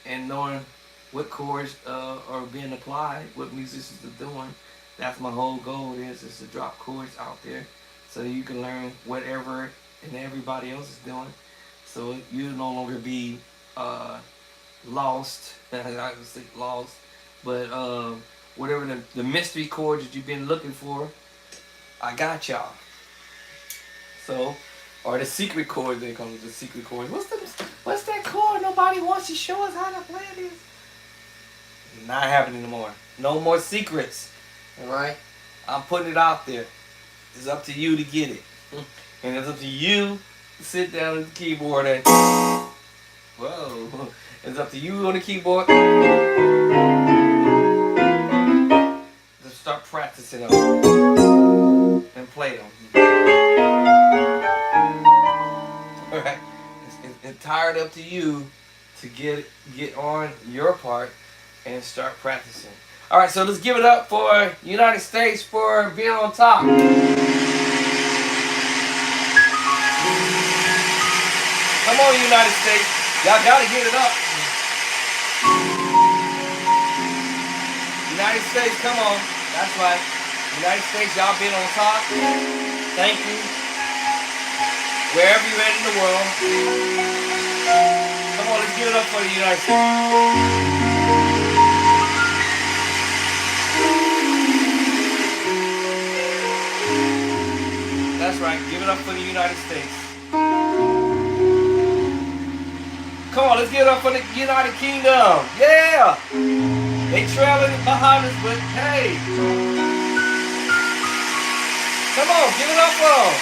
and knowing what chords are being applied, what musicians are doing. That's my whole goal is to drop chords out there so that you can learn whatever and everybody else is doing, so you no longer be lost. I would say lost, but whatever the mystery chords that you've been looking for, I got y'all. So, or the secret chord, they call it the secret chord. What's that chord nobody wants to show us how to play this? Not happening anymore. No more secrets. Alright? I'm putting it out there. It's up to you to get it. And it's up to you to sit down at the keyboard and whoa. It's up to you on the keyboard to start practicing them and play them. Alright? It's entirely up to you to get on your part and start practicing. Alright, so let's give it up for United States for being on top. Come on, United States. Y'all gotta get it up. United States, come on. That's right. United States, y'all been on top. Thank you. Wherever you're at in the world. Come on, let's give it up for the United States. That's right, give it up for the United States. Come on, let's give it up for the United Kingdom. Yeah! They trailing behind us, but hey. Come on, give it up for them.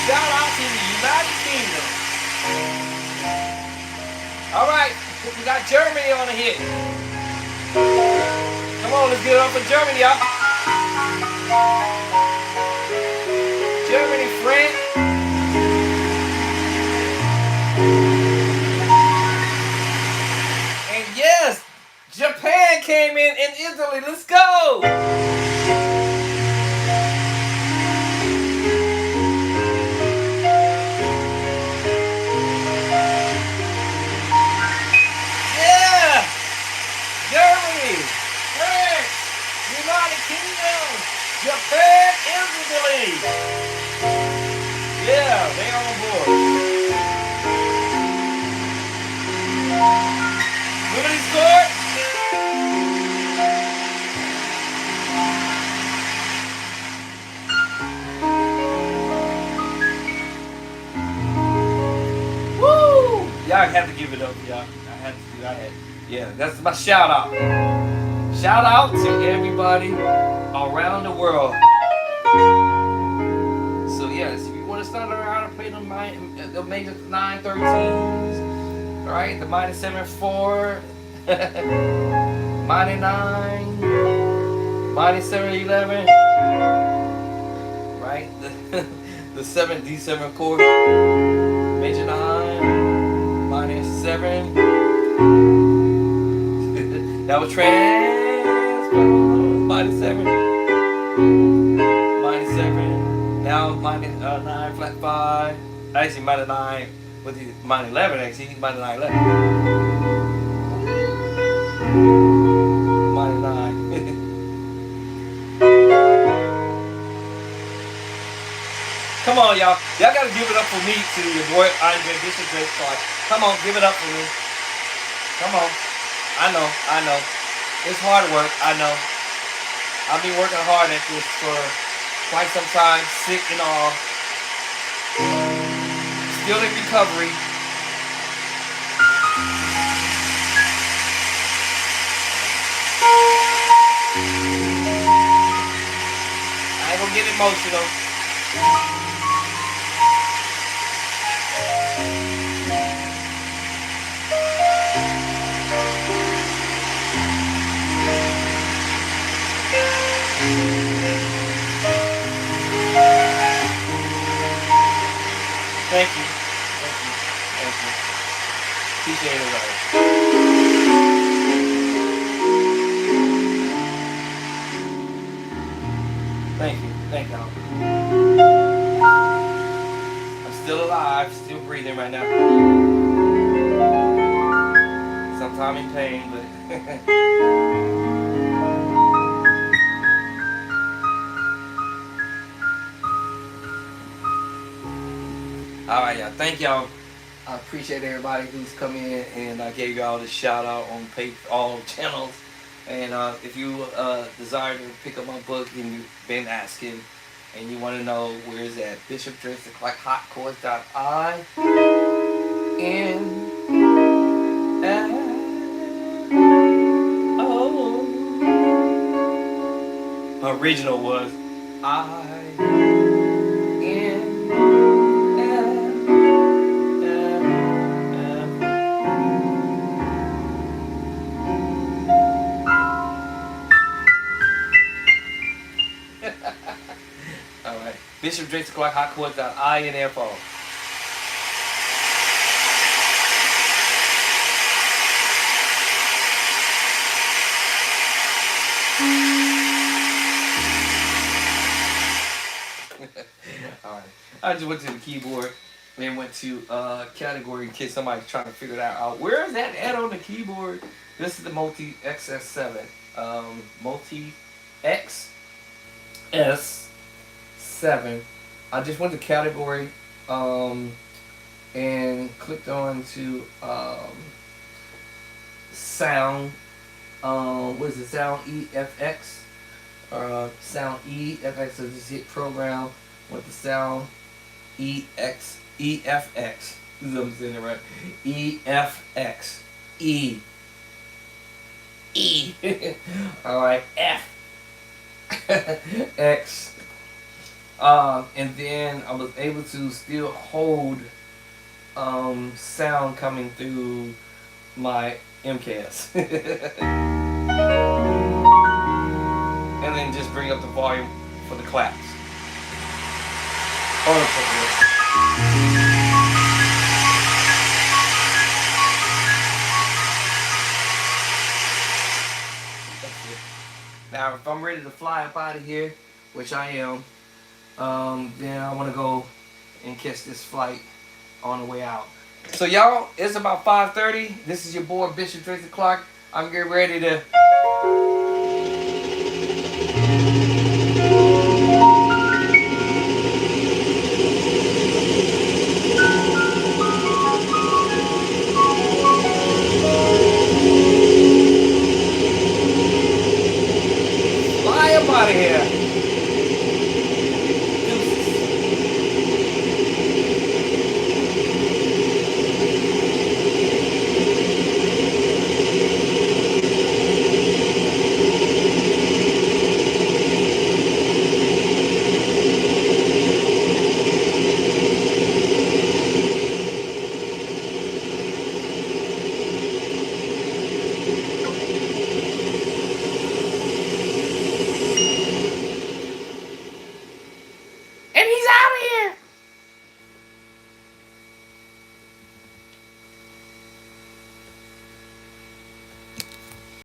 Shout out to the United Kingdom. Alright, we got Germany on the hit. Come on, let's give it up for Germany, y'all. Germany, France. And yes, Japan came in and Italy. Let's go. Yeah. Germany, France. Y'all have to give it up, y'all. I had to do that. Yeah, that's my shout out. Shout out to everybody around the world. So yes, if you want to start around and play the major 913s, all right, the minor 7/4, minor 9, minor 7/11, right? The 7 D7 chord, major 9, minor 7. That was transpose, minor 7, minor 7. Now minor 9 flat 5. Actually minor 9 with the minor 11. Actually minor 9 11. Minor 9. Come on, y'all. Y'all gotta give it up for me to your boy Andre Bishop Drake Clark. Come on, give it up for me. Come on. I know. It's hard work, I know. I've been working hard at this for quite some time, sick and all. Still in recovery. I ain't gonna get emotional. Thank you. Appreciate it, brother. Thank y'all. I'm still alive, still breathing right now. Sometimes in pain, but all right, y'all. Thank y'all. I appreciate everybody who's come in, and I gave y'all the shout out on all channels. And if you desire to pick up my book and you've been asking and you want to know where is that, Bishop Drake Clark hotchords.I N F O. Original was Alright. Bishop Drake Clark hotchords.info. Alright. I just went to the keyboard and went to category in case somebody's trying to figure that out. Where is that at on the keyboard? This is the Multi XS7. Multi XS7. I just went to category and clicked on to sound. What is it? Sound EFX or sound EFX. So just hit program with the sound EFX. I'm saying it right. EFX. E. All right. F. X. And then I was able to still hold sound coming through my MKS. And then just bring up the volume for the claps. Hold on for this. Now, if I'm ready to fly up out of here, which I am, then I want to go and catch this flight on the way out. So y'all, it's about 5:30. This is your boy Bishop Drake Clark. I'm getting ready to